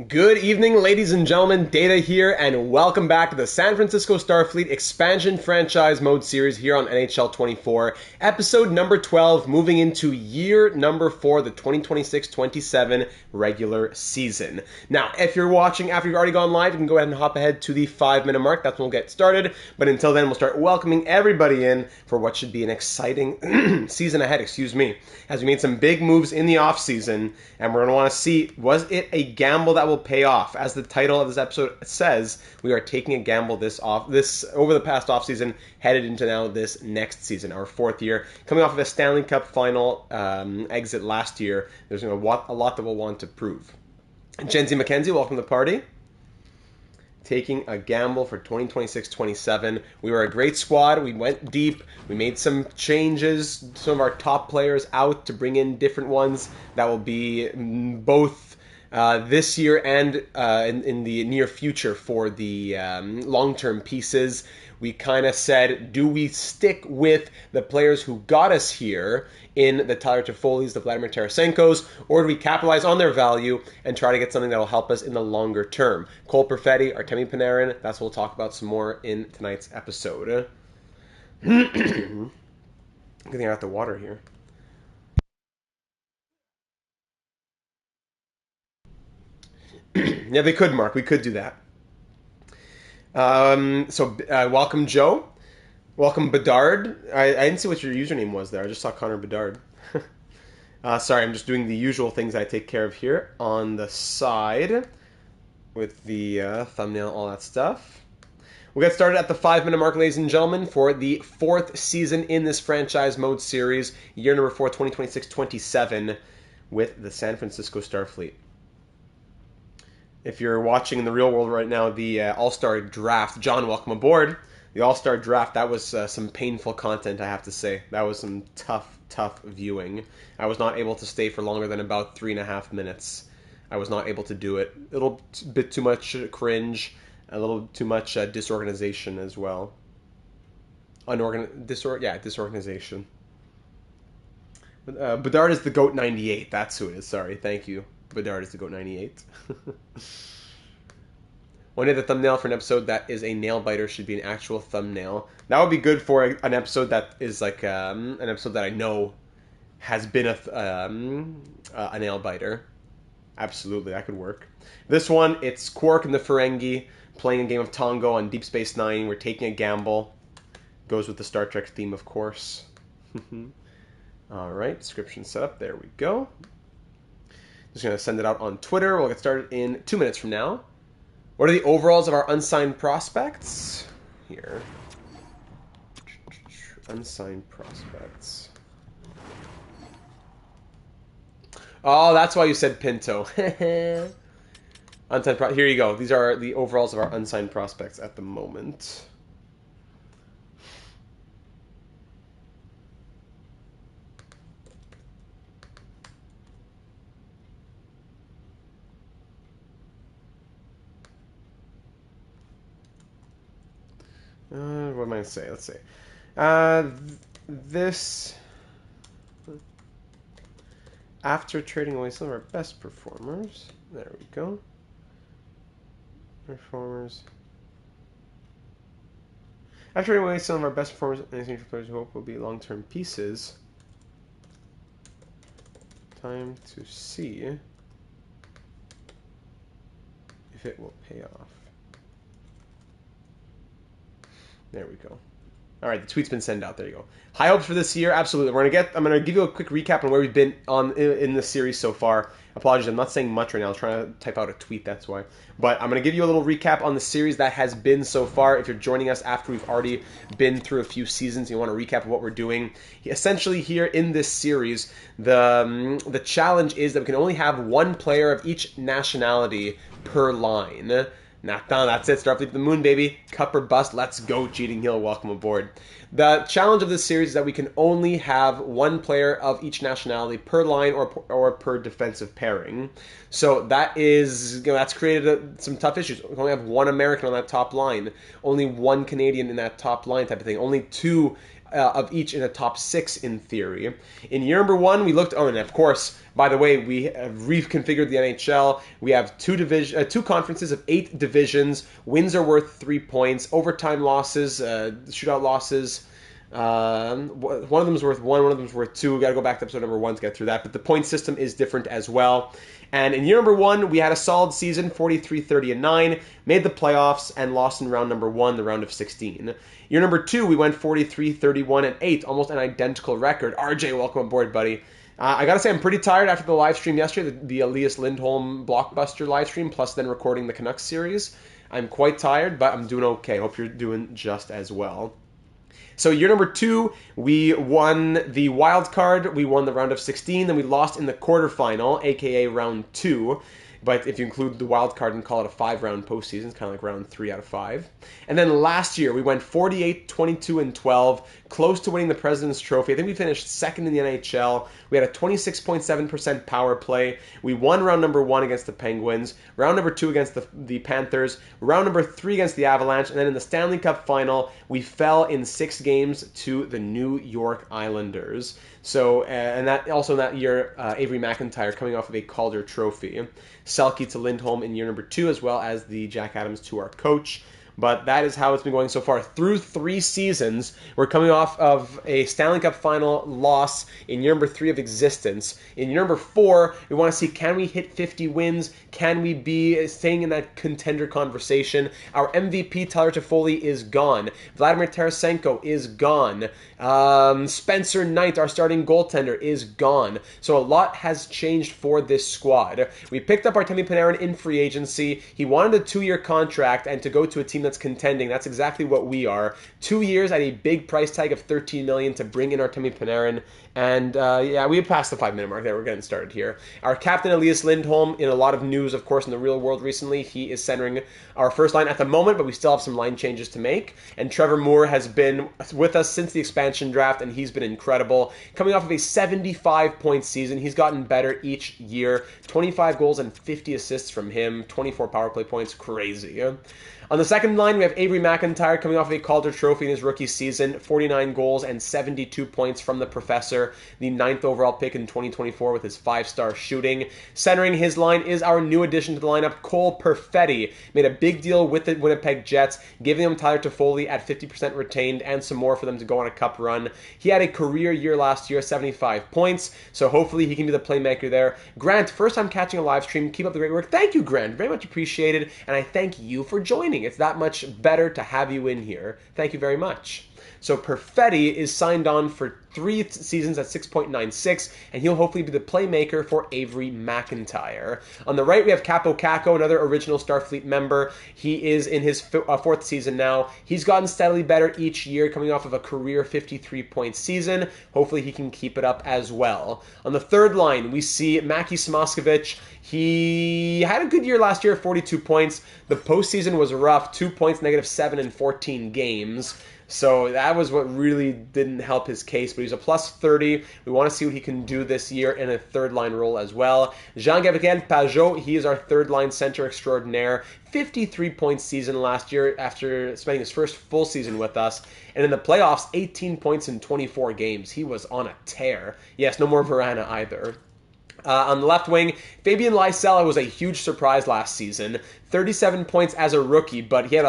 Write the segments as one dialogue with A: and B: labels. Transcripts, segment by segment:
A: Good evening, ladies and gentlemen. Data here, and welcome back to the San Francisco Starfleet Expansion Franchise Mode Series here on NHL 24, episode number 12, moving into year number 4, the 2026-27 regular season. Now, if you're watching after you've already gone live, you can go ahead and hop ahead to the 5-minute mark. That's when we'll get started. But until then, we'll start welcoming everybody in for what should be an exciting season ahead, as we made some big moves in the offseason, and we're going to want to see, was it a gamble that will pay off? As the title of this episode says, we are taking a gamble over the past offseason, headed into now this next season, our 4th year. Coming off of a Stanley Cup final exit last year, there's a lot that we'll want to prove. Jenzy McKenzie, welcome to the party. Taking a gamble for 2026-27. We were a great squad. We went deep. We made some changes. Some of our top players out to bring in different ones that will be both this year and in the near future for the long-term pieces. We kind of said, do we stick with the players who got us here in the Tyler Toffoli's, the Vladimir Tarasenko's, or do we capitalize on their value and try to get something that will help us in the longer term? Cole Perfetti, Artemi Panarin, that's what we'll talk about some more in tonight's episode. Good thing I got the water here. Yeah, they could, Mark. We could do that. Welcome, Joe. Welcome, Bedard. I didn't see what your username was there. I just saw Connor Bedard. Sorry, I'm just doing the usual things I take care of here on the side with the thumbnail, all that stuff. We'll get started at the 5-minute mark, ladies and gentlemen, for the 4th season in this franchise mode series, year number 4, 2026-27, with the San Francisco Starfleet. If you're watching in the real world right now, the All-Star Draft, John, welcome aboard. The All-Star Draft, that was some painful content, I have to say. That was some tough viewing. I was not able to stay for longer than about 3.5 minutes. I was not able to do it. A little bit too much cringe, a little too much disorganization as well. Disorganization. Bedard is the GOAT 98. That's who it is. Sorry, thank you. Bedard is the GOAT 98. One day the thumbnail for an episode that is a nail biter should be an actual thumbnail. That would be good for an episode that is like an episode that I know has been a nail biter. Absolutely, that could work. This one, it's Quark and the Ferengi playing a game of Tongo on Deep Space Nine. We're taking a gamble. Goes with the Star Trek theme, of course. All right, description set up. There we go. Just going to send it out on Twitter. We'll get started in 2 minutes from now. What are the overalls of our unsigned prospects? Here. Unsigned prospects. Oh, that's why you said Pinto. Here you go. These are the overalls of our unsigned prospects at the moment. What am I going to say? Let's see. This... After trading away some of our best performers. There we go. Performers. After trading away some of our best performers and exchanging for players who hope will be long-term pieces. Time to see if it will pay off. There we go. All right, the tweet's been sent out. There you go. High hopes for this year, absolutely. I'm gonna give you a quick recap on where we've been in this series so far. Apologies, I'm not saying much right now. I was trying to type out a tweet, that's why. But I'm gonna give you a little recap on the series that has been so far. If you're joining us after we've already been through a few seasons, you want a recap of what we're doing. Essentially, here in this series, the challenge is that we can only have one player of each nationality per line. That's it. Starfleet to the moon, baby. Cup or bust. Let's go, Cheating Hill. Welcome aboard. The challenge of this series is that we can only have one player of each nationality per line or per defensive pairing. So that is, that's created some tough issues. We can only have one American on that top line, only one Canadian in that top line type of thing, only two of each in the top 6 in theory. In year number 1, we looked, and of course, by the way, we have reconfigured the NHL. We have two conferences of 8 divisions. Wins are worth 3 points. Overtime losses, shootout losses, one of them is worth 1, one of them is worth 2. We got to go back to episode number 1 to get through that. But the point system is different as well. And in year number 1, we had a solid season, 43-30-9, made the playoffs, and lost in round number 1, the round of 16. Year number 2, we went 43-31-8, almost an identical record. RJ, welcome aboard, buddy. I gotta say, I'm pretty tired after the live stream yesterday, the Elias Lindholm blockbuster live stream, plus then recording the Canucks series. I'm quite tired, but I'm doing okay. Hope you're doing just as well. So year number 2, we won the wild card, we won the round of 16, then we lost in the quarterfinal, aka round 2. But if you include the wild card and call it a 5-round postseason, it's kind of like round 3 out of 5. And then last year, we went 48-22-12, close to winning the President's Trophy. I think we finished second in the NHL. We had a 26.7% power play. We won round number 1 against the Penguins, round number 2 against the Panthers, round number 3 against the Avalanche, and then in the Stanley Cup final, we fell in 6 games to the New York Islanders. So, and that also in that year, Avery McIntyre coming off of a Calder Trophy. Selke to Lindholm in year number 2, as well as the Jack Adams to our coach. But that is how it's been going so far. Through 3 seasons, we're coming off of a Stanley Cup final loss in year number 3 of existence. In year number 4, we want to see, can we hit 50 wins? Can we be staying in that contender conversation? Our MVP, Tyler Toffoli, is gone. Vladimir Tarasenko is gone. Spencer Knight, our starting goaltender, is gone. So a lot has changed for this squad. We picked up Artemi Panarin in free agency. He wanted a 2-year contract and to go to a team that's contending. That's exactly what we are. 2 years at a big price tag of $13 million to bring in Artemi Panarin. And we passed the 5-minute mark there. We're getting started here. Our captain, Elias Lindholm, in a lot of news, of course, in the real world recently. He is centering our first line at the moment, but we still have some line changes to make. And Trevor Moore has been with us since the expansion draft, and he's been incredible. Coming off of a 75-point season, he's gotten better each year. 25 goals and 50 assists from him. 24 power play points. Crazy. On the second line, we have Avery McIntyre coming off of a Calder Trophy in his rookie season, 49 goals and 72 points from the Professor, the 9th overall pick in 2024 with his 5-star shooting. Centering his line is our new addition to the lineup, Cole Perfetti. Made a big deal with the Winnipeg Jets, giving them Tyler Toffoli at 50% retained and some more for them to go on a cup run. He had a career year last year, 75 points, so hopefully he can be the playmaker there. Grant, first time catching a live stream. Keep up the great work. Thank you, Grant. Very much appreciated, and I thank you for joining. It's that much better to have you in here. Thank you very much. So Perfetti is signed on for 3 seasons at 6.96, and he'll hopefully be the playmaker for Avery McIntyre. On the right, we have Capo Caco, another original Starfleet member. He is in his 4th season now. He's gotten steadily better each year, coming off of a career 53-point season. Hopefully he can keep it up as well. On the third line, we see Maki Smoskowicz. He had a good year last year, 42 points. The postseason was rough, 2 points, -7 in 14 games. So that was what really didn't help his case, but he's a plus 30. We want to see what he can do this year in a third-line role as well. Jean-Gabriel Pajot, he is our third-line center extraordinaire. 53-point season last year after spending his first full season with us. And in the playoffs, 18 points in 24 games. He was on a tear. Yes, no more Verana either. On the left wing, Fabian Lysell was a huge surprise last season. 37 points as a rookie, but he had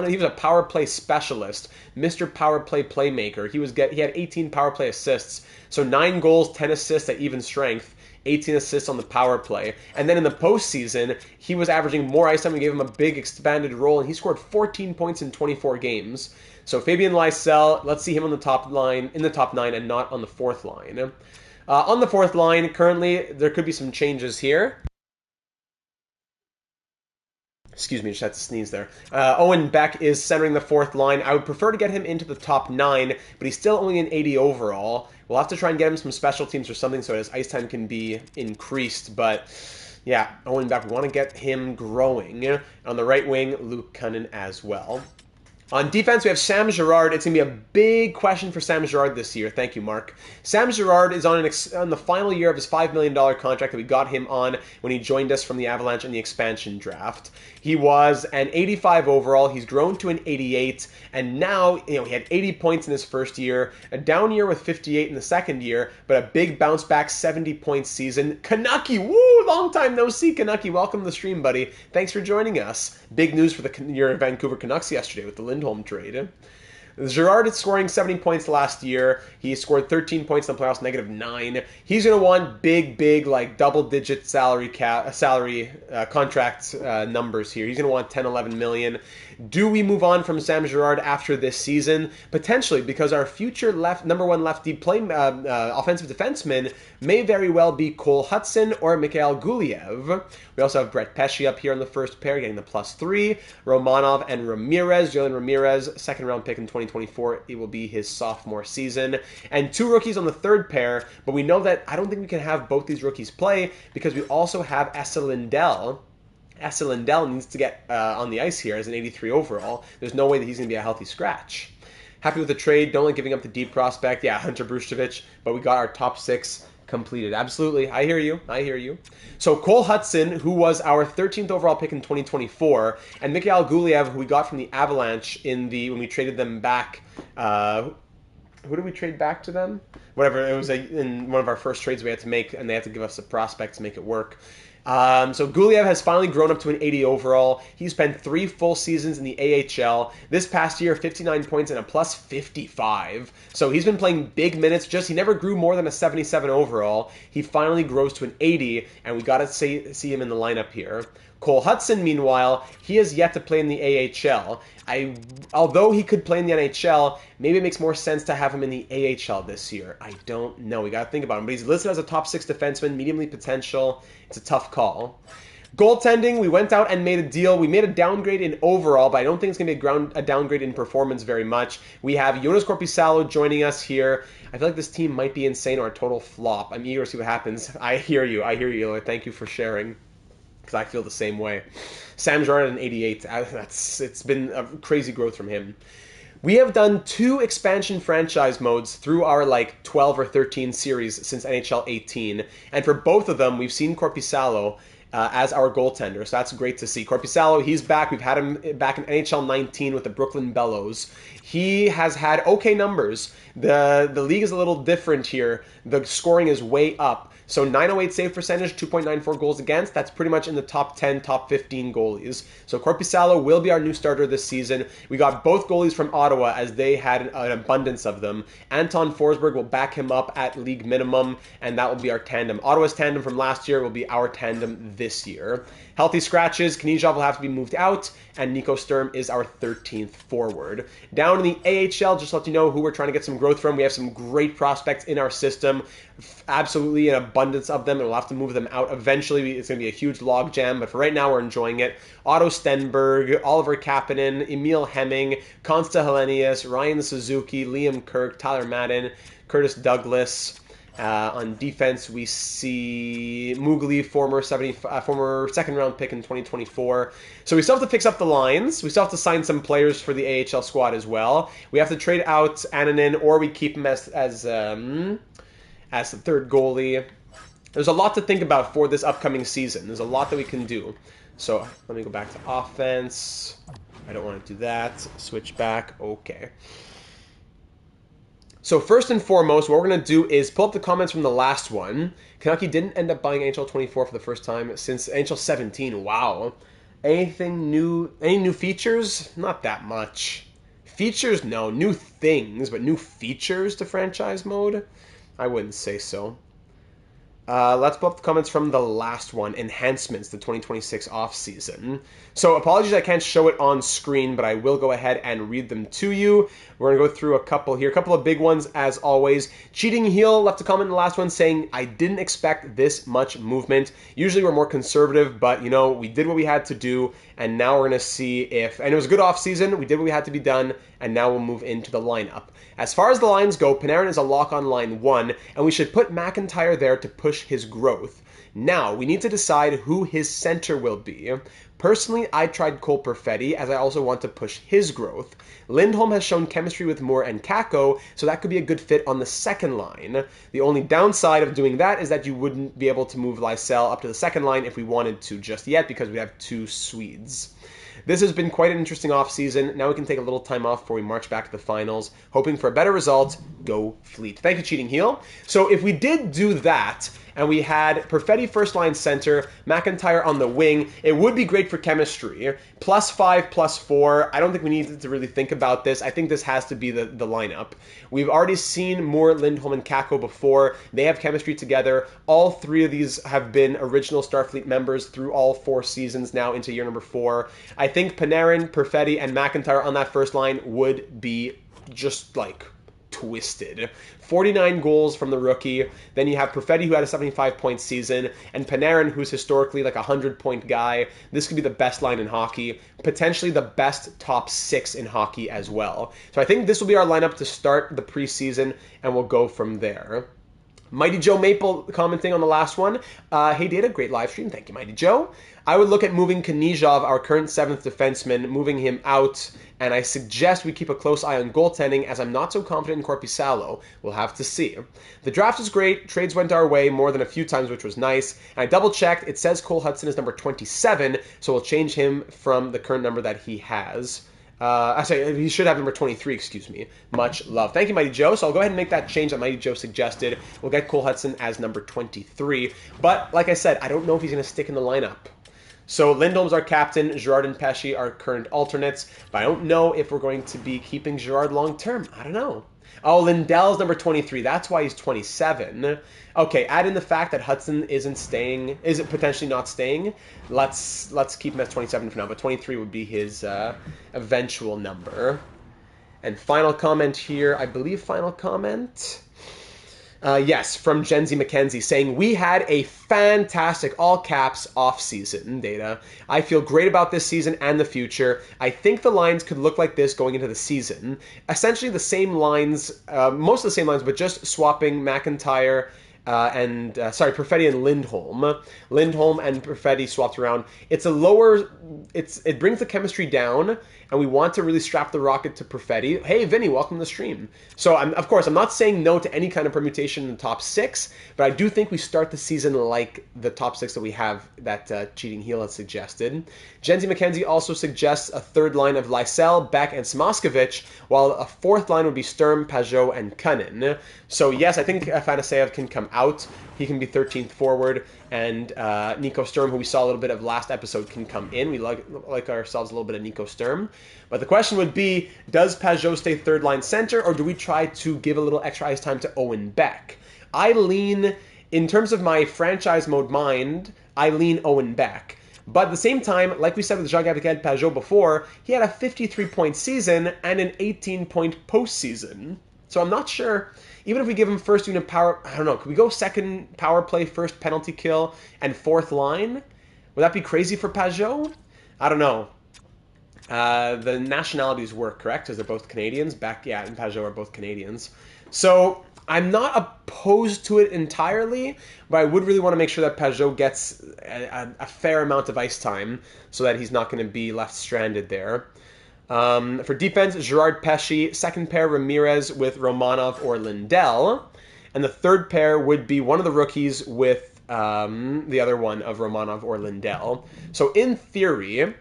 A: he was a power play specialist, Mr. Power Play playmaker. He had 18 power play assists, so 9 goals, 10 assists at even strength. 18 assists on the power play. And then in the postseason, he was averaging more ice time. We gave him a big expanded role, and he scored 14 points in 24 games. So Fabian Lysell, let's see him on the top line, in the top 9, and not on the 4th line. On the 4th line, currently, there could be some changes here. Excuse me, just had to sneeze there. Owen Beck is centering the 4th line. I would prefer to get him into the top 9, but he's still only an 80 overall. We'll have to try and get him some special teams or something so his ice time can be increased, but yeah, Owen Beck, we want to get him growing. On the right wing, Luke Cunnin as well. On defense, we have Sam Girard. It's going to be a big question for Sam Girard this year. Thank you, Mark. Sam Girard is on the final year of his $5 million contract that we got him on when he joined us from the Avalanche in the expansion draft. He was an 85 overall. He's grown to an 88, and now he had 80 points in his first year, a down year with 58 in the second year, but a big bounce back 70-point season. Canucky, woo! Long time no see, Canucky. Welcome to the stream, buddy. Thanks for joining us. Big news for your Vancouver Canucks yesterday with the Lindholm trade. Girard is scoring 70 points last year. He scored 13 points in the playoffs, -9. He's going to want big, like double-digit salary contract numbers here. He's going to want 10, 11 million. Do we move on from Sam Girard after this season? Potentially, because our future number one lefty offensive defenseman may very well be Cole Hudson or Mikhail Guliev. We also have Brett Pesce up here on the first pair, getting the +3. Romanov and Ramirez. Jalen Ramirez, second-round pick in 2024. It will be his sophomore season. And 2 rookies on the third pair, but we know that I don't think we can have both these rookies play because we also have Esa Lindell. Esa Lindell needs to get on the ice here as an 83 overall. There's no way that he's going to be a healthy scratch. Happy with the trade. Don't like giving up the deep prospect. Yeah, Hunter Brushevich, but we got our top 6 completed. Absolutely. I hear you. So Cole Hudson, who was our 13th overall pick in 2024, and Mikhail Guliev, who we got from the Avalanche when we traded them back. Who did we trade back to them? Whatever. It was in one of our first trades we had to make, and they had to give us a prospect to make it work. So Guliev has finally grown up to an 80 overall. He spent 3 full seasons in the AHL. This past year, 59 points and a +55. So he's been playing big minutes. He never grew more than a 77 overall. He finally grows to an 80, and we got to see him in the lineup here. Cole Hudson, meanwhile, he has yet to play in the AHL. Although he could play in the NHL, maybe it makes more sense to have him in the AHL this year. I don't know. We got to think about him. But he's listed as a top 6 defenseman, mediumly potential. It's a tough call. Goaltending, we went out and made a deal. We made a downgrade in overall, but I don't think it's going to be a downgrade in performance very much. We have Jonas Korpisalo joining us here. I feel like this team might be insane or a total flop. I'm eager to see what happens. I hear you, Eli. Thank you for sharing, because I feel the same way. Sam Girard at an 88. It's been a crazy growth from him. We have done 2 expansion franchise modes through our 12 or 13 series since NHL 18, and for both of them, we've seen Korpisalo as our goaltender, so that's great to see. Korpisalo, he's back. We've had him back in NHL 19 with the Brooklyn Bellows. He has had okay numbers. The league is a little different here. The scoring is way up. So 908 save percentage, 2.94 goals against. That's pretty much in the top 10, top 15 goalies. So Korpisalo will be our new starter this season. We got both goalies from Ottawa as they had an abundance of them. Anton Forsberg will back him up at league minimum, and that will be our tandem. Ottawa's tandem from last year will be our tandem this year. Healthy scratches, Knizhov will have to be moved out, and Nico Sturm is our 13th forward. Down in the AHL, just to let you know who we're trying to get some growth from. We have some great prospects in our system. Absolutely an abundance of them, and we'll have to move them out eventually. It's going to be a huge log jam, but for right now we're enjoying it. Otto Stenberg, Oliver Kapanen, Emil Hemming, Konsta Helenius, Ryan Suzuki, Liam Kirk, Tyler Madden, Curtis Douglas. On defense, we see Mugli, former second-round pick in 2024. So we still have to fix up the lines. We still have to sign some players for the AHL squad as well. We have to trade out Ananen, or we keep him as the third goalie. There's a lot to think about for this upcoming season. There's a lot that we can do. So let me go back to offense. I don't want to do that. Switch back. Okay. So first and foremost, what we're going to do is pull up the comments from the last one. Canucky didn't end up buying NHL 24 for the first time since NHL 17. Wow. Anything new? Any new features? Not that much. Features? No. New things, but new features to franchise mode? I wouldn't say so. Let's pull up the comments from the last one. Enhancements, the 2026 offseason. So apologies I can't show it on screen, but I will go ahead and read them to you. We're going to go through a couple here. A couple of big ones, as always. Cheating Heel left a comment in the last one saying, I didn't expect this much movement. Usually we're more conservative, but, we did what we had to do, and now we're going to see if... And it was a good offseason. We did what we had to be done, and now we'll move into the lineup. As far as the lines go, Panarin is a lock on line 1, and we should put McIntyre there to push his growth. Now, we need to decide who his center will be. Personally, I tried Cole Perfetti as I also want to push his growth. Lindholm has shown chemistry with Moore and Kakko, so that could be a good fit on the second line. The only downside of doing that is that you wouldn't be able to move Lysell up to the second line if we wanted to just yet, because we have 2 Swedes. This has been quite an interesting offseason. Now we can take a little time off before we march back to the finals, hoping for a better result. Go Fleet. Thank you, Cheating Heel. So if we did do that, and we had Perfetti first line center, McIntyre on the wing, it would be great for chemistry. +5, +4. I don't think we need to really think about this. I think this has to be the lineup. We've already seen Moore, Lindholm, and Kakko before. They have chemistry together. All 3 of these have been original Starfleet members through all 4 seasons now into year number 4. I think Panarin, Perfetti, and McIntyre on that first line would be just like twisted. 49 goals from the rookie. Then you have Perfetti, who had a 75-point season, and Panarin, who's historically like a 100-point guy. This could be the best line in hockey, potentially the best top 6 in hockey as well. So I think this will be our lineup to start the preseason, and we'll go from there. Mighty Joe Maple commenting on the last one. Hey, Data, great live stream. Thank you, Mighty Joe. I would look at moving Knizhov, our current 7th defenseman, moving him out, and I suggest we keep a close eye on goaltending as I'm not so confident in Korpisalo. We'll have to see. The draft is great. Trades went our way more than a few times, which was nice. And I double-checked. It says Cole Hudson is number 27, so we'll change him from the current number that he has. He should have number 23, excuse me. Much love. Thank you, Mighty Joe. So I'll go ahead and make that change that Mighty Joe suggested. We'll get Cole Hudson as number 23. But, like I said, I don't know if he's going to stick in the lineup. So Lindholm's our captain, Girard and Pesce are current alternates, but I don't know if we're going to be keeping Girard long term. I don't know. Oh, Lindell's number 23. That's why he's 27. Okay, add in the fact that Hudson isn't potentially not staying. Let's keep him as 27 for now, but 23 would be his eventual number. And final comment here, I believe final comment. Yes, from Jenzy McKenzie saying, we had a fantastic, all caps, off-season, Data. I feel great about this season and the future. I think the lines could look like this going into the season. Essentially the same lines, most of the same lines, but just swapping McIntyre Perfetti and Lindholm. Lindholm and Perfetti swapped around. It brings the chemistry down, and we want to really strap the rocket to Perfetti. Hey, Vinny, welcome to the stream. So, of course, I'm not saying no to any kind of permutation in the top 6, but I do think we start the season like the top 6 that we have that Cheating Heel has suggested. Jenzy McKenzie also suggests a third line of Lysell, Beck, and Smoskowicz, while a fourth line would be Sturm, Pajot, and Cunnin. So, yes, I think Afanaseyev can come out. He can be 13th forward, and Nico Sturm, who we saw a little bit of last episode, can come in. We like ourselves a little bit of Nico Sturm. But the question would be, does Pajot stay third line center, or do we try to give a little extra ice time to Owen Beck? I lean, in terms of my franchise mode mind, I lean Owen Beck. But at the same time, like we said with Jean-Gabriel Pajot before, he had a 53-point season and an 18-point postseason. So I'm not sure. Even if we give him first unit power, I don't know, could we go second power play, first penalty kill, and fourth line? Would that be crazy for Pajot? I don't know. The nationalities work, correct? Because they're both Canadians. Beck, yeah, and Pajot are both Canadians. So I'm not opposed to it entirely, but I would really want to make sure that Pajot gets a fair amount of ice time so that he's not going to be left stranded there. For defense, Girard, Pesce. Second pair, Ramirez with Romanov or Lindell. And the third pair would be one of the rookies with the other one of Romanov or Lindell. So in theory,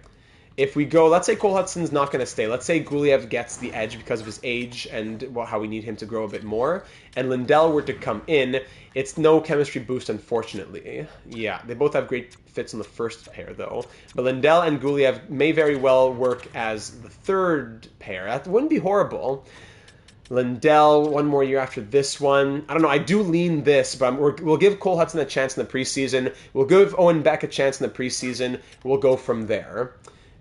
A: if we go, let's say Cole Hudson's not going to stay. Let's say Guliev gets the edge because of his age and how we need him to grow a bit more. And Lindell were to come in. It's no chemistry boost, unfortunately. Yeah, they both have great fits in the first pair, though. But Lindell and Guliev may very well work as the third pair. That wouldn't be horrible. Lindell, one more year after this one. I don't know. I do lean this, but we'll give Cole Hudson a chance in the preseason. We'll give Owen Beck a chance in the preseason. We'll go from there.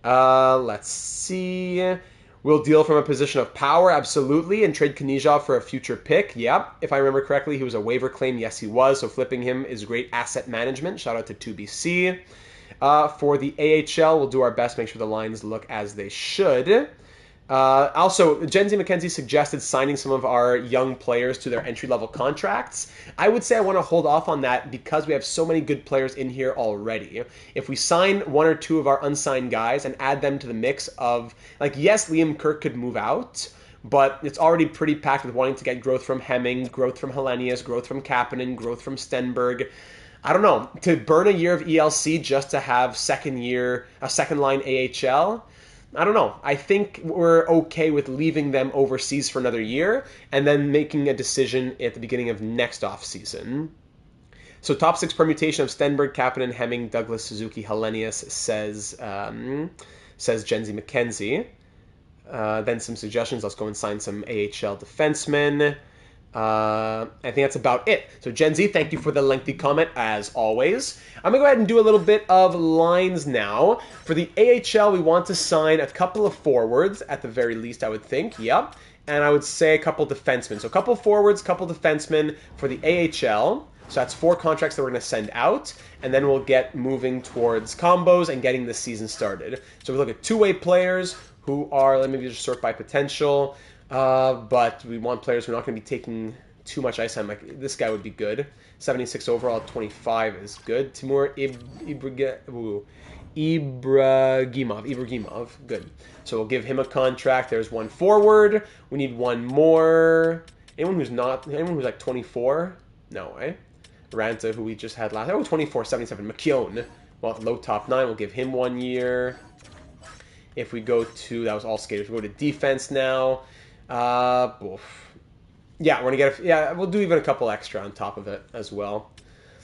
A: Let's see. We'll deal from a position of power, absolutely, and trade Knizhov for a future pick. Yep, if I remember correctly, he was a waiver claim. Yes, he was, so flipping him is great asset management. Shout out to 2BC. For the AHL, we'll do our best, make sure the lines look as they should. Also, Gen Z McKenzie suggested signing some of our young players to their entry-level contracts. I would say I want to hold off on that because we have so many good players in here already. If we sign one or two of our unsigned guys and add them to the mix of, like, yes, Liam Kirk could move out, but it's already pretty packed with wanting to get growth from Hemming, growth from Hellenius, growth from Kapanen, growth from Stenberg. I don't know. To burn a year of ELC just to have a second line AHL, I don't know. I think we're okay with leaving them overseas for another year and then making a decision at the beginning of next offseason. So top six permutation of Stenberg, Kapanen, Hemming, Douglas, Suzuki, Hellenius, says Gen Z McKenzie. Then some suggestions. Let's go and sign some AHL defensemen. I think that's about it. So Gen Z, thank you for the lengthy comment as always. I'm going to go ahead and do a little bit of lines now. For the AHL, we want to sign a couple of forwards at the very least, I would think. Yep. And I would say a couple defensemen. So a couple forwards, a couple defensemen for the AHL. So that's 4 contracts that we're going to send out, and then we'll get moving towards combos and getting the season started. So we look at two-way players who are, let me just sort by potential, but we want players who are not going to be taking too much ice time. Like, this guy would be good. 76 overall, 25 is good. Timur Ibragimov, good. So we'll give him a contract. There's one forward. We need one more. Anyone who's like 24? No, eh? Ranta, who we just had last. Oh, 24, 77. McKeown. Well, low top 9. We'll give him 1 year. If we go to, that was all skaters. We go to defense now. Yeah, we're going to get, we'll do even a couple extra on top of it as well.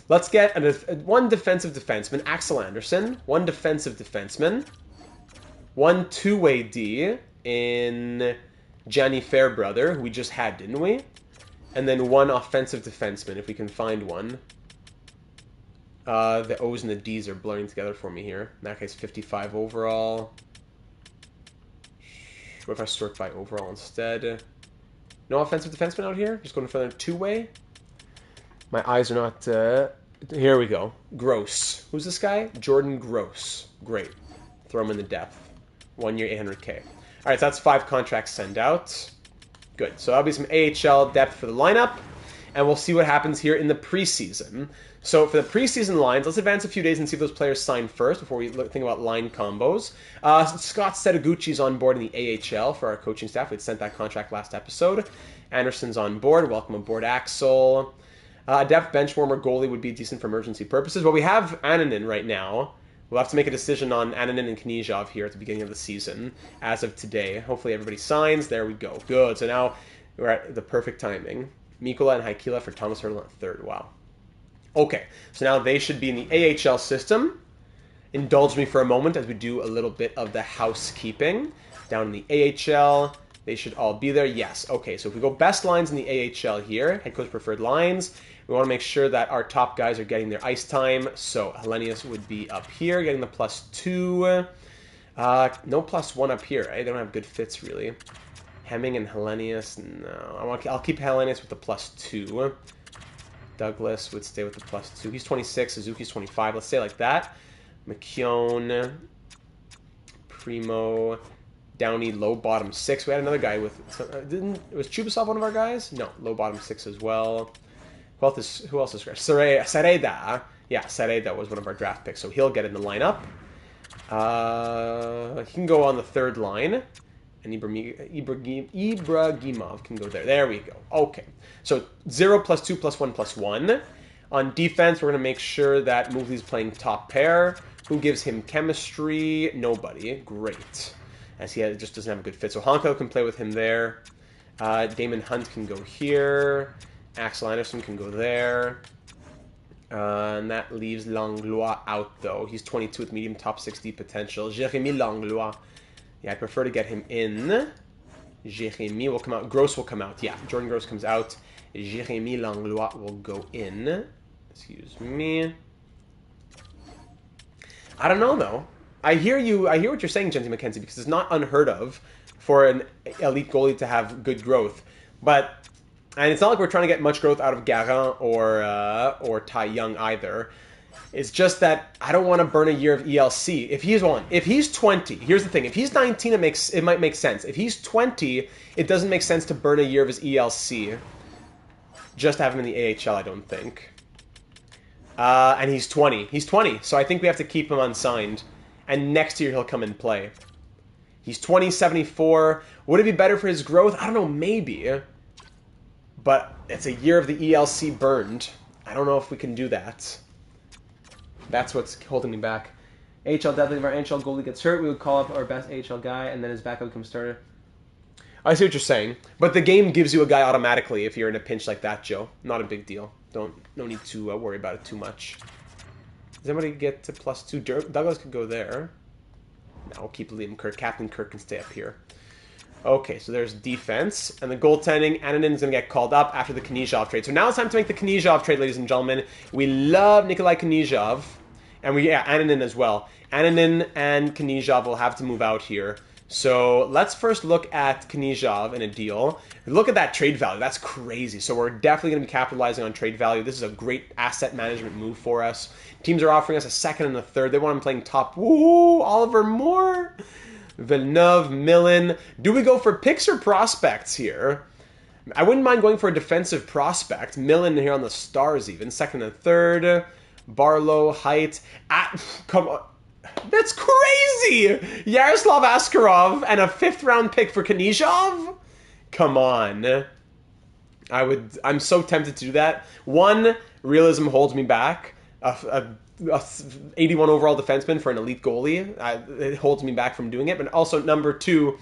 A: Let's get one defensive defenseman, Axel Anderson. One defensive defenseman. One two-way D in Gianni Fairbrother, who we just had, didn't we? And then one offensive defenseman, if we can find one. The O's and the D's are blurring together for me here. In that case, 55 overall. What if I sort by overall instead? No offensive defenseman out here? Just going for another two-way? My eyes are not... Here we go. Gross. Who's this guy? Jordan Gross. Great. Throw him in the depth. 1 year, 800K. All right, so that's 5 contracts sent out. Good. So that'll be some AHL depth for the lineup, and we'll see what happens here in the preseason. So for the preseason lines, let's advance a few days and see if those players sign first before we think about line combos. Scott Setaguchi's on board in the AHL for our coaching staff. We'd sent that contract last episode. Anderson's on board. Welcome aboard, Axel. Depth bench warmer goalie would be decent for emergency purposes. Well, we have Annunen right now. We'll have to make a decision on Annunen and Knizhov here at the beginning of the season as of today. Hopefully everybody signs. There we go. Good. So now we're at the perfect timing. Mikola and Haikila for Thomas Hurdle at third. Wow. Okay. So now they should be in the AHL system. Indulge me for a moment as we do a little bit of the housekeeping. Down in the AHL, they should all be there. Yes. Okay. So if we go best lines in the AHL here, head coach preferred lines, we want to make sure that our top guys are getting their ice time. So Hellenius would be up here, getting the +2. No +1 up here, right? They don't have good fits, really. Hemming and Hellenius, no. I'll keep Hellenius with the +2. Douglas would stay with the +2. He's 26, Suzuki's 25. Let's say like that. McKeown, Primo, Downey, low bottom 6. We had another guy with... Was Chubasov one of our guys? No, low bottom 6 as well. Who else is Sereda? Yeah, Sereda was one of our draft picks, so he'll get in the lineup. He can go on the third line. And Ibragimov can go there. There we go. Okay. So 0 +2 +1 +1. On defense, we're going to make sure that Moogly's playing top pair. Who gives him chemistry? Nobody. Great. As he just doesn't have a good fit. So Honko can play with him there. Damon Hunt can go here. Axel Anderson can go there. And that leaves Langlois out, though. He's 22 with medium top 60 potential. Jérémy Langlois. Yeah, I prefer to get him in. Jérémy will come out. Gross will come out. Yeah, Jordan Gross comes out. Jérémy Langlois will go in. Excuse me. I don't know, though. I hear what you're saying, Gen Z McKenzie, because it's not unheard of for an elite goalie to have good growth. And it's not like we're trying to get much growth out of Garant or Tai Young either. It's just that I don't want to burn a year of ELC. If he's 20, here's the thing. If he's 19, it might make sense. If he's 20, it doesn't make sense to burn a year of his ELC. Just to have him in the AHL, I don't think. And he's 20. He's 20, so I think we have to keep him unsigned. And next year he'll come and play. He's 20, 74. Would it be better for his growth? I don't know, maybe. But it's a year of the ELC burned. I don't know if we can do that. That's what's holding me back. AHL definitely, if our NHL goalie gets hurt, we would call up our best AHL guy, and then his backup becomes starter. I see what you're saying. But the game gives you a guy automatically if you're in a pinch like that, Joe. Not a big deal. No need to worry about it too much. Does anybody get to +2? Douglas could go there. No, we'll keep Liam Kirk. Captain Kirk can stay up here. Okay, so there's defense. And the goaltending, Ananin's going to get called up after the Knizhov trade. So now it's time to make the Knizhov trade, ladies and gentlemen. We love Nikolai Knizhov. And Ananin as well. Ananin and Knizhov will have to move out here. So let's first look at Knizhov in a deal. Look at that trade value. That's crazy. So we're definitely going to be capitalizing on trade value. This is a great asset management move for us. Teams are offering us a second and a third. They want him playing top. Woo! Oliver Moore. Villeneuve, Millen. Do we go for picks or prospects here? I wouldn't mind going for a defensive prospect. Millen here on the Stars even. Second and third. Barlow, Height. Come on. That's crazy! Yaroslav Askarov and a 5th round pick for Knizhov? Come on. I'm so tempted to do that. One, realism holds me back. A 81 overall defenseman for an elite goalie. It holds me back from doing it. But also, number 2,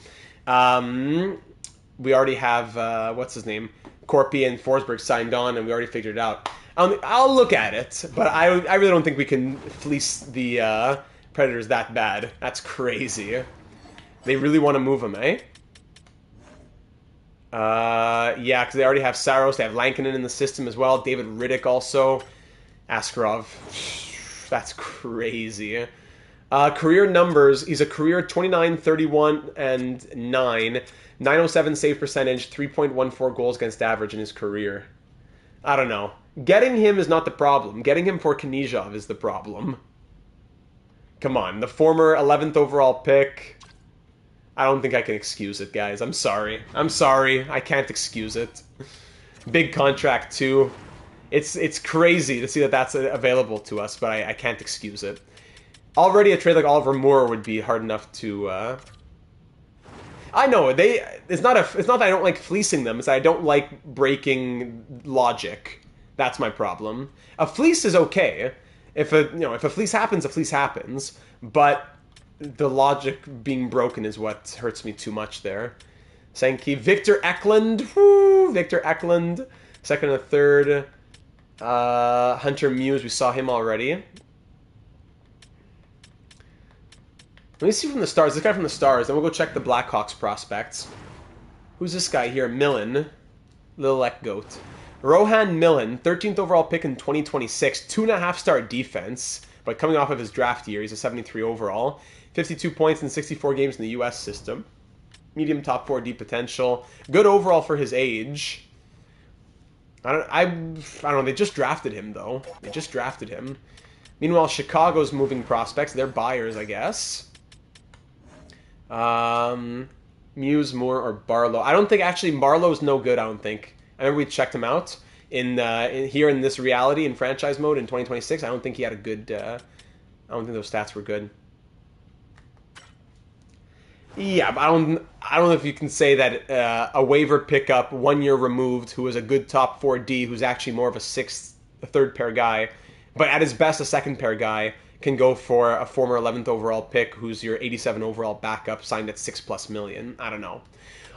A: we already have, what's his name? Corpy and Forsberg signed on, and we already figured it out. I'll look at it, but I really don't think we can fleece the Predators that bad. That's crazy. They really want to move him, eh? Yeah, because they already have Saros. They have Lankinen in the system as well. David Riddick also. Askarov. That's crazy. Career numbers. He's a career 29, 31, and 9. 907 save percentage. 3.14 goals against average in his career. I don't know. Getting him is not the problem. Getting him for Knizhov is the problem. Come on. The former 11th overall pick. I don't think I can excuse it, guys. I'm sorry. I'm sorry. I can't excuse it. Big contract, too. It's crazy to see that that's available to us, but I can't excuse it. Already a trade like Oliver Moore would be hard enough to... I know, it's not that I don't like fleecing them, it's that I don't like breaking logic. That's my problem. A fleece is okay. If a fleece happens, a fleece happens. But the logic being broken is what hurts me too much there. Sankey, Victor Eklund. Woo, Victor Eklund. Second and third. Hunter Muse, we saw him already. Let me see from the Stars. This guy from the Stars. Then we'll go check the Blackhawks prospects. Who's this guy here? Millen. Lilek Goat. Rohan Millen, 13th overall pick in 2026. 2.5-star defense. But coming off of his draft year, he's a 73 overall. 52 points in 64 games in the U.S. system. Medium top 4 D potential. Good overall for his age. I don't know. They just drafted him, though. They just drafted him. Meanwhile, Chicago's moving prospects. They're buyers, I guess. Muse, Moore, or Barlow. I don't think, actually, Barlow's no good, I don't think. I remember we checked him out here in this reality in franchise mode in 2026. I don't think he had a good... I don't think those stats were good. Yeah, but I don't know if you can say that a waiver pickup 1 year removed who is a good top 4D who's actually more of a third pair guy, but at his best a second pair guy can go for a former 11th overall pick who's your 87 overall backup signed at $6+ million. I don't know.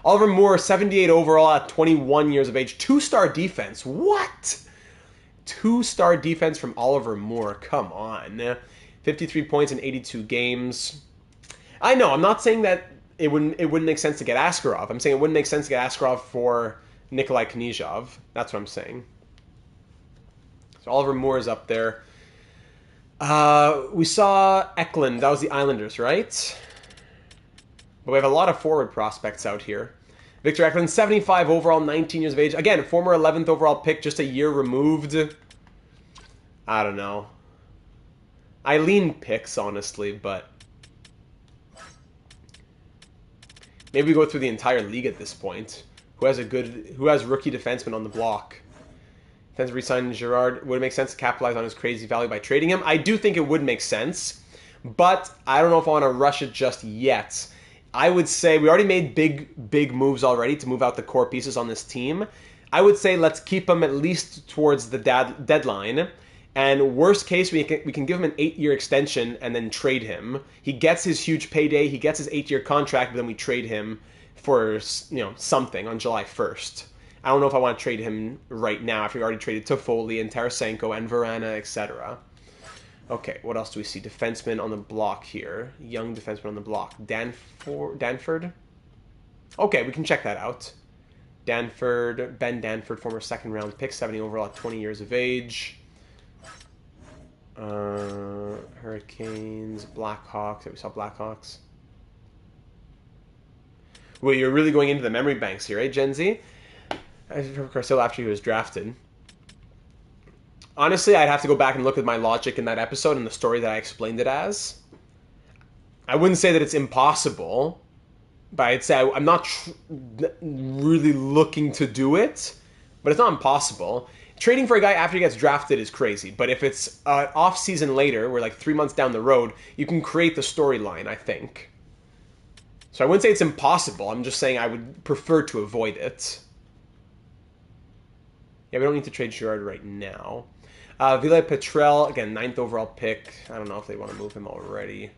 A: Oliver Moore, 78 overall at 21 years of age. 2-star defense. What? 2-star defense from Oliver Moore. Come on. 53 points in 82 games. I know, I'm not saying that it wouldn't make sense to get Askarov. I'm saying it wouldn't make sense to get Askarov for Nikolai Knizhov. That's what I'm saying. So Oliver Moore is up there. We saw Eklund. That was the Islanders, right? But we have a lot of forward prospects out here. Victor Eklund, 75 overall, 19 years of age. Again, former 11th overall pick, just a year removed. I don't know. I lean picks, honestly, but maybe we go through the entire league at this point. Who has rookie defenseman on the block? Defense re-sign Girard. Would it make sense to capitalize on his crazy value by trading him? I do think it would make sense, but I don't know if I want to rush it just yet. I would say we already made big moves already to move out the core pieces on this team. I would say let's keep him at least towards the deadline. And worst case, we can give him an 8-year extension and then trade him. He gets his huge payday. He gets his 8-year contract, but then we trade him for something on July 1st. I don't know if I want to trade him right now after we already traded Toffoli and Tarasenko and Verana, etc. Okay, what else do we see? Defenseman on the block here. Young defenseman on the block. Danford? Okay, we can check that out. Ben Danford, former second-round pick, 70 overall at 20 years of age. Hurricanes, Blackhawks. We saw Blackhawks. Well, you're really going into the memory banks here, eh, Gen Z? Carcillo after he was drafted. Honestly, I'd have to go back and look at my logic in that episode and the story that I explained it as. I wouldn't say that it's impossible, but I'd say I'm not really looking to do it, but it's not impossible. Trading for a guy after he gets drafted is crazy, but if it's off season later, we're like 3 months down the road, you can create the storyline, I think. So I wouldn't say it's impossible. I'm just saying I would prefer to avoid it. Yeah, we don't need to trade Girard right now. Ville Petrel, again, 9th overall pick. I don't know if they want to move him already.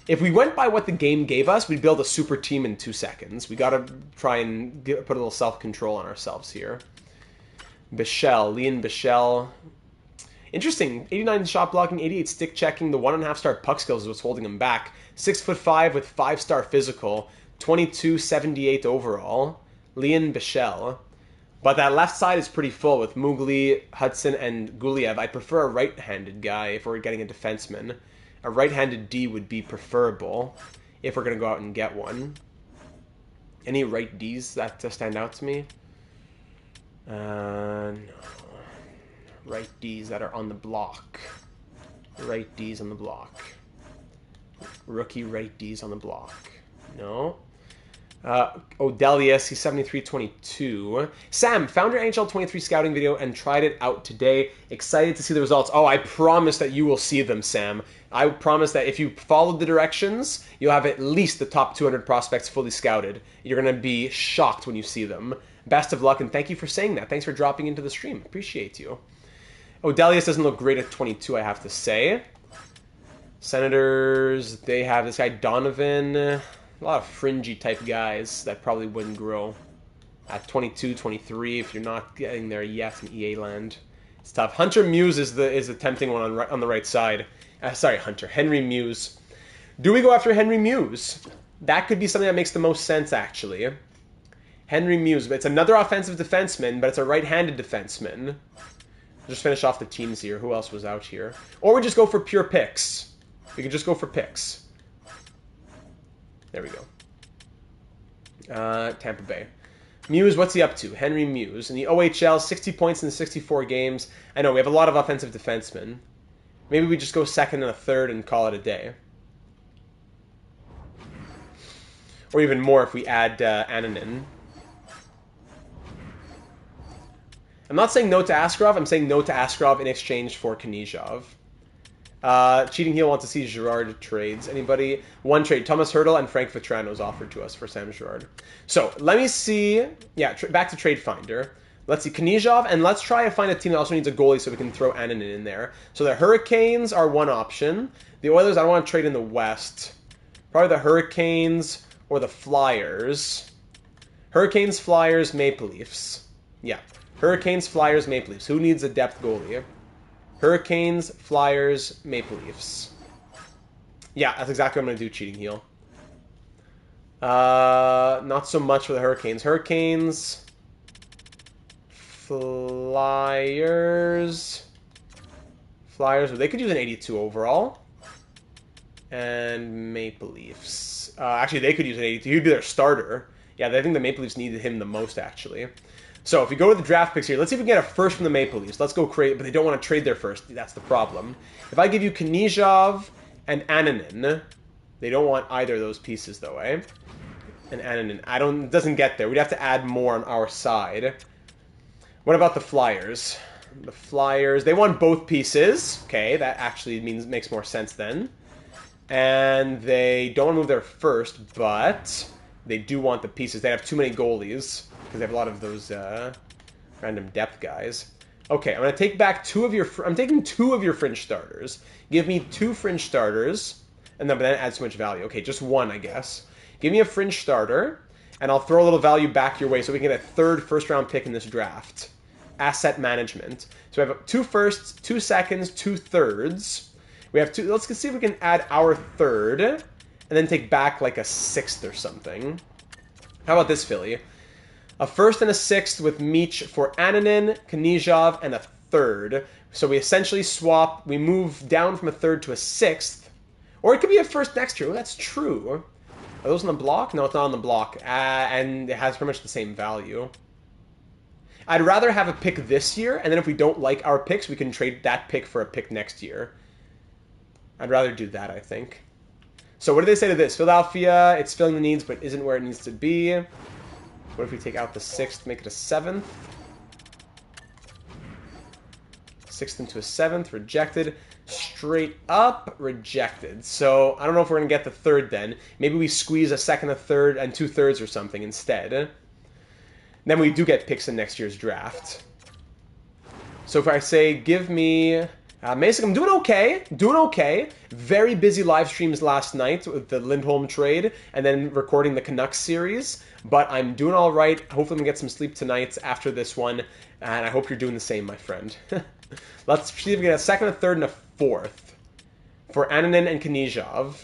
A: If we went by what the game gave us, we'd build a super team in 2 seconds. We got to try and put a little self-control on ourselves here. Leon Bichelle. Interesting. 89 shot blocking, 88 stick checking. The 1.5-star puck skills is what's holding him back. 6'5" with 5-star physical. 2278 overall. Leon Bichelle. But that left side is pretty full with Mugli, Hudson, and Guliev. I'd prefer a right-handed guy if we're getting a defenseman. A right-handed D would be preferable if we're going to go out and get one. Any right Ds that stand out to me? No. Right Ds that are on the block. Right Ds on the block. Rookie right Ds on the block. No. Odelius, he's 73-22. Sam, found your NHL 23 scouting video and tried it out today. Excited to see the results. Oh, I promise that you will see them, Sam. I promise that if you followed the directions, you'll have at least the top 200 prospects fully scouted. You're going to be shocked when you see them. Best of luck, and thank you for saying that. Thanks for dropping into the stream. Appreciate you. Odelius doesn't look great at 22, I have to say. Senators, they have this guy Donovan. A lot of fringy type guys that probably wouldn't grow at 22, 23 if you're not getting there yet in EA land. It's tough. Hunter Muse is the tempting one on the right side. Sorry, Henry Muse. Do we go after Henry Muse? That could be something that makes the most sense, actually. Henry Muse. It's another offensive defenseman, but it's a right-handed defenseman. Just finish off the teams here. Who else was out here? Or we just go for pure picks. We could just go for picks. There we go. Tampa Bay. Muse, what's he up to? Henry Muse. In the OHL, 60 points in 64 games. I know, we have a lot of offensive defensemen. Maybe we just go second and a third and call it a day. Or even more if we add Ananin. I'm not saying no to Askarov. I'm saying no to Askarov in exchange for Knyzhov. Cheating Heel wants to see Girard trades. Anybody? One trade. Thomas Hertel and Frank Vetrano is offered to us for Sam Girard. So, let me see. Yeah, back to Trade Finder. Let's see Knyzhov, and let's try to find a team that also needs a goalie so we can throw Ananin in there. So the Hurricanes are one option. The Oilers, I don't want to trade in the West. Probably the Hurricanes or the Flyers. Hurricanes, Flyers, Maple Leafs. Yeah. Hurricanes, Flyers, Maple Leafs. Who needs a depth goalie? Hurricanes, Flyers, Maple Leafs. Yeah, that's exactly what I'm going to do, Cheating Heel. Not so much for the Hurricanes. Hurricanes, Flyers. Flyers, well, they could use an 82 overall. And Maple Leafs. Actually, they could use an 82. He'd be their starter. Yeah, I think the Maple Leafs needed him the most, actually. So if we go to the draft picks here, let's see if we can get a first from the Maple Leafs. Let's go create, but they don't want to trade their first. That's the problem. If I give you Knizhov and Ananin, they don't want either of those pieces though, eh? And Ananin, it doesn't get there. We'd have to add more on our side. What about the Flyers? The Flyers, they want both pieces. Okay, that actually makes more sense then. And they don't want to move their first, but they do want the pieces. They have too many goalies because they have a lot of those random depth guys. Okay, I'm going to take back I'm taking 2 of your fringe starters. Give me 2 fringe starters, and then add so much value. Okay, just 1, I guess. Give me a fringe starter, and I'll throw a little value back your way so we can get a 3rd first-round pick in this draft. Asset management. So we have 2 firsts, 2 seconds, 2 thirds. We have 2. Let's see if we can add our 3rd, and then take back like a 6th or something. How about this, Philly? A 1st and a 6th with Meech for Ananin, Knizhov, and a 3rd. So we essentially swap. We move down from a 3rd to a 6th, or it could be a 1st next year. Oh, that's true. Are those on the block? No, it's not on the block, and it has pretty much the same value. I'd rather have a pick this year, and then if we don't like our picks, we can trade that pick for a pick next year. I'd rather do that, I think. So what do they say to this? Philadelphia, it's filling the needs, but isn't where it needs to be. What if we take out the 6th, make it a 7th? 6th into a 7th, rejected. Straight up, rejected. So I don't know if we're going to get the 3rd then. Maybe we squeeze a 2nd, a 3rd, and 2 thirds or something instead. Then we do get picks in next year's draft. So if I say, give me... Mason, I'm doing okay. Very busy live streams last night with the Lindholm trade and then recording the Canucks series. But I'm doing all right. Hopefully I'm going to get some sleep tonight after this one. And I hope you're doing the same, my friend. Let's see if we get a 2nd, a 3rd, and a 4th for Ananin and Knizhov.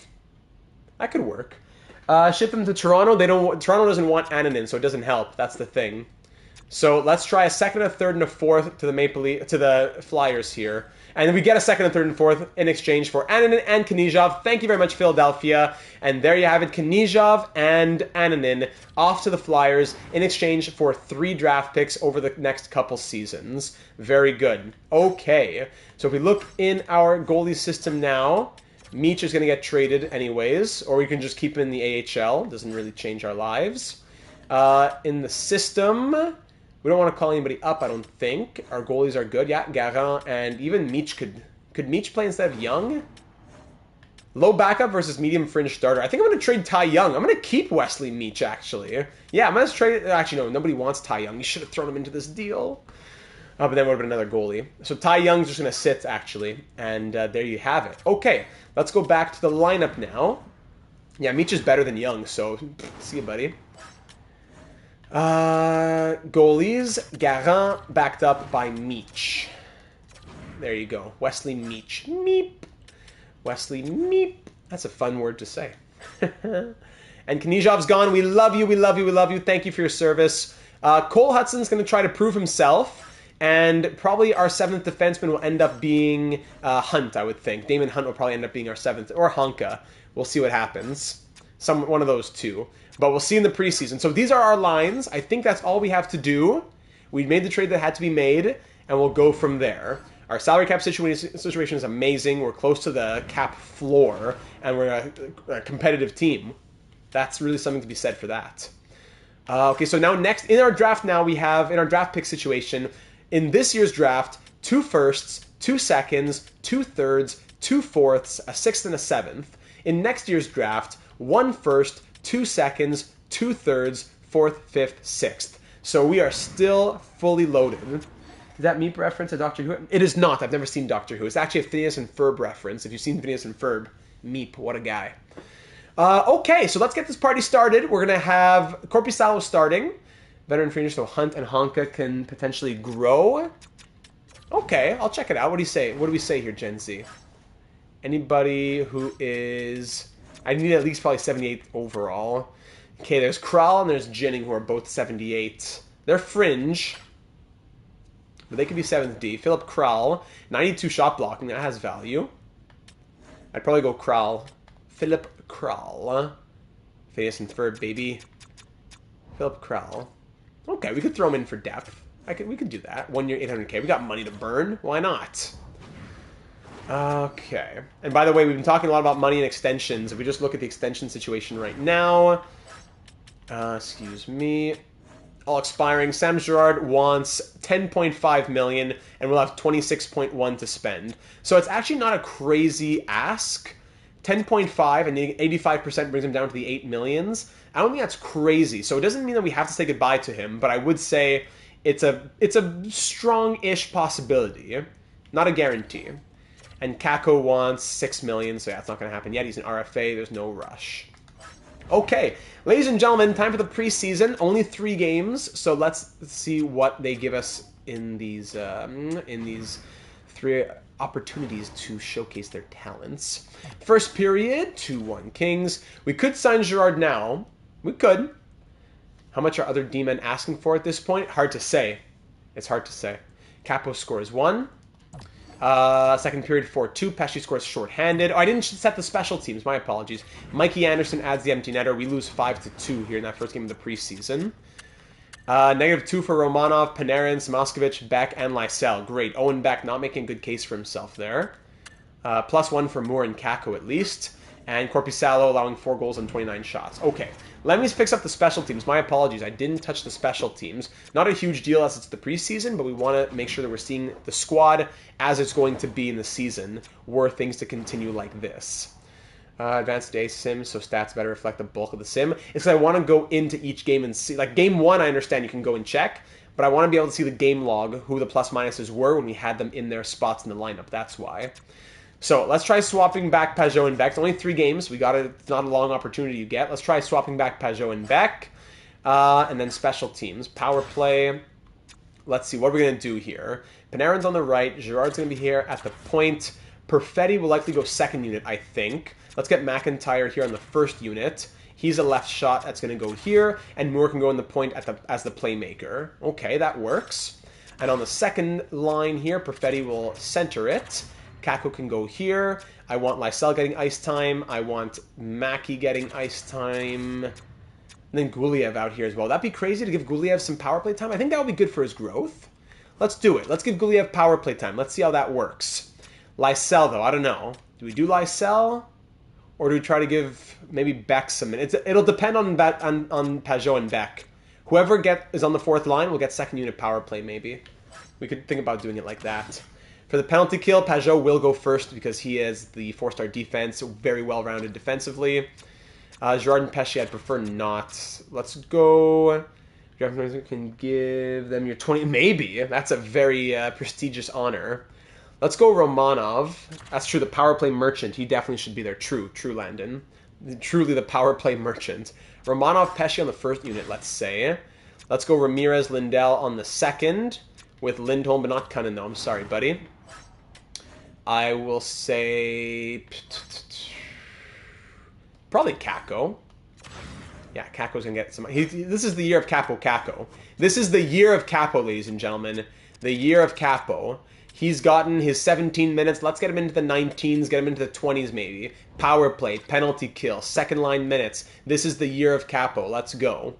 A: That could work. Ship them to Toronto. Toronto doesn't want Ananin, so it doesn't help. That's the thing. So let's try a 2nd, a 3rd, and a 4th to the Flyers here. And then we get a 2nd, a 3rd, and 4th in exchange for Ananin and Knizhov. Thank you very much, Philadelphia. And there you have it, Knizhov and Ananin off to the Flyers in exchange for 3 draft picks over the next couple seasons. Very good. Okay, so if we look in our goalie system now, Meech is going to get traded anyways, or we can just keep him in the AHL. Doesn't really change our lives. In the system, we don't want to call anybody up, I don't think. Our goalies are good. Yeah, Garant and even Meech could Meech play instead of Young? Low backup versus medium fringe starter. I think I'm going to trade Ty Young. I'm going to keep Wesley Meech, actually. Yeah, I'm going to trade... Actually, no, nobody wants Ty Young. You should have thrown him into this deal. But then would have been another goalie. So Ty Young's just going to sit, actually. And there you have it. Okay, let's go back to the lineup now. Yeah, Meech is better than Young, so see you, buddy. Goalies, Garant backed up by Meech. There you go. Wesley Meech. Meep. Wesley Meep. That's a fun word to say. And Knizhov's gone. We love you, we love you, we love you. Thank you for your service. Cole Hudson's going to try to prove himself. And probably our 7th defenseman will end up being Hunt, I would think. Damon Hunt will probably end up being our 7th. Or Honka. We'll see what happens. One of those two. But we'll see in the preseason. So these are our lines. I think that's all we have to do. We made the trade that had to be made. And we'll go from there. Our salary cap situation is amazing. We're close to the cap floor. And we're a competitive team. That's really something to be said for that. Okay, so now next, in our draft now, we have, in our draft pick situation... In this year's draft, 2 firsts, 2 seconds, 2 thirds, 2 fourths, a 6th, and a 7th. In next year's draft, 1 first, 2 seconds, 2 thirds, 4th, 5th, 6th. So we are still fully loaded. Is that Meep reference to Doctor Who? It is not. I've never seen Doctor Who. It's actually a Phineas and Ferb reference. If you've seen Phineas and Ferb, Meep, what a guy. Okay, so let's get this party started. We're going to have Korpisalo starting. Veteran fringe, so Hunt and Honka can potentially grow. Okay, I'll check it out. What do you say? What do we say here, Gen Z? Anybody who is... I need at least probably 78 overall. Okay, there's Kral and there's Jinning, who are both 78. They're fringe. But they could be 7th D. Philip Kral, 92 shot blocking. That has value. I'd probably go Kral. Philip Kral. Phineas and Ferb, baby. Philip Kral. Okay, we could throw him in for depth. We could do that. 1 year, 800K. We got money to burn. Why not? Okay. And by the way, we've been talking a lot about money and extensions. If we just look at the extension situation right now, excuse me, all expiring. Sam Girard wants 10.5 million, and we'll have 26.1 to spend. So it's actually not a crazy ask. 10.5 and 85% brings him down to the 8 millions. I don't think that's crazy. So it doesn't mean that we have to say goodbye to him, but I would say it's a strong-ish possibility, not a guarantee. And Kako wants 6 million, so yeah, it's not going to happen yet. He's an RFA. There's no rush. Okay, ladies and gentlemen, time for the preseason. Only 3 games, so let's see what they give us in these 3 opportunities to showcase their talents. First period, 2-1 Kings. We could sign Girard now. We could. How much are other D-men asking for at this point? Hard to say. It's hard to say. Capo scores 1. Second period, 4-2. Pesci scores shorthanded. Oh, I didn't set the special teams. My apologies. Mikey Anderson adds the empty netter. We lose 5-2 here in that first game of the preseason. -2 for Romanov, Panarin, Samoskevich, Beck, and Lysell. Great. Owen Beck not making a good case for himself there. +1 for Moore and Kako at least. And Korpisalo allowing 4 goals and 29 shots. Okay. Lemmy's picks up the special teams. My apologies. I didn't touch the special teams. Not a huge deal as it's the preseason, but we want to make sure that we're seeing the squad as it's going to be in the season, were things to continue like this. Advanced day sim, so stats better reflect the bulk of the sim. It's because I want to go into each game and see, like game 1, I understand you can go and check, but I want to be able to see the game log, who the plus minuses were when we had them in their spots in the lineup. That's why. So let's try swapping back Pajot and Beck. It's only 3 games. It's not a long opportunity you get. Let's try swapping back Pajot and Beck. And then special teams. Power play. Let's see. What are we going to do here? Panarin's on the right. Girard's going to be here at the point. Perfetti will likely go second unit, I think. Let's get McIntyre here on the first unit. He's a left shot that's going to go here. And Moore can go in the point as the playmaker. Okay, that works. And on the second line here, Perfetti will center it. Kako can go here. I want Lysell getting ice time. I want Mackey getting ice time. And then Guliev out here as well. That'd be crazy to give Guliev some power play time. I think that would be good for his growth. Let's do it. Let's give Guliev power play time. Let's see how that works. Lysell, though, I don't know. Do we do Lysell? Or do we try to give maybe Beck some minutes? It'll depend on Pajot and Beck. Whoever is on the 4th line will get second unit power play, maybe. We could think about doing it like that. For the penalty kill, Pajot will go first because he is the 4-star defense, very well-rounded defensively. Girard and Pesci, I'd prefer not. Let's go. You can give them your 20. Maybe. That's a very prestigious honor. Let's go Romanov. That's true. The power play merchant. He definitely should be there. True, Landon. Truly the power play merchant. Romanov, Pesci on the first unit, let's say. Let's go Ramirez, Lindell on the second. With Lindholm, but not Cunnin, though. I'm sorry, buddy. I will say probably Kako. Yeah, Kako's going to get some... This is the year of Kako. This is the year of Capo, ladies and gentlemen. The year of Capo. He's gotten his 17 minutes. Let's get him into the 19s, get him into the 20s maybe. Power play, penalty kill, second line minutes. This is the year of Capo. Let's go.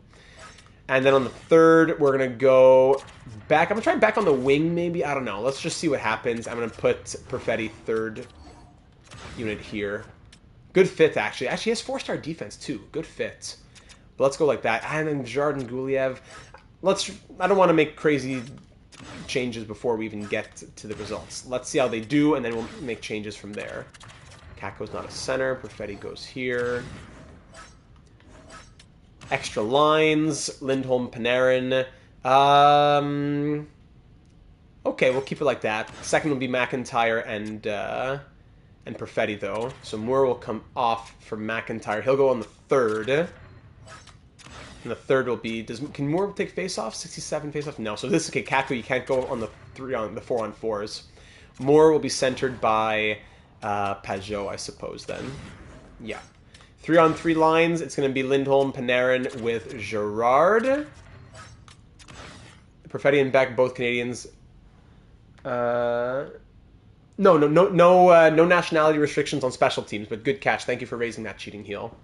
A: And then on the third, we're going to go back. I'm going to try back on the wing, maybe. I don't know. Let's just see what happens. I'm going to put Perfetti third unit here. Good fit, actually. Actually, he has 4-star defense, too. Good fit. But let's go like that. And then Girard and Guliev. I don't want to make crazy changes before we even get to the results. Let's see how they do, and then we'll make changes from there. Kako's not a center. Perfetti goes here. Extra lines, Lindholm, Panarin. Okay, we'll keep it like that. Second will be McIntyre and Perfetti, though. So Moore will come off for McIntyre. He'll go on the third. And the third will be... Can Moore take face-off? 67 face-off? No. So this is... Okay, Kako, you can't go on the 4-on-4s. Moore will be centered by Pajot, I suppose, then. Yeah. 3-on-3 lines, it's going to be Lindholm, Panarin with Girard. Perfetti and Beck, both Canadians. No nationality restrictions on special teams, but good catch. Thank you for raising that cheating heel.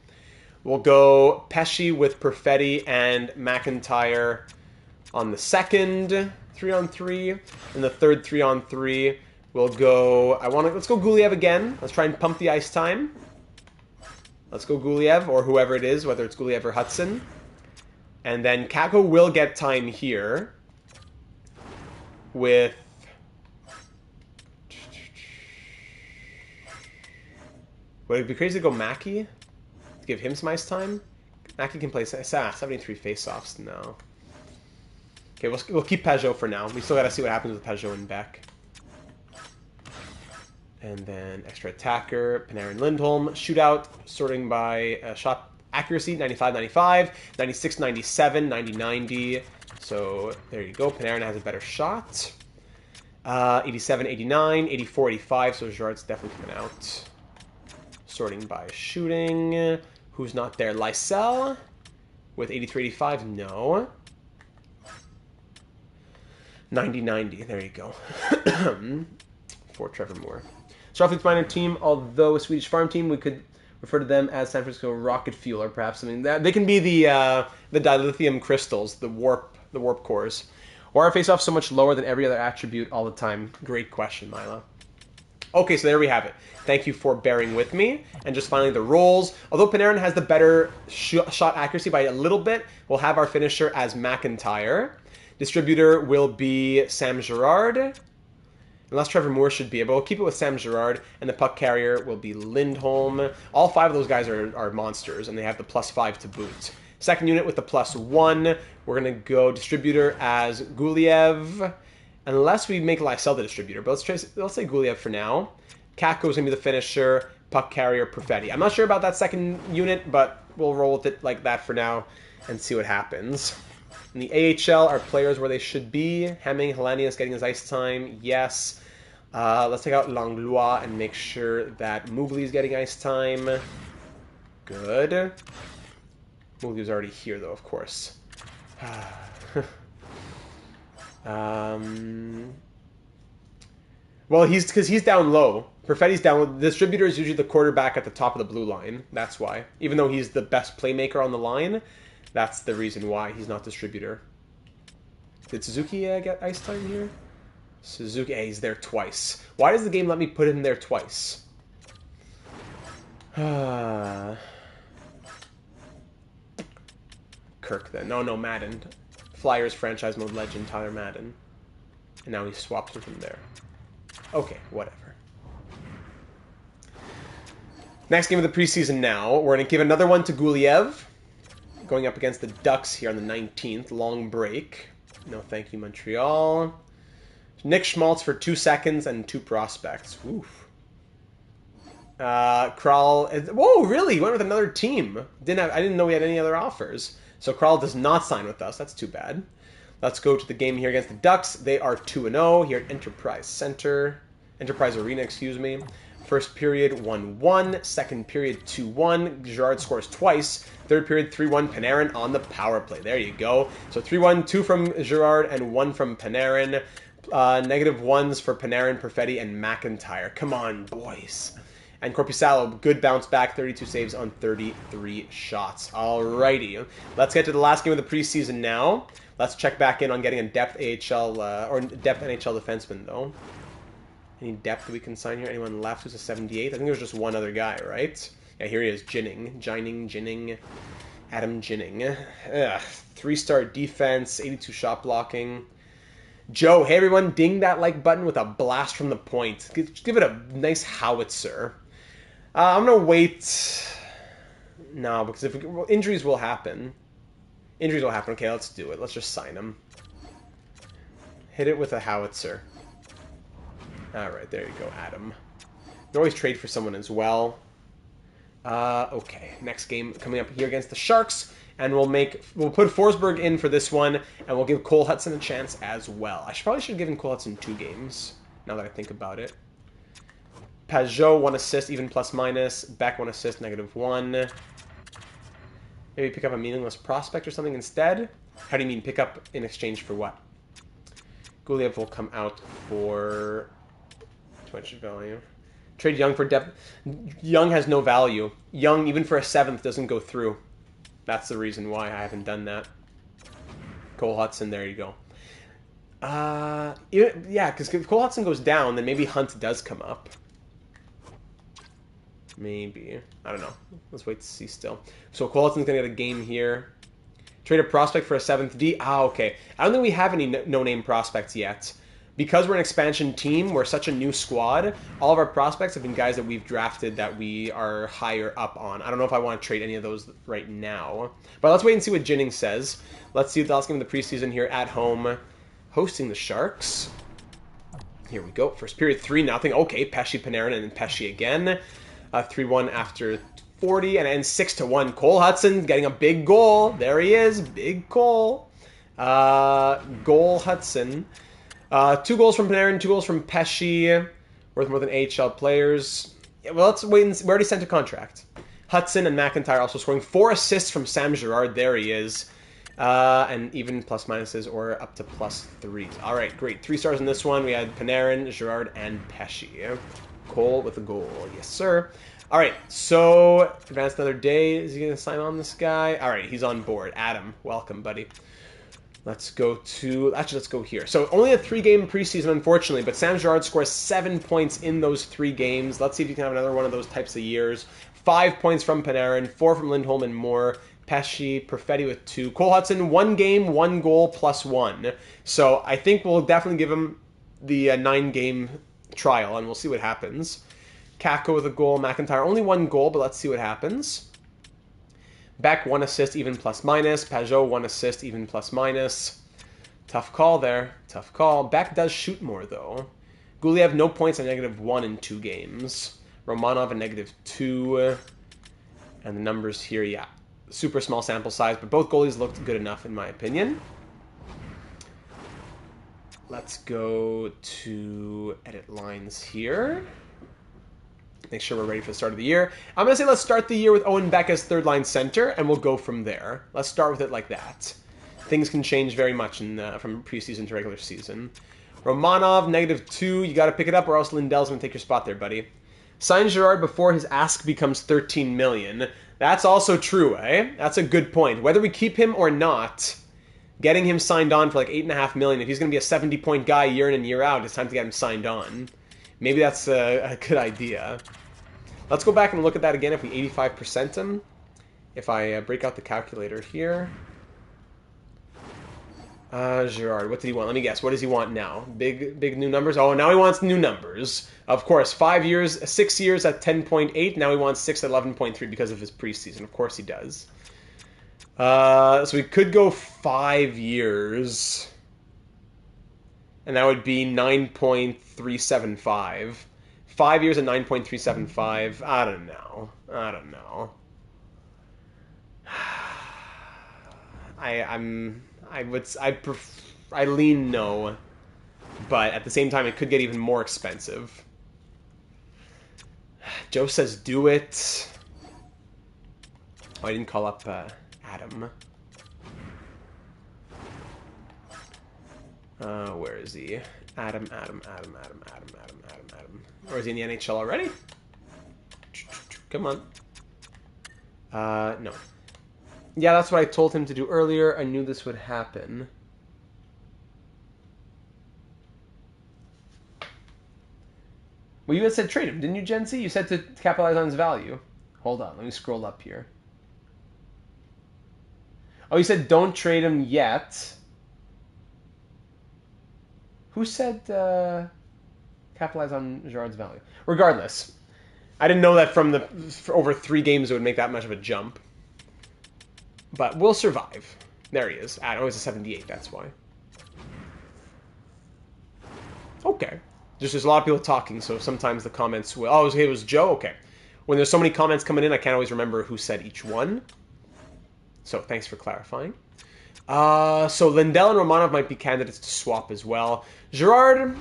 A: We'll go Pesci with Perfetti and McIntyre on the second. 3-on-3. And the third 3-on-3 will go... Let's go Guliev again. Let's try and pump the ice time. Let's go Guliev, or whoever it is, whether it's Guliev or Hudson. And then Kako will get time here with... Would it be crazy to go Mackie? To give him some ice time? Mackie can play 73 face-offs. No. Okay, we'll keep Peugeot for now. We still got to see what happens with Peugeot and Beck. And then extra attacker, Panarin Lindholm. Shootout, sorting by shot accuracy, 95-95, 96-97, 90-90. So there you go. Panarin has a better shot. 87-89, 84-85. So Girard's definitely coming out. Sorting by shooting. Who's not there? Lysell with 83-85. No. 90-90. There you go. For Trevor Moore. Starfleet's minor team, although a Swedish farm team, we could refer to them as San Francisco rocket fuel, or perhaps something that they can be the dilithium crystals, the warp cores. Why are face-offs so much lower than every other attribute all the time? Great question, Mila. Okay, so there we have it. Thank you for bearing with me. And just finally, the roles. Although Panarin has the better shot accuracy by a little bit, we'll have our finisher as McIntyre. Distributor will be Sam Girard. Unless Trevor Moore should be able. We'll keep it with Sam Girard. And the puck carrier will be Lindholm. All 5 of those guys are monsters, and they have the +5 to boot. Second unit with the +1. We're going to go distributor as Guliev. Unless we make Lysell the distributor. But let's say Guliev for now. Kako's going to be the finisher. Puck carrier, Perfetti. I'm not sure about that second unit, but we'll roll with it like that for now and see what happens. In the AHL, our players where they should be. Hemming, Helenius getting his ice time. Yes. Let's take out Langlois and make sure that Moogly's getting ice time. Good. Moogly's already here, though, of course. Well, because he's down low. Perfetti's down low. The distributor is usually the quarterback at the top of the blue line. That's why. Even though he's the best playmaker on the line, that's the reason why he's not distributor. Did Suzuki get ice time here? Suzuki, he's there twice. Why does the game let me put him there twice? Kirk then. No, Madden. Flyers franchise mode legend Tyler Madden. And now he swaps him from there. Okay, whatever. Next game of the preseason now. We're going to give another one to Guliev. Going up against the Ducks here on the 19th. Long break. No thank you, Montreal. Nick Schmaltz for 2 seconds and 2 prospects. Oof. Kral. Whoa, really? He went with another team. I didn't know we had any other offers. So Kral does not sign with us. That's too bad. Let's go to the game here against the Ducks. They are 2-0 here at Enterprise Arena, excuse me. First period, 1-1. Second period, 2-1. Girard scores twice. Third period, 3-1. Panarin on the power play. There you go. So 3-1, 2 from Girard and 1 from Panarin. Negative ones for Panarin, Perfetti, and McIntyre. Come on, boys. And Korpisalo, good bounce back, 32 saves on 33 shots. Alrighty. Let's get to the last game of the preseason now. Let's check back in on getting a depth AHL, or depth NHL defenseman, though. Any depth we can sign here? Anyone left who's a 78? I think there's just one other guy, right? Yeah, here he is, Jinning. Adam Jinning. 3-star defense, 82 shot blocking. Joe, hey everyone, ding that like button with a blast from the point. Give it a nice howitzer. I'm going to wait. No, because injuries will happen. Okay, let's do it. Let's just sign him. Hit it with a howitzer. Alright, there you go, Adam. You can always trade for someone as well. Okay, next game coming up here against the Sharks. And we'll put Forsberg in for this one, and we'll give Cole Hudson a chance as well. Probably should have given Cole Hudson 2 games, now that I think about it. Peugeot, 1 assist, even plus-minus. Beck, 1 assist, -1. Maybe pick up a meaningless prospect or something instead? How do you mean, pick up in exchange for what? Guliev will come out for too much value. Trade Young for depth. Young has no value. Young, even for a 7th, doesn't go through. That's the reason why I haven't done that. Cole Hudson, there you go. Yeah, because if Cole Hudson goes down, then maybe Hunt does come up. Maybe. I don't know. Let's wait to see still. So Cole Hudson's going to get a game here. Trade a prospect for a 7th D. Ah, okay. I don't think we have any no-name prospects yet. Because we're an expansion team, we're such a new squad, all of our prospects have been guys that we've drafted that we are higher up on. I don't know if I want to trade any of those right now. But let's wait and see what Jennings says. Let's see the last game of the preseason here at home, hosting the Sharks. Here we go. First period, 3-0. Okay, Pesce, Panarin, and then Pesce again. 3-1 after 40, and then 6-1. Cole Hudson getting a big goal. There he is. Big Cole. Goal Hudson. 2 goals from Panarin, 2 goals from Pesce, worth more than AHL players. Yeah, well, let's wait and see. We already sent a contract. Hudson and McIntyre also scoring 4 assists from Sam Girard. There he is. And even plus minuses or up to +3s. All right, great. 3 stars in this one. We had Panarin, Girard, and Pesce. Cole with a goal. Yes, sir. All right, so advance another day. Is he going to sign on this guy? All right, he's on board. Adam, welcome, buddy. Let's go to... Actually, let's go here. So only a 3-game preseason, unfortunately, but Sam Girard scores 7 points in those 3 games. Let's see if you can have another one of those types of years. 5 points from Panarin, 4 from Lindholm and more. Pesce, Perfetti with 2. Cole Hudson, 1 game, 1 goal, +1. So I think we'll definitely give him the 9-game trial, and we'll see what happens. Kakko with a goal. McIntyre, only 1 goal, but let's see what happens. Beck, 1 assist, even plus minus. Pajot, 1 assist, even plus minus. Tough call there. Tough call. Beck does shoot more, though. Guliev, no points, a -1 in 2 games. Romanov, a -2. And the numbers here, yeah. Super small sample size, but both goalies looked good enough, in my opinion. Let's go to edit lines here. Make sure we're ready for the start of the year. I'm going to say let's start the year with Owen Beck as 3rd-line center, and we'll go from there. Let's start with it like that. Things can change very much from preseason to regular season. Romanov, -2. You got to pick it up, or else Lindell's going to take your spot there, buddy. Sign Girard before his ask becomes $13 million. That's also true, eh? That's a good point. Whether we keep him or not, getting him signed on for like $8.5 million, if he's going to be a 70-point guy year in and year out, it's time to get him signed on. Maybe that's a good idea. Let's go back and look at that again if we 85% him. If I break out the calculator here. Girard, what did he want? Let me guess. What does he want now? Big new numbers? Oh, now he wants new numbers. Of course, 6 years at 10.8. Now he wants 6 at 11.3 because of his preseason. Of course he does. So we could go 5 years. And that would be 9.375. 5 years at 9.375. I don't know. I lean no, but at the same time, it could get even more expensive. Joe says do it. Oh, I didn't call up Adam. Where is he? Adam. Or is he in the NHL already? Come on. No. Yeah, that's what I told him to do earlier. I knew this would happen. Well, you had said trade him, didn't you, Jency? You said to capitalize on his value. Hold on, let me scroll up here. Oh, you said don't trade him yet. Who said capitalize on Girard's value? Regardless, I didn't know that for over 3 games it would make that much of a jump. But we'll survive. There he is. Oh, he's a 78, that's why. Okay. There's a lot of people talking, so sometimes the comments will... Oh, it was Joe? Okay. When there's so many comments coming in, I can't always remember who said each one. So thanks for clarifying. So Lindell and Romanov might be candidates to swap as well. Girard,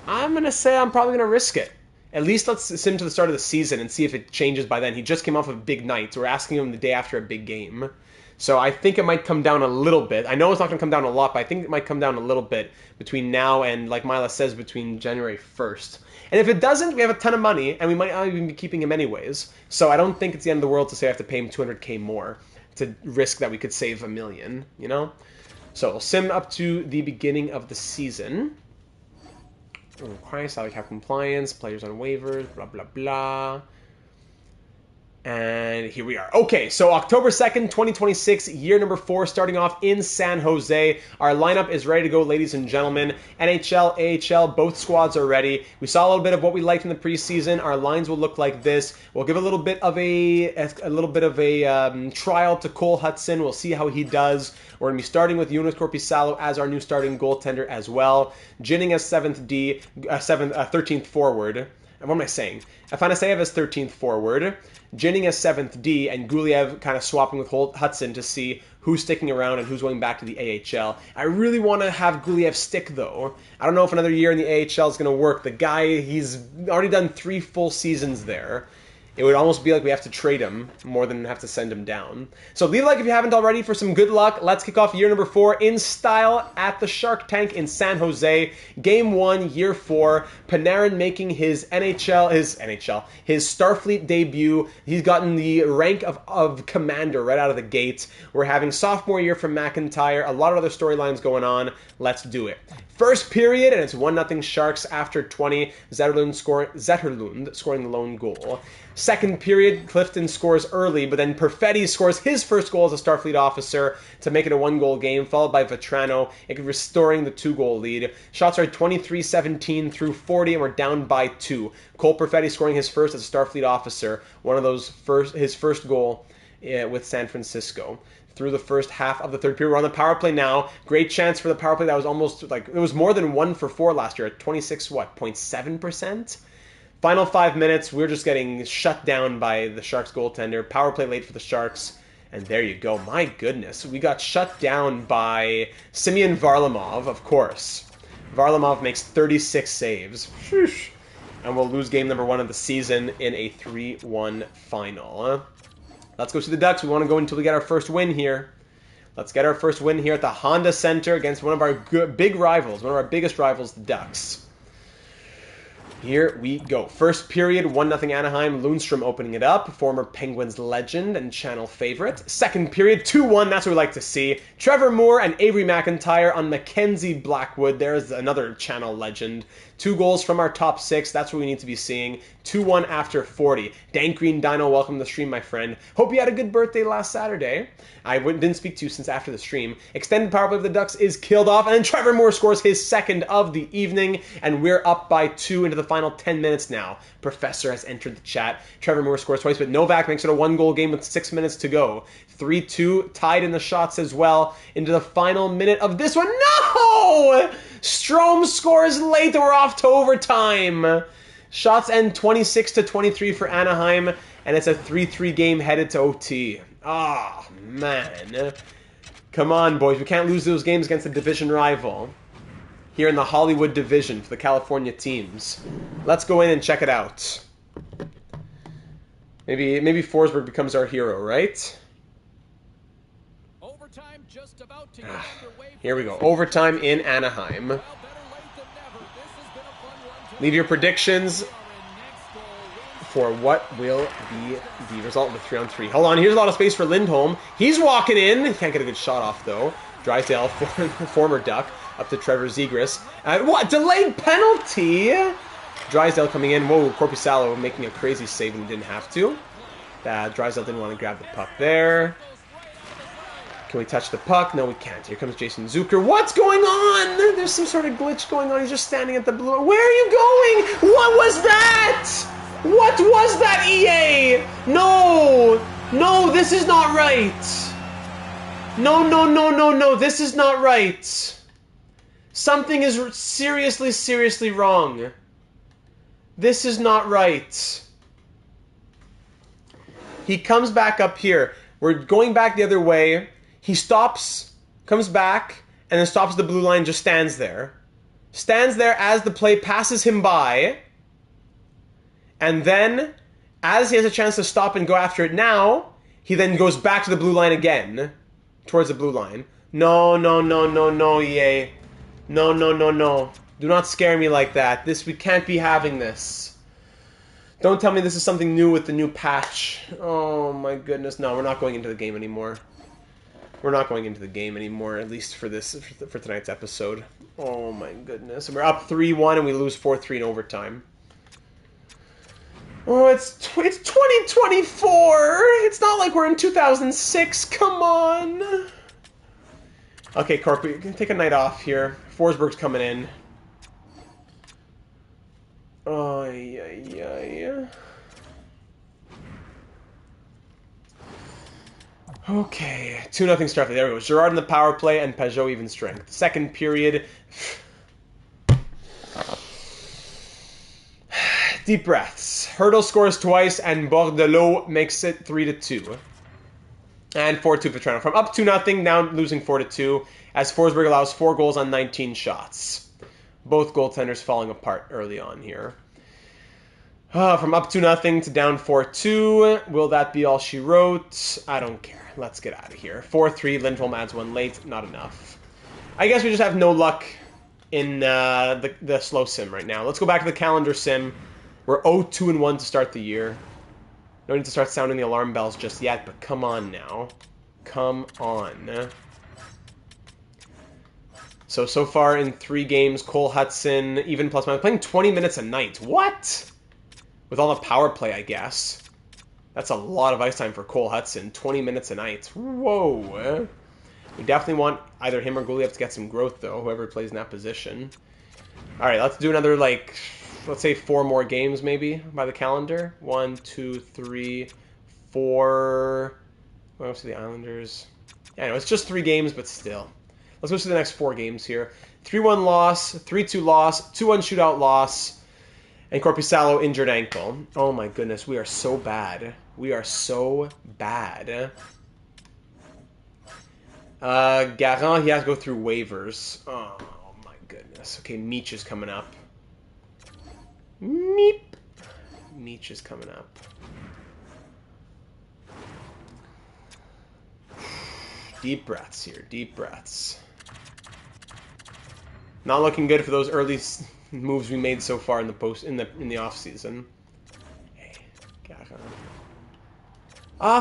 A: I'm going to say I'm probably going to risk it. At least let's send him to the start of the season and see if it changes by then. He just came off of a big night, so we're asking him the day after a big game. So I think it might come down a little bit. I know it's not going to come down a lot, but I think it might come down a little bit between now and, like Mila says, between January 1st. And if it doesn't, we have a ton of money, and we might not even be keeping him anyways. So I don't think it's the end of the world to say I have to pay him $200K more to risk that we could save $1 million, you know? So we'll sim up to the beginning of the season. Require salary cap compliance, players on waivers, blah, blah, blah. And here we are. Okay, so October 2nd, 2026, year number 4, starting off in San Jose. Our lineup is ready to go, ladies and gentlemen. NHL, AHL, both squads are ready. We saw a little bit of what we liked in the preseason. Our lines will look like this. We'll give a little bit of a trial to Cole Hudson. We'll see how he does. We're going to be starting with Jonas Korpisalo as our new starting goaltender as well. Ginning as 13th forward. What am I saying? Afanaseyev as 13th forward, Ginning as 7th D, and Guliev kind of swapping with Hudson to see who's sticking around and who's going back to the AHL. I really want to have Guliev stick, though. I don't know if another year in the AHL is going to work. The guy, he's already done 3 full seasons there. It would almost be like we have to trade him more than have to send him down. So leave a like if you haven't already for some good luck. Let's kick off year number 4 in style at the Shark Tank in San Jose. Game 1, year 4. Panarin making his Starfleet debut. He's gotten the rank of commander right out of the gate. We're having sophomore year from McIntyre. A lot of other storylines going on. Let's do it. First period, and it's 1-0 Sharks after 20. Zetterlund scoring the lone goal. Second period, Clifton scores early, but then Perfetti scores his first goal as a Starfleet officer to make it a 1-goal game, followed by Vetrano, restoring the 2-goal lead. Shots are 23-17 through 40, and we're down by 2. Cole Perfetti scoring his first as a Starfleet officer, his first goal with San Francisco. Through the first half of the third period. We're on the power play now. Great chance for the power play. That was almost it was more than 1 for 4 last year at 26.7%. Final 5 minutes, we're just getting shut down by the Sharks goaltender. Power play late for the Sharks. And there you go. My goodness. We got shut down by Semyon Varlamov, of course. Varlamov makes 36 saves. Sheesh. And we'll lose game number 1 of the season in a 3-1 final. Let's go see the Ducks. We want to go until we get our first win here. Let's get our first win here at the Honda Center against one of our big rivals, one of our biggest rivals, the Ducks. Here we go. First period, 1-0 Anaheim. Lundstrom opening it up. Former Penguins legend and channel favorite. Second period, 2-1. That's what we like to see. Trevor Moore and Avery McIntyre on Mackenzie Blackwood. There's another channel legend. 2 goals from our top 6. That's what we need to be seeing. 2-1 after 40. Dank Green Dino, welcome to the stream, my friend. Hope you had a good birthday last Saturday. I didn't speak to you since after the stream. Extended power play of the Ducks is killed off, and then Trevor Moore scores his second of the evening, and we're up by 2 into the final 10 minutes now. Professor has entered the chat. Trevor Moore scores twice, but Novak makes it a 1-goal game with 6 minutes to go. 3-2, tied in the shots as well into the final minute of this one. No! Strome scores late, we're off to overtime. Shots end 26-23 for Anaheim, and it's a 3-3 game headed to OT. Ah, oh, man. Come on, boys. We can't lose those games against a division rival. Here in the Hollywood division for the California teams. Let's go in and check it out. Maybe Forsberg becomes our hero, right?
B: Overtime just about to get underway.
A: Here we go. Overtime in Anaheim. Leave your predictions for what will be the result of the 3-on-3. Hold on, here's a lot of space for Lindholm. He's walking in. He can't get a good shot off, though. Drysdale, former Duck, up to Trevor Zegras. What? Delayed penalty? Drysdale coming in. Whoa, Korpisalo making a crazy save and didn't have to. Drysdale didn't want to grab the puck there. Can we touch the puck? No, we can't. Here comes Jason Zucker. What's going on? There's some sort of glitch going on. He's just standing at the blue. Where are you going? What was that? What was that, EA? No! No, this is not right. No, no, no, no, no. This is not right. Something is seriously, seriously wrong. This is not right. He comes back up here. We're going back the other way. He stops, comes back, and then stops the blue line, just stands there. Stands there as the play passes him by. And then, as he has a chance to stop and go after it now, he then goes back to the blue line again. Towards the blue line. No, no, no, no, no, EA. No, no, no, no. Do not scare me like that. We can't be having this. Don't tell me this is something new with the new patch. Oh my goodness. No, we're not going into the game anymore. We're not going into the game anymore, at least for tonight's episode. Oh my goodness. And we're up 3-1 and we lose 4-3 in overtime. Oh, it's 2024! It's not like we're in 2006, come on! Okay, Corp, you can take a night off here. Forsberg's coming in. Oh, yeah. Okay, 2-0 Starfleet. There we go. Girard in the power play and Pajot even strength. Second period. Deep breaths. Hurdle scores twice and Bordelot makes it 3-2. And 4-2 for Toronto. From up 2-0, now losing 4-2, as Forsberg allows 4 goals on 19 shots. Both goaltenders falling apart early on here. From up 2-0 to down 4-2. Will that be all she wrote? I don't care. Let's get out of here. 4-3. Lindholm adds 1 late. Not enough. I guess we just have no luck in the slow sim right now. Let's go back to the calendar sim. We're 0-2-1 to start the year. No need to start sounding the alarm bells just yet, but come on now. Come on. So far in 3 games, Cole Hudson, even plus minus, playing 20 minutes a night. What? With all the power play, I guess. That's a lot of ice time for Cole Hudson. 20 minutes a night. Whoa. We definitely want either him or Guliev to get some growth, though, whoever plays in that position. All right, let's do another, like, let's say 4 more games, maybe, by the calendar. 1, 2, 3, 4. What else are the Islanders? Yeah, I know, it's just 3 games, but still. Let's go to the next 4 games here. 3-1 loss, 3-2 loss, 2-1 shootout loss, and Korpisalo injured ankle. Oh my goodness, we are so bad. We are so bad. Garant, he has to go through waivers. Oh my goodness. Okay, Meech is coming up. Meep. Meech is coming up. Deep breaths here, deep breaths. Not looking good for those early moves we made so far in the off season. Hey,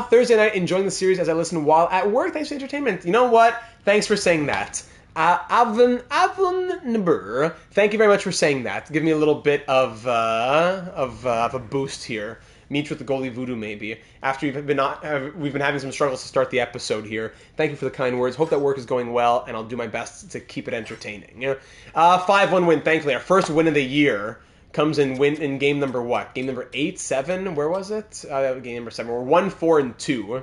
A: Thursday night, enjoying the series as I listen while at work. Thanks for the entertainment. You know what? Thanks for saying that. Avon Nabur, thank you very much for saying that. Give me a little bit of a boost here. Meet with the goalie voodoo, maybe. After we've been having some struggles to start the episode here. Thank you for the kind words. Hope that work is going well, and I'll do my best to keep it entertaining. 5-1 win, thankfully. Our first win of the year comes in game number what? Game number 8, 7? Where was it? Game number 7. We're 1-4-2.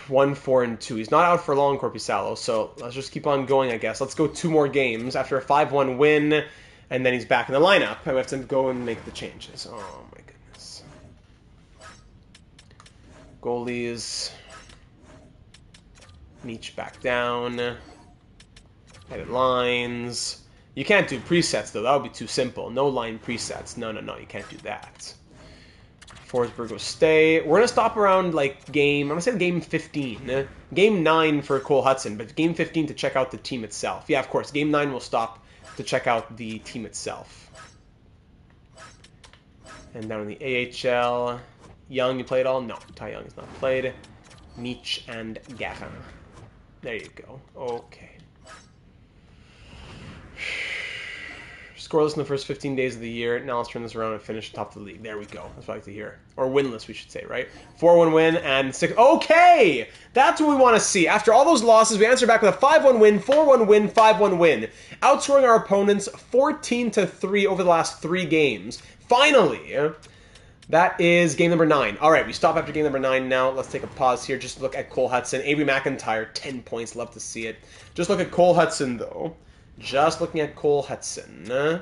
A: 1-4-2. He's not out for long, Korpisalo, so let's just keep on going, I guess. Let's go 2 more games after a 5-1 win, and then he's back in the lineup, and we have to go and make the changes. Oh, my goodness. Goalies. Meech back down. Edit lines. You can't do presets, though. That would be too simple. No line presets. No, you can't do that. Forsberg will stay. We're going to stop around, like, I'm going to say game 15. Game 9 for Cole Hudson, but game 15 to check out the team itself. Yeah, of course, game 9 will stop to check out the team itself. And down in the AHL, Young, you played all? No, Ty Young is not played. Meech and Garin. There you go. Okay. Scoreless in the first 15 days of the year. Now let's turn this around and finish top of the league. There we go. That's what I like to hear. Or winless, we should say, right? 4-1 win and 6... Okay! That's what we want to see. After all those losses, we answer back with a 5-1 win, 4-1 win, 5-1 win. Outscoring our opponents 14-3 over the last 3 games. Finally! That is game number 9. All right, we stop after game number 9 now. Let's take a pause here. Just look at Cole Hudson. Avery McIntyre, 10 points. Love to see it. Just look at Cole Hudson, though. Just looking at Cole Hudson.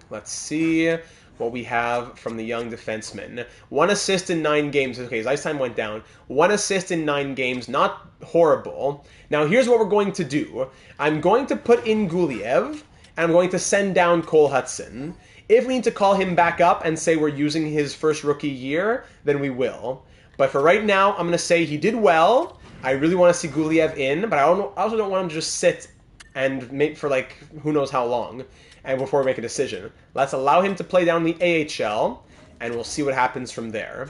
A: Let's see what we have from the young defenseman. 1 assist in 9 games. Okay, his ice time went down. 1 assist in 9 games. Not horrible. Now, here's what we're going to do. I'm going to put in Guliev, and I'm going to send down Cole Hudson. If we need to call him back up and say we're using his first rookie year, then we will. But for right now, I'm going to say he did well. I really want to see Guliev in, but I also don't want him to just sit and make for, like, who knows how long, and before we make a decision. Let's allow him to play down the AHL, and we'll see what happens from there.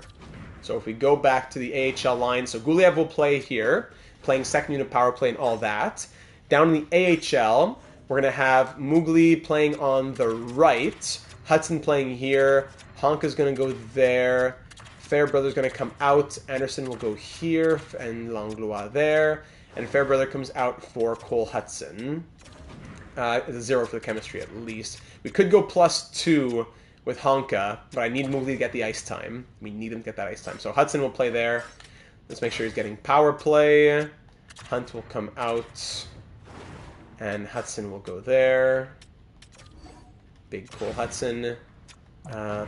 A: So if we go back to the AHL line, so Guliev will play here, playing second unit power play and all that. Down in the AHL, we're going to have Mugli playing on the right, Hudson playing here, Honka's going to go there, Fairbrother's going to come out, Anderson will go here, and Langlois there, and Fairbrother comes out for Cole Hudson. It's a 0 for the chemistry at least. We could go +2 with Honka, but I need Mugli to get the ice time. We need him to get that ice time. So Hudson will play there. Let's make sure he's getting power play. Hunt will come out, and Hudson will go there. Big Cole Hudson.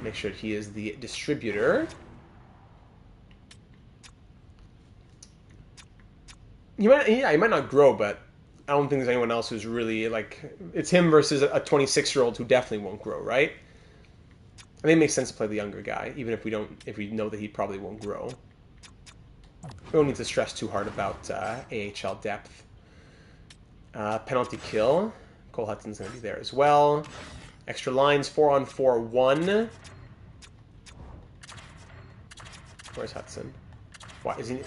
A: Make sure he is the distributor. He might not grow, but I don't think there's anyone else who's really, like, it's him versus a 26-year-old who definitely won't grow, right? I think it makes sense to play the younger guy, even if we know that he probably won't grow. We don't need to stress too hard about AHL depth. Penalty kill. Cole Hudson's going to be there as well. Extra lines, 4-on-4-1. Where's Hudson? Why is he?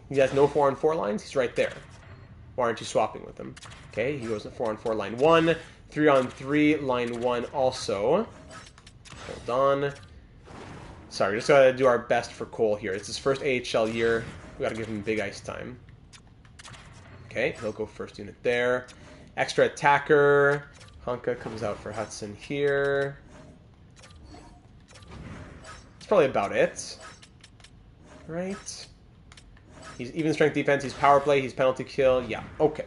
A: He has no 4-on-4 lines? He's right there. Why aren't you swapping with him? Okay, he goes to 4-on-4 line 1. 3-on-3 line 1 also. Hold on. Sorry, we just gotta do our best for Cole here. It's his first AHL year. We gotta give him big ice time. Okay, he'll go first unit there. Extra attacker. Honka comes out for Hudson here. That's probably about it. Right? He's even strength defense, he's power play, he's penalty kill. Yeah, okay.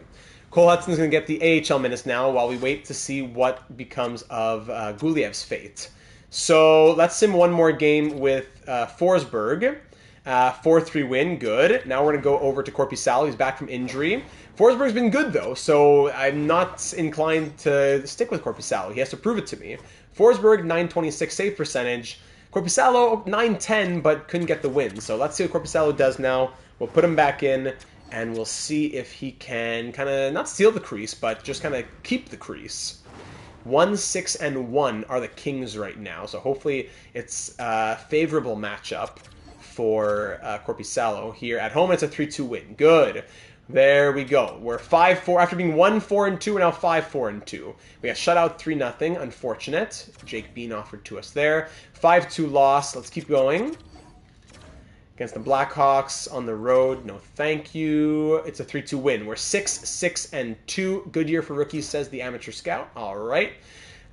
A: Cole Hudson's going to get the AHL minutes now while we wait to see what becomes of Guliev's fate. So let's sim one more game with Forsberg. 4-3 win, good. Now we're going to go over to Korpisalo. He's back from injury. Forsberg's been good, though, so I'm not inclined to stick with Korpisalo. He has to prove it to me. Forsberg, 926 save percentage. Korpisalo, 910, but couldn't get the win. So let's see what Korpisalo does now. We'll put him back in, and we'll see if he can kind of not steal the crease, but just kind of keep the crease. 1-6-1 are the Kings right now, so hopefully it's a favorable matchup for Korpisalo here. At home, it's a 3-2 win. Good. There we go. We're 5-4. After being 1-4-2, we're now 5-4-2. We got shut out 3-0. Unfortunate. Jake Bean offered to us there. 5-2 loss. Let's keep going. Against the Blackhawks on the road. No thank you. It's a 3-2 win. We're 6-6-2. Good year for rookies, says the amateur scout. All right.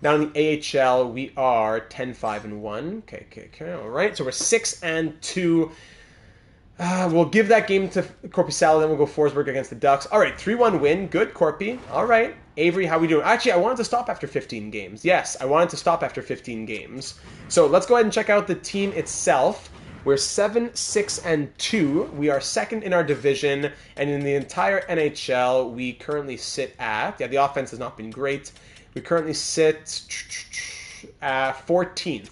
A: Now in the AHL, we are 10-5-1. Okay. All right. So we're 6-2. We'll give that game to Korpisalo, then we'll go Forsberg against the Ducks. All right, 3-1 win. Good, Corpy. All right. Avery, how we doing? Actually, I wanted to stop after 15 games. Yes, I wanted to stop after 15 games. So let's go ahead and check out the team itself. We're 7-6-2. We are second in our division, and in the entire NHL, we currently sit at... Yeah, the offense has not been great. We currently sit at 14th.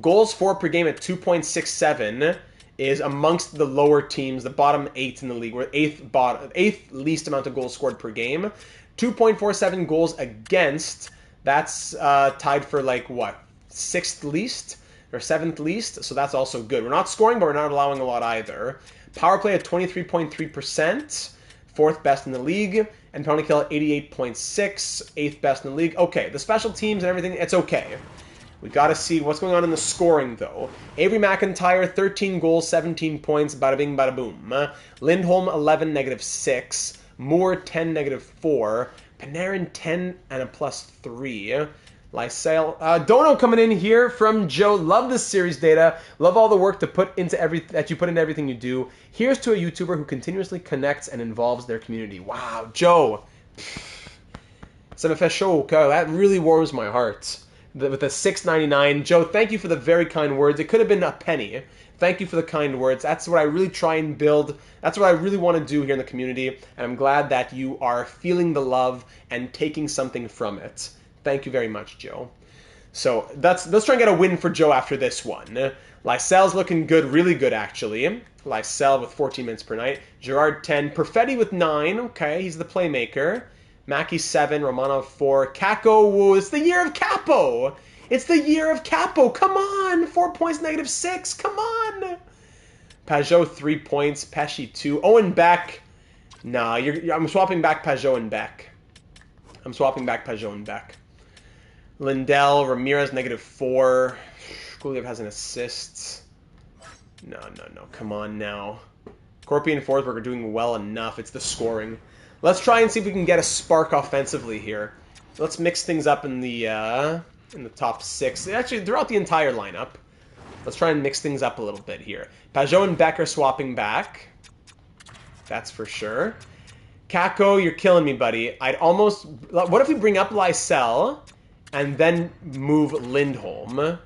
A: Goals for per game at 2.67 is amongst the lower teams, the bottom 8 in the league. We're eighth least amount of goals scored per game. 2.47 goals against. That's tied for, like, what, 6th least? Or 7th least? So that's also good. We're not scoring, but we're not allowing a lot either. Power play at 23.3%. 4th best in the league. And penalty kill at 88.6. 8th best in the league. Okay, the special teams and everything, it's okay. We got to see what's going on in the scoring, though. Avery McIntyre, 13 goals, 17 points, bada bing, bada boom. Lindholm, 11, -6. Moore, 10, -4. Panarin, 10, and a +3. Lysell. Dono coming in here from Joe. Love this series data. Love all the work that you put into everything you do. Here's to a YouTuber who continuously connects and involves their community. Wow, Joe. Ça me fait chaud au cœur. That really warms my heart. With the $6.99. Joe, thank you for the very kind words. It could have been a penny. Thank you for the kind words. That's what I really try and build. That's what I really want to do here in the community. And I'm glad that you are feeling the love and taking something from it. Thank you very much, Joe. So let's try and get a win for Joe after this one. Lysell's looking good, really good actually. Lysell with 14 minutes per night. Gerard 10. Perfetti with 9. Okay, he's the playmaker. Mackey 7, Romanov 4, Kako, it's the year of Capo! It's the year of Capo. Come on. 4 points, -6. Come on. Pajot, 3 points. Pesci, 2. Owen Beck. Nah, I'm swapping back Pajot and Beck. I'm swapping back Pajot and Beck. Lindell, Ramirez, -4. Guliev has an assist. No. Come on now. Corpy and Forsberg are doing well enough. It's the scoring. Let's try and see if we can get a spark offensively here. Let's mix things up in the top 6. Actually, throughout the entire lineup. Let's try and mix things up a little bit here. Pajot and Beck are swapping back. That's for sure. Kako, you're killing me, buddy. I'd almost... What if we bring up Lysell and then move Lindholm?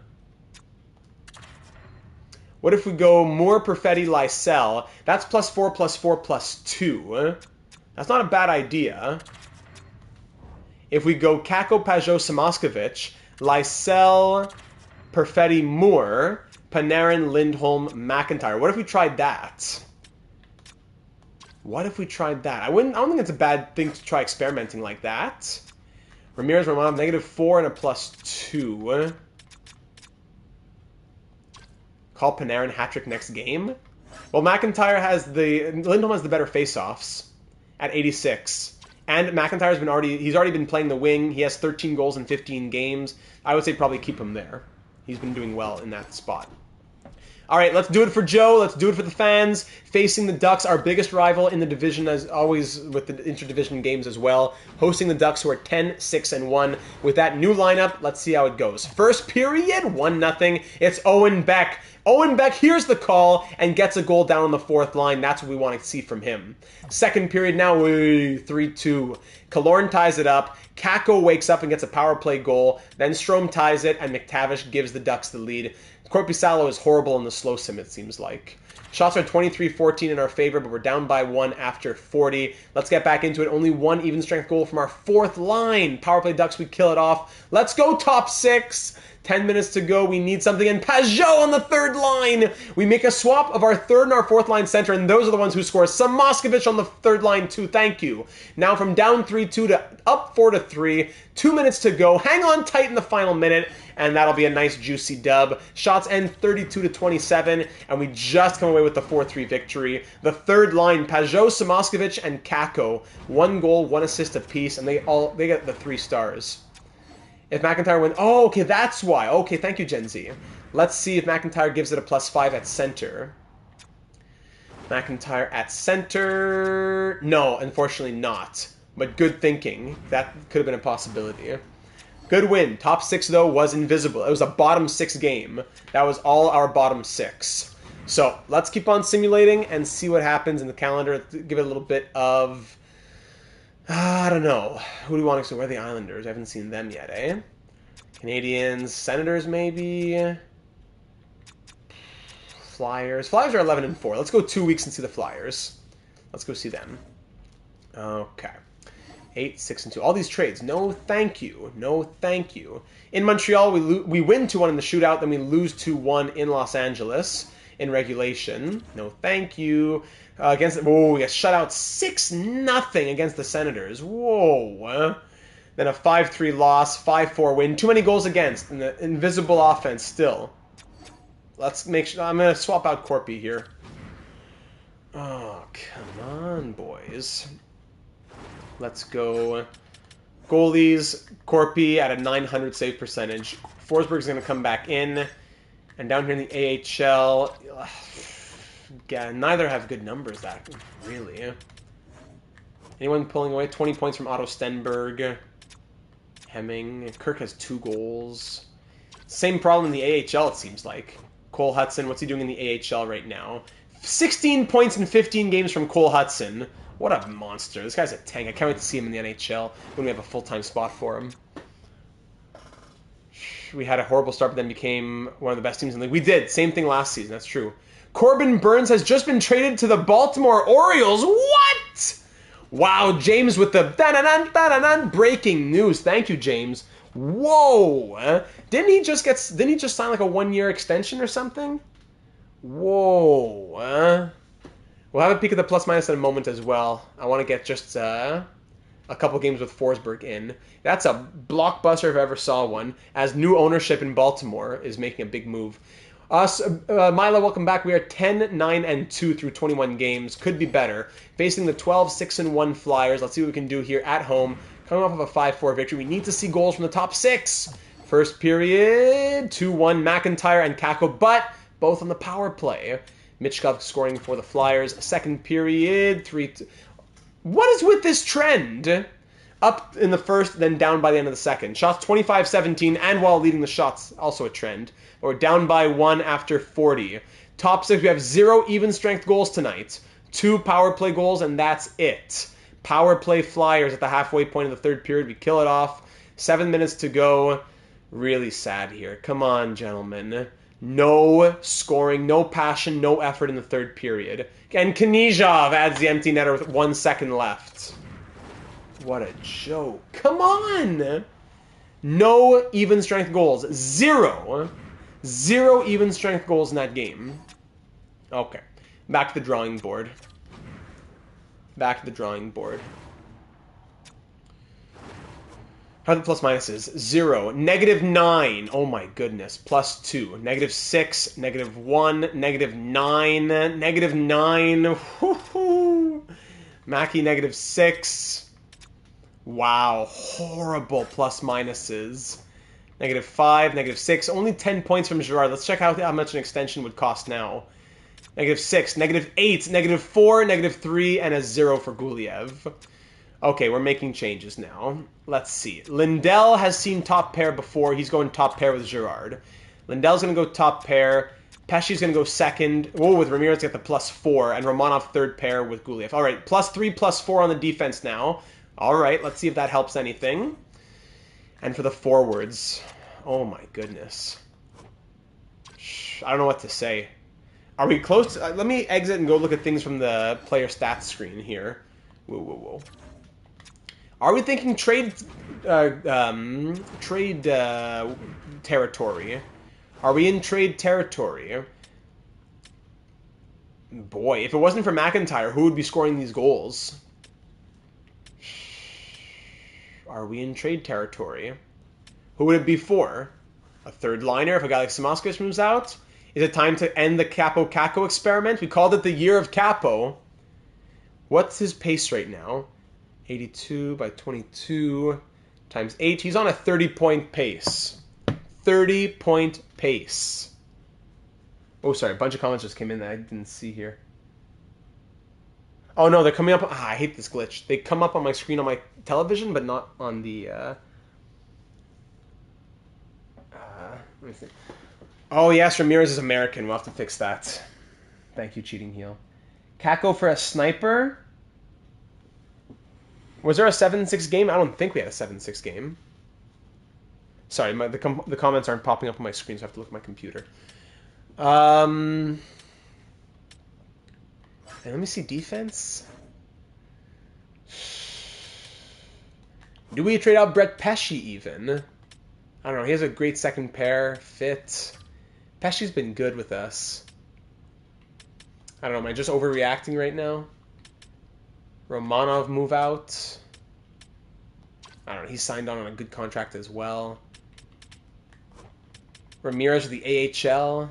A: What if we go Moore, Perfetti, Lysell? That's +4, +4, +2. That's not a bad idea. If we go Kako, Pajot, Samoskevich, Lysell, Perfetti, Moore, Panarin, Lindholm, McIntyre. What if we tried that? What if we tried that? I don't think it's a bad thing to try experimenting like that. Ramirez, Romanov, -4 and a +2. Call Panarin hat-trick next game? Well, Lindholm has the better face-offs at 86. And McIntyre's he's already been playing the wing. He has 13 goals in 15 games. I would say probably keep him there. He's been doing well in that spot. All right, let's do it for Joe. Let's do it for the fans. Facing the Ducks, our biggest rival in the division, as always with the interdivision games as well. Hosting the Ducks, who are 10-6-1. With that new lineup, let's see how it goes. First period, 1-0. It's Owen Beck. Owen Beck hears the call and gets a goal down on the fourth line. That's what we want to see from him. Second period now, 3-2. Killorn ties it up. Kako wakes up and gets a power play goal. Then Strome ties it, and McTavish gives the Ducks the lead. Korpisalo is horrible in the slow sim, it seems like. Shots are 23-14 in our favor, but we're down by 1 after 40. Let's get back into it. Only 1 even-strength goal from our fourth line. Power play Ducks, we kill it off. Let's go, top 6. 10 minutes to go. We need something. And Pajot on the third line. We make a swap of our third and our fourth line center, and those are the ones who score. Samoskevich on the third line, too. Thank you. Now from down 3-2 to up 4-3. 2 minutes to go. Hang on tight in the final minute, and that'll be a nice, juicy dub. Shots end 32-27, and we just come away with the 4-3 victory. The third line, Pajot, Samoskevich, and Kako. 1 goal, 1 assist apiece, and they get the 3 stars. If McIntyre wins... Oh, okay, that's why. Okay, thank you, Gen Z. Let's see if McIntyre gives it a +5 at center. McIntyre at center... No, unfortunately not. But good thinking. That could have been a possibility. Good win. Top 6, though, was invisible. It was a bottom 6 game. That was all our bottom 6. So, let's keep on simulating and see what happens in the calendar. Give it a little bit of... I don't know. Who do we want to see? Where are the Islanders? I haven't seen them yet, eh? Canadians, Senators, maybe? Flyers. Flyers are 11-4. Let's go 2 weeks and see the Flyers. Let's go see them. Okay. 8-6-2. All these trades. No, thank you. No, thank you. In Montreal, we win 2-1 in the shootout, then we lose 2-1 in Los Angeles in regulation. No, thank you. We got shut out 6-0 against the Senators. Whoa. Then a 5-3 loss, 5-4 win. Too many goals against, and the invisible offense still. Let's make sure. I'm going to swap out Corpy here. Oh, come on, boys. Let's go. Goalies, Corpy at a 900 save percentage. Forsberg's going to come back in. And down here in the AHL... Yeah, neither have good numbers, that really. Anyone pulling away? 20 points from Otto Stenberg. Hemming. Kirk has 2 goals. Same problem in the AHL, it seems like. Cole Hudson, what's he doing in the AHL right now? 16 points in 15 games from Cole Hudson. What a monster. This guy's a tank. I can't wait to see him in the NHL when we have a full-time spot for him. We had a horrible start, but then became one of the best teams in the league. We did. Same thing last season. That's true. Corbin Burns has just been traded to the Baltimore Orioles. What? Wow, James with the da-da-da-da-da-da breaking news. Thank you, James. Whoa. Didn't he just sign like a 1-year extension or something? Whoa. We'll have a peek at the plus minus in a moment as well. I want to get just a a couple games with Forsberg in. That's a blockbuster if I ever saw one, as new ownership in Baltimore is making a big move. Milo, welcome back. We are 10, 9, and 2 through 21 games. Could be better. Facing the 12, 6, and 1 Flyers. Let's see what we can do here at home. Coming off of a 5-4 victory. We need to see goals from the top 6. First period, 2-1 McIntyre and Kako, but both on the power play. Michkov scoring for the Flyers. Second period, 3-2. What is with this trend? Up in the first, then down by the end of the second. Shots 25-17, and while leading the shots, also a trend. We're down by 1 after 40. Top 6, we have 0 even strength goals tonight. 2 power play goals, and that's it. Power play Flyers at the halfway point of the third period. We kill it off. 7 minutes to go. Really sad here. Come on, gentlemen. No scoring, no passion, no effort in the third period. And Knizhov adds the empty netter with 1 second left. What a joke. Come on! No even strength goals. 0. 0 even strength goals in that game. Okay. Back to the drawing board. Back to the drawing board. How are the plus minuses? 0. -9. Oh my goodness. +2. -6. -1. -9. -9. Woohoo! Mackie -6. Wow. Horrible plus minuses. -5. -6. Only 10 points from Girard. Let's check out how much an extension would cost now. -6. -8. -4. -3. And a 0 for Guliev. Okay, we're making changes now. Let's see. Lindell has seen top pair before. He's going top pair with Girard. Lindell's going to go top pair. Pesci's going to go second. Whoa, with Ramirez get the +4. And Romanov third pair with Guliev. All right, +3, +4 on the defense now. All right, let's see if that helps anything. And for the forwards. Oh my goodness. I don't know what to say. Are we close? Let me exit and go look at things from the player stats screen here. Whoa, whoa, whoa. Are we thinking trade territory? Are we in trade territory? Boy, if it wasn't for McIntyre, who would be scoring these goals? Are we in trade territory? Who would it be for? A third liner if a guy like Samaskis moves out? Is it time to end the Capo-Kako experiment? We called it the year of Capo. What's his pace right now? 82 by 22 times 8. He's on a 30-point pace. 30-point pace. Oh, sorry. A bunch of comments just came in that I didn't see here. Oh, no. They're coming up. I hate this glitch. They come up on my screen on my television, but not on the... let me see. Oh, yes. Ramirez is American. We'll have to fix that. Thank you, Cheating Heel. Kako for a sniper... Was there a 7-6 game? I don't think we had a 7-6 game. Sorry, the comments aren't popping up on my screen, so I have to look at my computer. And let me see defense. Do we trade out Brett Pesce even? I don't know. He has a great second pair fit. Pesci's been good with us. I don't know. Am I just overreacting right now? Romanov move out. I don't know. He's signed on a good contract as well. Ramirez with the AHL.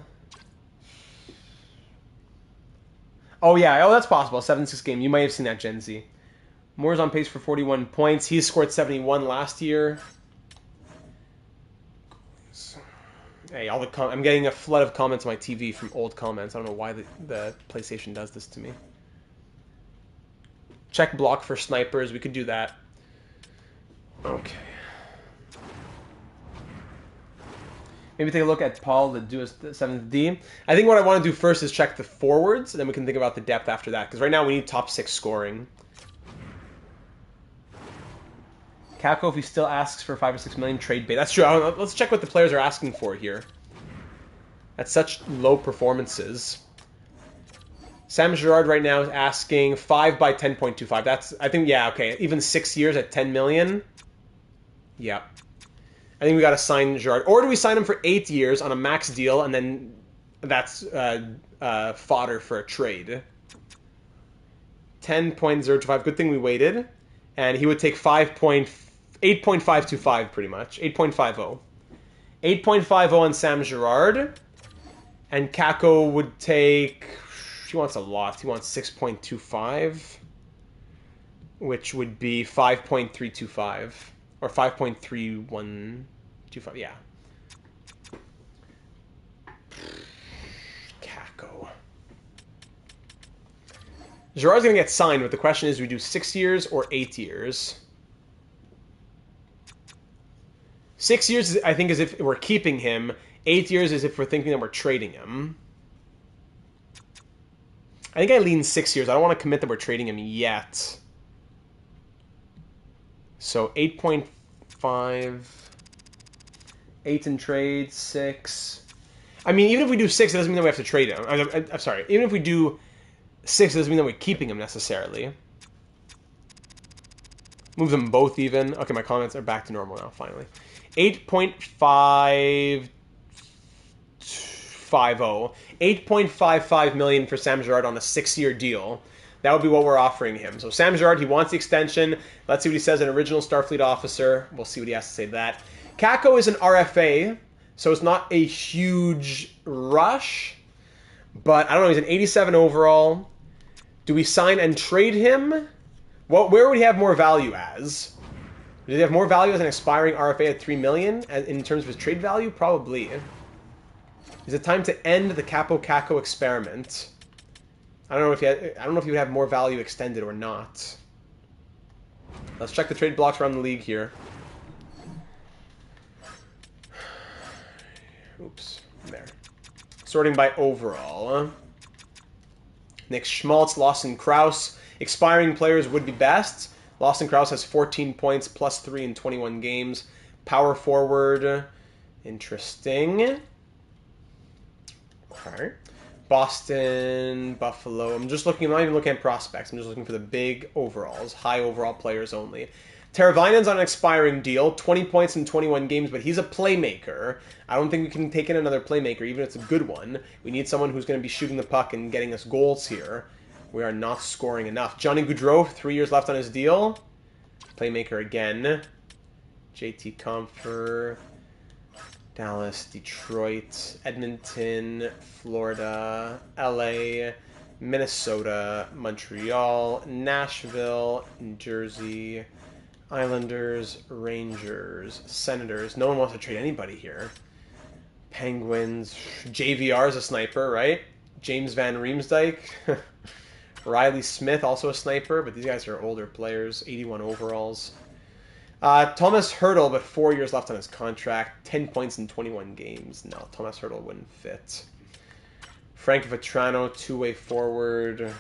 A: Oh, yeah. Oh, that's possible. 7-6 game. You might have seen that, Gen Z. Moore's on pace for 41 points. He scored 71 last year. Hey, I'm getting a flood of comments on my TV from old comments. I don't know why the PlayStation does this to me. Check block for snipers. We could do that. Okay. Maybe take a look at Paul to do a 7th D. I think what I want to do first is check the forwards, and then we can think about the depth after that. Because right now we need top 6 scoring. Kako, if he still asks for 5 or 6 million, trade bait. That's true. Let's check what the players are asking for here. That's such low performances. Sam Girard right now is asking 5 by 10.25. That's, I think, yeah, okay. Even 6 years at 10 million. Yeah. I think we got to sign Girard. Or do we sign him for 8 years on a max deal, and then that's fodder for a trade? 10.025. Good thing we waited. and he would take 8.525 pretty much. 8.50. 8.50 on Sam Girard. And Kako would take... He wants a lot. He wants 6.25, which would be 5.325. Or 5.3125, yeah. Kako. Girard's going to get signed, but the question is, we do 6 years or 8 years? 6 years, I think, is if we're keeping him. 8 years is if we're thinking that we're trading him. I think I lean 6 years. I don't want to commit that we're trading him yet. So 8.5... 8 in trade, 6... I mean, even if we do 6, it doesn't mean that we have to trade him. I'm sorry. Even if we do 6, it doesn't mean that we're keeping him necessarily. Move them both even. Okay, my comments are back to normal now, finally. 8.550. 8.55 million for Sam Girard on a 6-year deal. That would be what we're offering him. So Sam Girard, he wants the extension. Let's see what he says. An original Starfleet officer. We'll see what he has to say to that. Kako is an RFA, so it's not a huge rush. But I don't know. He's an 87 overall. Do we sign and trade him? Well, where would he have more value as? Does he have more value as an expiring RFA at 3 million in terms of his trade value? Probably. Is it time to end the Capo Kako experiment? I don't know if he would have more value extended or not. Let's check the trade blocks around the league here. Oops, there. Sorting by overall. Nick Schmaltz, Lawson Krause. Expiring players would be best. Lawson Krause has 14 points, plus 3 in 21 games. Power forward. Interesting. Okay. Boston, Buffalo. I'm not even looking at prospects. I'm just looking for the big overalls. High overall players only. Teravainen's on an expiring deal. 20 points in 21 games, but he's a playmaker. I don't think we can take in another playmaker, even if it's a good one. We need someone who's going to be shooting the puck and getting us goals here. We are not scoring enough. Johnny Gaudreau, 3 years left on his deal. Playmaker again. JT Compher. Dallas, Detroit, Edmonton, Florida, LA, Minnesota, Montreal, Nashville, New Jersey, Islanders, Rangers, Senators. No one wants to trade anybody here. Penguins. JVR is a sniper, right? James Van Riemsdyk. Riley Smith, also a sniper, but these guys are older players. 81 overalls. Thomas Hertl, but 4 years left on his contract. 10 points in 21 games. No, Thomas Hertl wouldn't fit. Frank Vetrano, two-way forward.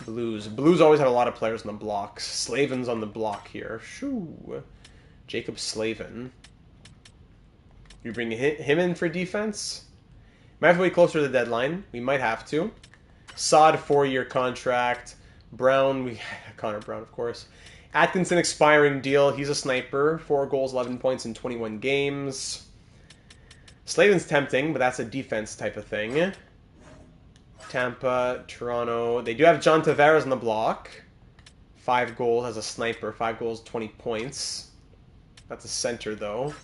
A: Blues. Blues always have a lot of players on the blocks. Slavin's on the block here. Shoo. Jacob Slavin. You bring him in for defense? Might have to wait closer to the deadline. We might have to. Sod, 4-year contract. Brown, Connor Brown, of course. Atkinson, expiring deal. He's a sniper. 4 goals, 11 points in 21 games. Slavin's tempting, but that's a defense type of thing. Tampa, Toronto. They do have John Tavares on the block. 5 goals as a sniper. 5 goals, 20 points. That's a center, though.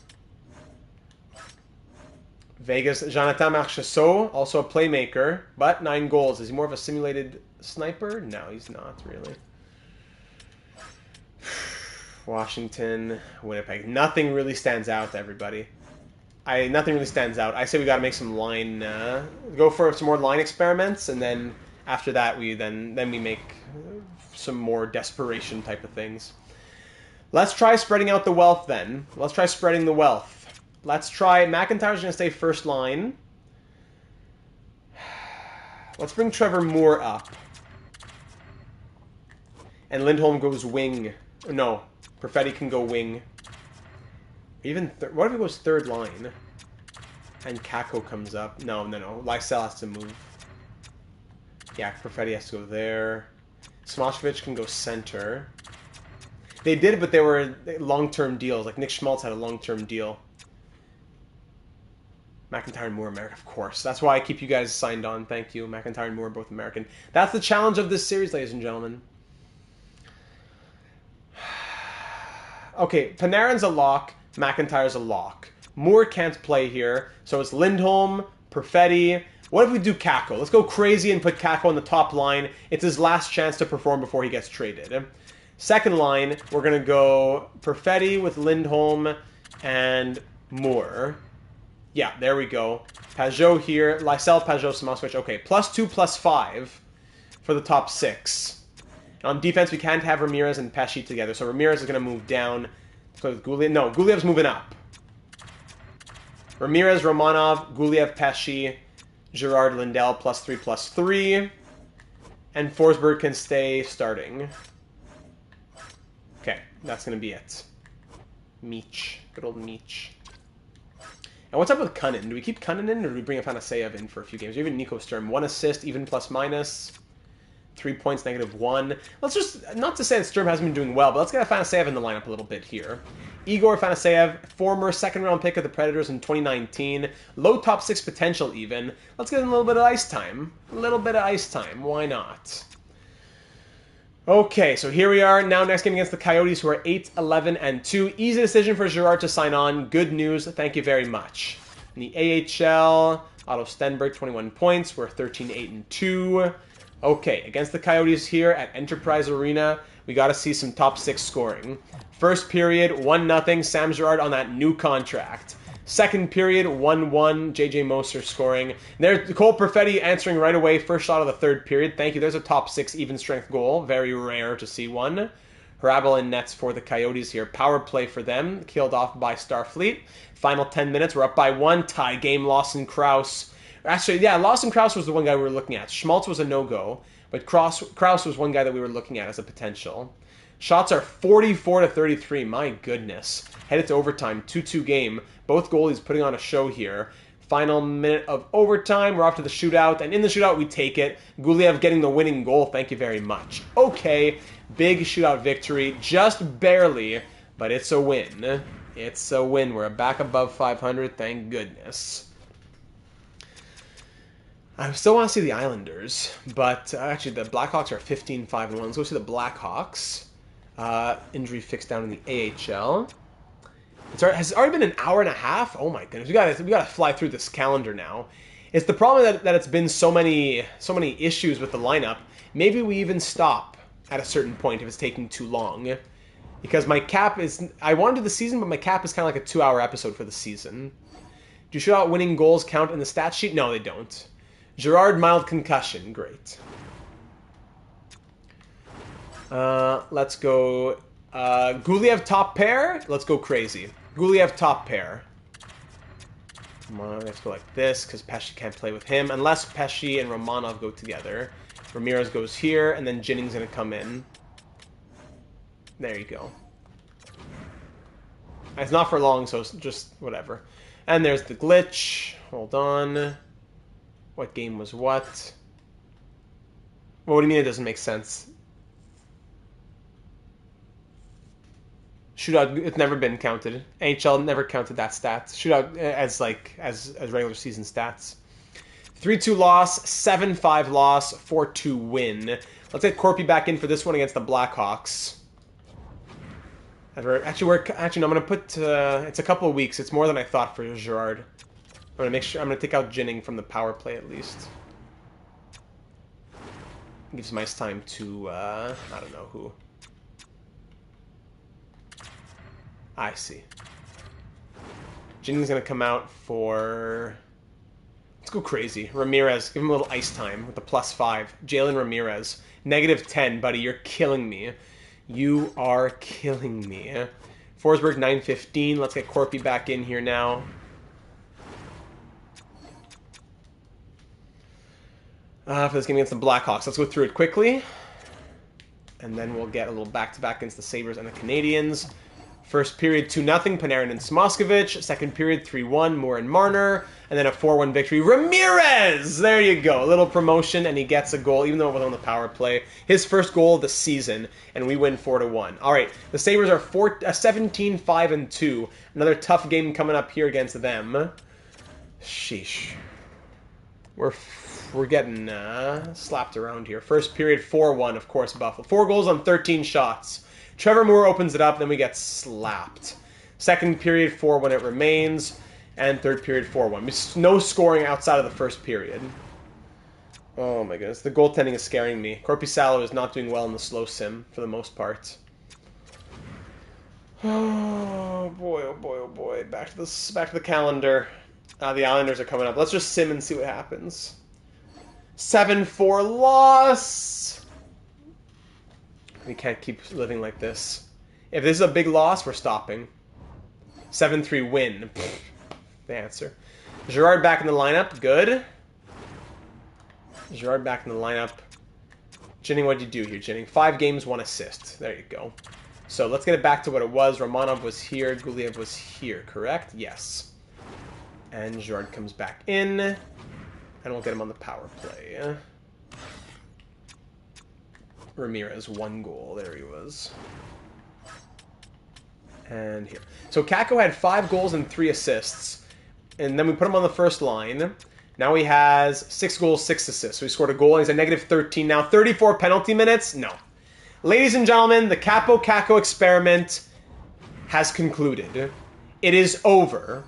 A: Vegas, Jonathan Marchessault, also a playmaker, but 9 goals. Is he more of a simulated sniper? No, he's not, really. Washington, Winnipeg. Nothing really stands out to everybody. Nothing really stands out. I say we got to make some line... go for some more line experiments, and then after that, we make some more desperation type of things. Let's try spreading out the wealth, then. Let's try spreading the wealth. Let's try... McIntyre's going to stay first line. Let's bring Trevor Moore up. And Lindholm goes wing. No, Perfetti can go wing. Even what if he goes third line? And Kako comes up. No. Lysell has to move. Yeah, Perfetti has to go there. Smoshevich can go center. They did, but they were long-term deals. Like Nick Schmaltz had a long-term deal. McIntyre and Moore, American, of course. That's why I keep you guys signed on. Thank you. McIntyre and Moore, both American. That's the challenge of this series, ladies and gentlemen. Okay, Panarin's a lock. McIntyre's a lock. Moore can't play here, so it's Lindholm, Perfetti. What if we do Kako? Let's go crazy and put Kako on the top line. It's his last chance to perform before he gets traded. Second line, we're going to go Perfetti with Lindholm and Moore. Yeah, there we go. Pajot here. Lysel, Pajot, Samoskvich. Okay, +2, +5 for the top 6. And on defense, we can't have Ramirez and Pesci together, so Ramirez is going to move down. So Guliev. No, Guliev's moving up. Ramirez, Romanov, Guliev, Pesci, Gerard, Lindell, +3, +3. And Forsberg can stay starting. Okay, that's going to be it. Meech. Good old Meech. And what's up with Cunnin? Do we keep Cunnin in, or do we bring Afanaseyev in for a few games? Or even Nico Sturm. 1 assist, even ±. 3 points, -1. Let's just, not to say that Sturm hasn't been doing well, but let's get Afanaseyev in the lineup a little bit here. Igor Afanaseyev, former second-round pick of the Predators in 2019. Low top 6 potential even. Let's get him a little bit of ice time. A little bit of ice time. Why not? Okay, so here we are. Now next game against the Coyotes, who are 8-11-2. Easy decision for Girard to sign on. Good news. Thank you very much. In the AHL, Otto Stenberg, 21 points. We're 13-8-2. Okay, against the Coyotes here at Enterprise Arena, we got to see some top 6 scoring. First period, 1-0, Sam Girard on that new contract. Second period, 1-1, J.J. Moser scoring. There's Cole Perfetti answering right away, first shot of the third period. Thank you. There's a top 6 even strength goal. Very rare to see one. Hrabal in nets for the Coyotes here. Power play for them, killed off by Starfleet. Final 10 minutes, we're up by 1. Tie game, Lawson Krause. Actually, yeah, Lawson Krause was the one guy we were looking at. Schmaltz was a no-go, but Krause was one guy that we were looking at as a potential. Shots are 44-33. My goodness. Headed to overtime. 2-2 game. Both goalies putting on a show here. Final minute of overtime. We're off to the shootout. And in the shootout, we take it. Guliev getting the winning goal. Thank you very much. Okay. Big shootout victory. Just barely. But it's a win. It's a win. We're back above 500. Thank goodness. I still want to see the Islanders. But actually, the Blackhawks are 15-5-1. Let's go see the Blackhawks. Injury fixed down in the AHL. Has it already been an hour and a half? Oh my goodness, we gotta fly through this calendar now. It's the problem that it's been so many issues with the lineup. Maybe we even stop at a certain point if it's taking too long, because my cap is. I want to do the season, but my cap is kind of like a 2-hour episode for the season. Do shootout winning goals count in the stat sheet? No, they don't. Gerard mild concussion, great. Let's go. Guliev top pair. Let's go crazy. Guliev top pair. Come on, let's go like this, because Pesci can't play with him. Unless Pesci and Romanov go together. Ramirez goes here, and then Jennings going to come in. There you go. It's not for long, so it's just whatever. And there's the glitch. Hold on. What game was what? Well, what do you mean it doesn't make sense? Shootout, it's never been counted. NHL never counted that stat. Shootout as regular season stats. 3-2 loss, 7-5 loss, 4-2 win. Let's get Corpy back in for this one against the Blackhawks. Actually, no, I'm gonna put. It's a couple of weeks. It's more than I thought for Girard. I'm gonna make sure. I'm gonna take out Jennings from the power play at least. Gives him nice time to. I don't know who. I see. Jennings is going to come out for... Let's go crazy. Ramirez. Give him a little ice time with the +5. Jalen Ramirez. -10, buddy. You're killing me. You are killing me. Forsberg, 9-15. Let's get Corpy back in here now. For this game against the Blackhawks. Let's go through it quickly. And then we'll get a little back-to-back against the Sabres and the Canadiens. First period, 2-0, Panarin and Samoskvich. Second period, 3-1, Moore and Marner. And then a 4-1 victory. Ramirez! There you go. A little promotion, and he gets a goal, even though it was on the power play. His first goal of the season, and we win 4-1. All right, the Sabres are 17-5-2. Another tough game coming up here against them. Sheesh. We're getting slapped around here. First period, 4-1, of course, Buffalo. 4 goals on 13 shots. Trevor Moore opens it up, then we get slapped. Second period, 4-1 it remains. And third period, 4-1. No scoring outside of the first period. Oh my goodness. The goaltending is scaring me. Korpisalo is not doing well in the slow sim for the most part. Oh boy, oh boy, oh boy. Back to the calendar. The Islanders are coming up. Let's just sim and see what happens. 7-4 loss. We can't keep living like this. If this is a big loss, we're stopping. 7-3 win. The answer. Girard back in the lineup. Good. Girard back in the lineup. Jennings, what did you do here, Jennings? 5 games, 1 assist. There you go. So let's get it back to what it was. Romanov was here. Guliev was here, correct? Yes. And Girard comes back in. And we'll get him on the power play. Ramirez, 1 goal. There he was. And here. So Kakko had 5 goals and 3 assists. And then we put him on the first line. Now he has 6 goals, 6 assists. So he scored a goal and he's at negative 13 now. 34 penalty minutes? No. Ladies and gentlemen, the Kaapo Kakko experiment has concluded. It is over.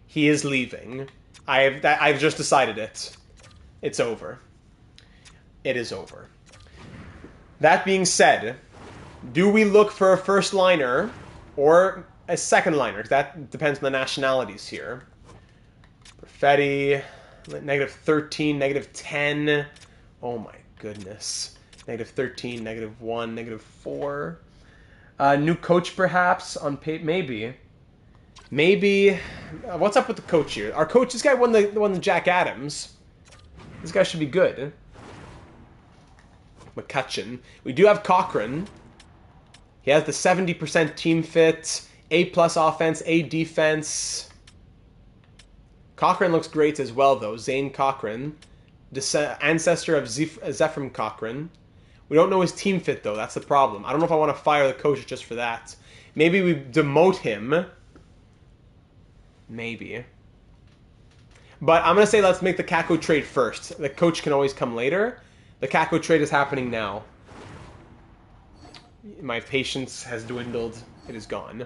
A: He is leaving. I've just decided it. It's over. It is over. That being said, do we look for a first liner or a second liner? That depends on the nationalities here. Perfetti, negative 13, negative 10. Oh my goodness. Negative 13, negative 1, negative 4. New coach perhaps on maybe. Maybe. What's up with the coach here? Our coach, this guy won the Jack Adams. This guy should be good. McCutcheon. We do have Cochrane. He has the 70% team fit, A+ offense, A defense. Cochrane looks great as well, though. Zane Cochrane, ancestor of Zephram Cochrane. We don't know his team fit, though. That's the problem. I don't know if I want to fire the coach just for that. Maybe we demote him. Maybe. But I'm going to say let's make the Kakko trade first. The coach can always come later. The Kakko trade is happening now. My patience has dwindled. It is gone.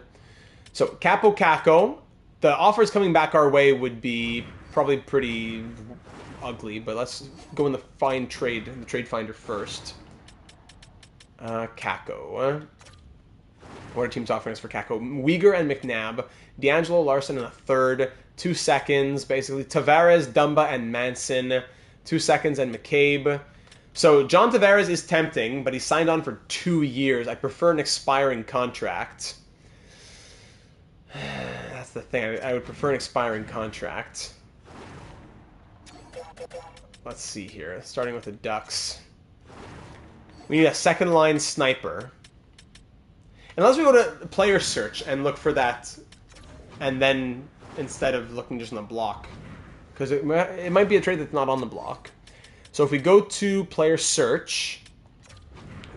A: So, Kaapo Kakko. The offers coming back our way would be probably pretty ugly, but let's go in the trade finder first. Kakko. What are teams offering us for Kakko? Uyghur and McNabb. D'Angelo Larson in a third. 2 seconds, basically. Tavares, Dumba, and Manson. 2 seconds, and McCabe. So, John Tavares is tempting, but he signed on for 2 years. I prefer an expiring contract. That's the thing. I would prefer an expiring contract. Let's see here. Starting with the Ducks. We need a second line sniper. Unless we go to player search and look for that, and then instead of looking just on the block, because it might be a trade that's not on the block. So if we go to player search,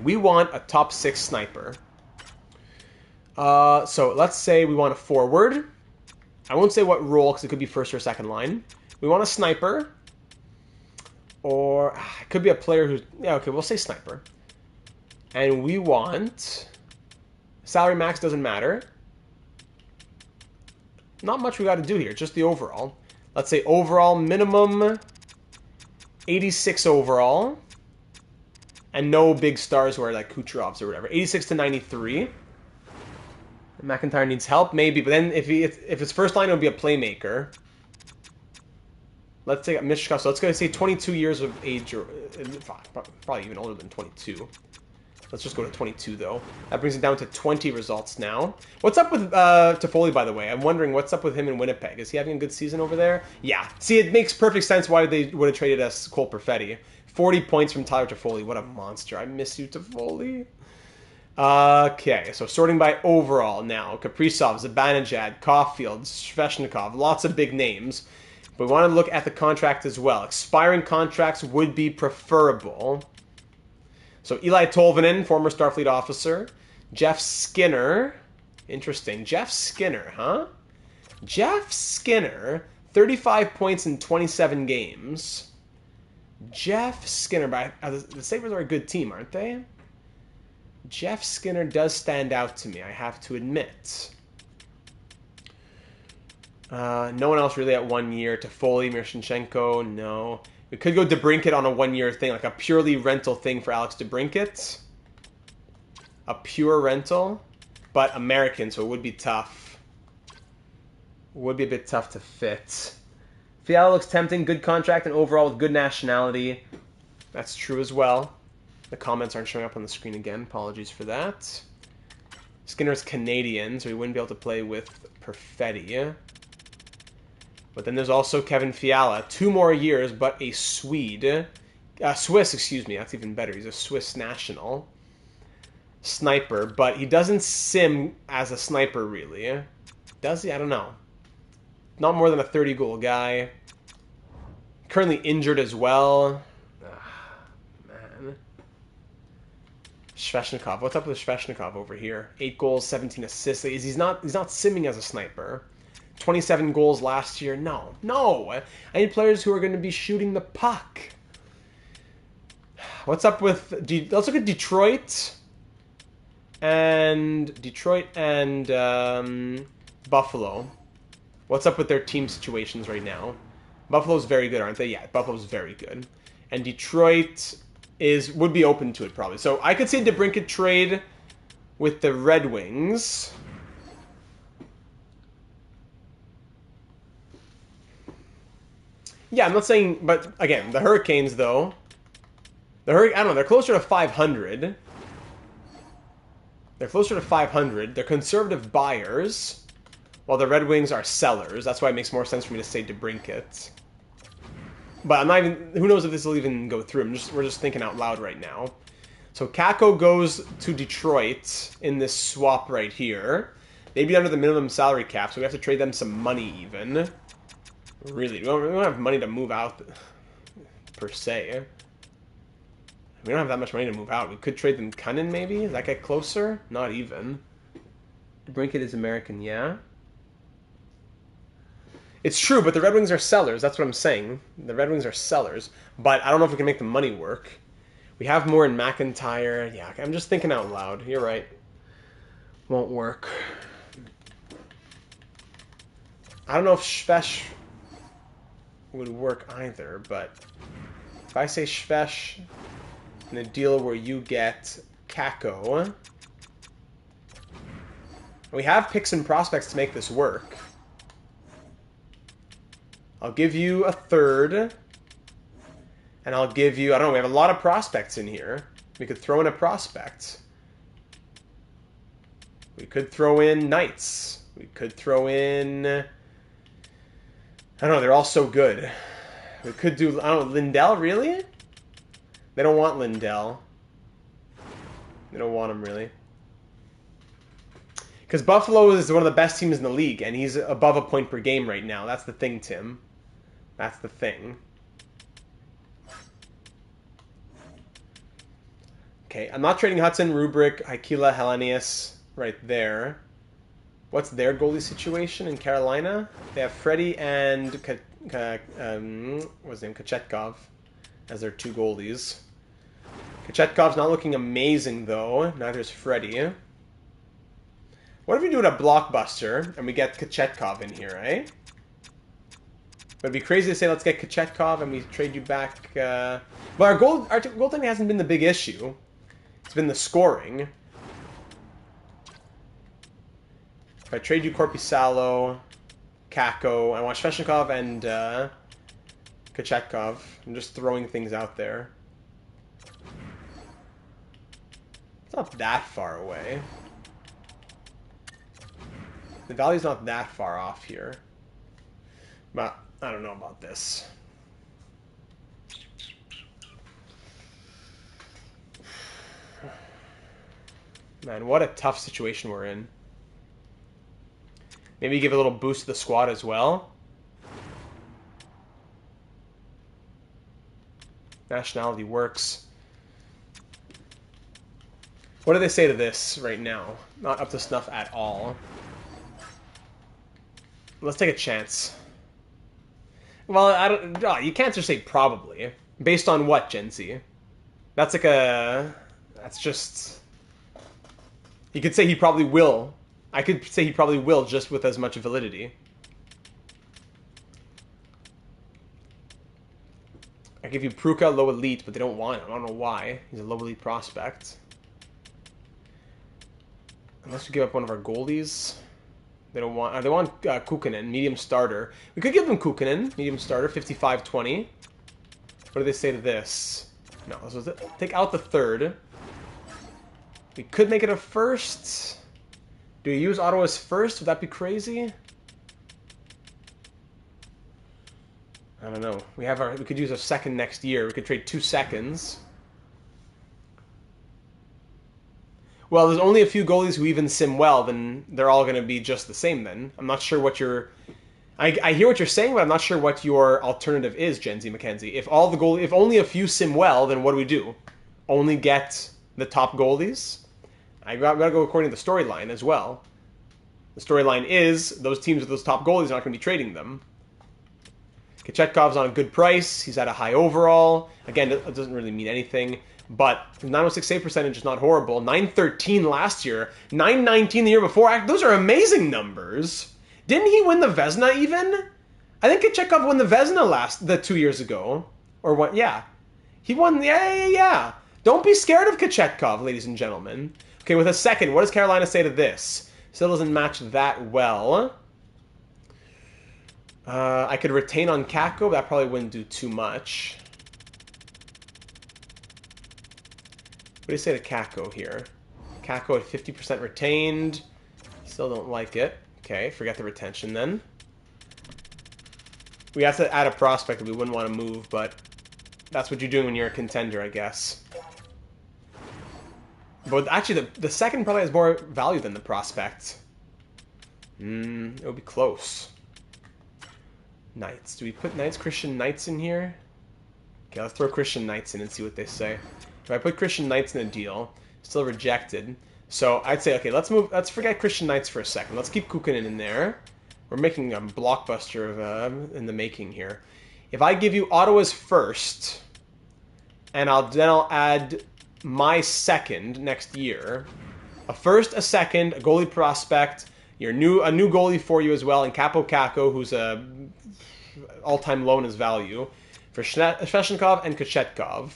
A: we want a top 6 sniper. So let's say we want a forward. I won't say what role because it could be first or second line. We want a sniper. Or it could be a player who's... Yeah, okay, we'll say sniper. And we want... Salary max doesn't matter. Not much we got to do here, just the overall. Let's say overall minimum 86 overall. And no big stars where like Kucherovs or whatever. 86 to 93. McIntyre needs help, maybe, but then if it's first line, it'll be a playmaker. Let's take Mishka. So let's go say 22 years of age, or probably even older than 22. Let's just go to 22 though. That brings it down to 20 results now. What's up with Toffoli, by the way? I'm wondering what's up with him in Winnipeg. Is he having a good season over there? Yeah. See, it makes perfect sense why they would have traded us Cole Perfetti. 40 points from Tyler Toffoli. What a monster! I miss you, Toffoli. Okay, so sorting by overall now. Kaprizov, Zibanejad, Caulfield, Sveshnikov, lots of big names. But we want to look at the contract as well. Expiring contracts would be preferable. So Eli Tolvanen, former Starfleet officer. Jeff Skinner. Interesting. Jeff Skinner, huh? Jeff Skinner, 35 points in 27 games. Jeff Skinner, the Sabres are a good team, aren't they? Jeff Skinner does stand out to me, I have to admit. No one else really at 1 year. Toffoli, Mirshinchenko, no. We could go DeBrincat on a 1 year thing, like a purely rental thing for Alex DeBrincat. A pure rental, but American, so it would be tough. Would be a bit tough to fit. Fiala looks tempting, good contract, and overall with good nationality. That's true as well. The comments aren't showing up on the screen again. Apologies for that. Skinner's Canadian, so he wouldn't be able to play with Perfetti. But then there's also Kevin Fiala. 2 more years, but a Swede. Swiss, excuse me. That's even better. He's a Swiss national. Sniper, but he doesn't sim as a sniper, really. Does he? I don't know. Not more than a 30-goal guy. Currently injured as well. Man. Sveshnikov. What's up with Sveshnikov over here? 8 goals, 17 assists. He's not simming as a sniper. 27 goals last year. No. I need players who are going to be shooting the puck. What's up with... Let's look at Detroit. And Buffalo. What's up with their team situations right now? Buffalo's very good, aren't they? Yeah, Buffalo's very good. And Detroit would be open to it, probably. So I could see DeBrincat trade with the Red Wings. Yeah, I'm not saying... But, again, the Hurricanes, though... I don't know, they're closer to 500. They're closer to 500. They're conservative buyers, while the Red Wings are sellers. That's why it makes more sense for me to say DeBrincat. But I'm not even... Who knows if this will even go through? We're just thinking out loud right now. So Kakko goes to Detroit in this swap right here. They'd be under the minimum salary cap, so we have to trade them some money even. Really, we don't have money to move out, per se. We don't have that much money to move out. We could trade them Cunnin, maybe? Does that get closer? Not even. DeBrincat is American, yeah? It's true, but the Red Wings are sellers. That's what I'm saying. The Red Wings are sellers. But I don't know if we can make the money work. We have more in McIntyre. Yeah, I'm just thinking out loud. You're right. Won't work. I don't know if Svesh would work either, but if I say Svesh in a deal where you get Kakko, we have picks and prospects to make this work. I'll give you a third, and I'll give you, I don't know, we have a lot of prospects in here. We could throw in a prospect. We could throw in Knights. We could throw in... I don't know, they're all so good. We could do, I don't know, Lindell, really? They don't want Lindell. They don't want him, really. Because Buffalo is one of the best teams in the league, and he's above a point per game right now. That's the thing, Tim. That's the thing. Okay, I'm not trading Hudson, Rubric, Haikila, Hellenius right there. What's their goalie situation in Carolina? They have Freddie and what's his name? Kachetkov as their 2 goalies. Kachetkov's not looking amazing, though. Neither is Freddie. What if we do it a blockbuster and we get Kachetkov in here, eh? It'd be crazy to say let's get Kachetkov and we trade you back. But our goaltending hasn't been the big issue. It's been the scoring. If I trade you Korpisalo, Kakko, I want Sveshnikov and Kachetkov. I'm just throwing things out there. It's not that far away. The value's not that far off here. But I don't know about this. Man, what a tough situation we're in. Maybe give a little boost to the squad as well. Nationality works. What do they say to this right now? Not up to snuff at all. Let's take a chance. Well, I don't. Oh, you can't just say probably. Based on what, Gen Z? That's like a. That's just. You could say he probably will. I could say he probably will, just with as much validity. I give you Pruka, low elite, but they don't want him. I don't know why. He's a low elite prospect. Unless we give up one of our goalies. They don't want... they want Kukkonen, medium starter. We could give them Kukkonen, medium starter, 55-20. What do they say to this? No, so take out the third. We could make it a first. Do you use Ottawa's first? Would that be crazy? I don't know. We could use a second next year. We could trade 2 seconds. Well, there's only a few goalies who even sim well, then they're all going to be just the same then. I'm not sure what your... I hear what you're saying, but I'm not sure what your alternative is, Gen Z McKenzie. If only a few sim well, then what do? Only get the top goalies? I gotta go according to the storyline as well. The storyline is those teams with those top goalies are not going to be trading them. Kachetkov's on a good price. He's at a high overall. Again, it doesn't really mean anything. But 906 save percentage is not horrible. 913 last year. 919 the year before. Those are amazing numbers. Didn't he win the Vezina even? I think Kachekov won the Vezina 2 years ago. Or what? Yeah. He won. Yeah. Don't be scared of Kachetkov, ladies and gentlemen. Okay, with a second, what does Carolina say to this? Still doesn't match that well. I could retain on Kakko, but that probably wouldn't do too much. What do you say to Kakko here? Kakko at 50% retained. Still don't like it. Okay, forget the retention then. We have to add a prospect that we wouldn't want to move, but that's what you're doing when you're a contender, I guess. But actually, the second probably has more value than the prospect. It would be close. Knights. Do we put Knights, Christian Knights in here? Okay, let's throw Christian Knights in and see what they say. If I put Christian Knights in a deal, still rejected. So I'd say, okay, let's forget Christian Knights for a second. Let's keep Kukkonen in there. We're making a blockbuster in the making here. If I give you Ottawa's first, and then I'll add my second next year. A first, a second, a goalie prospect, a new goalie for you as well, and Capo Kakko, who's a all-time low in his value, for Sveshnikov and Kachetkov.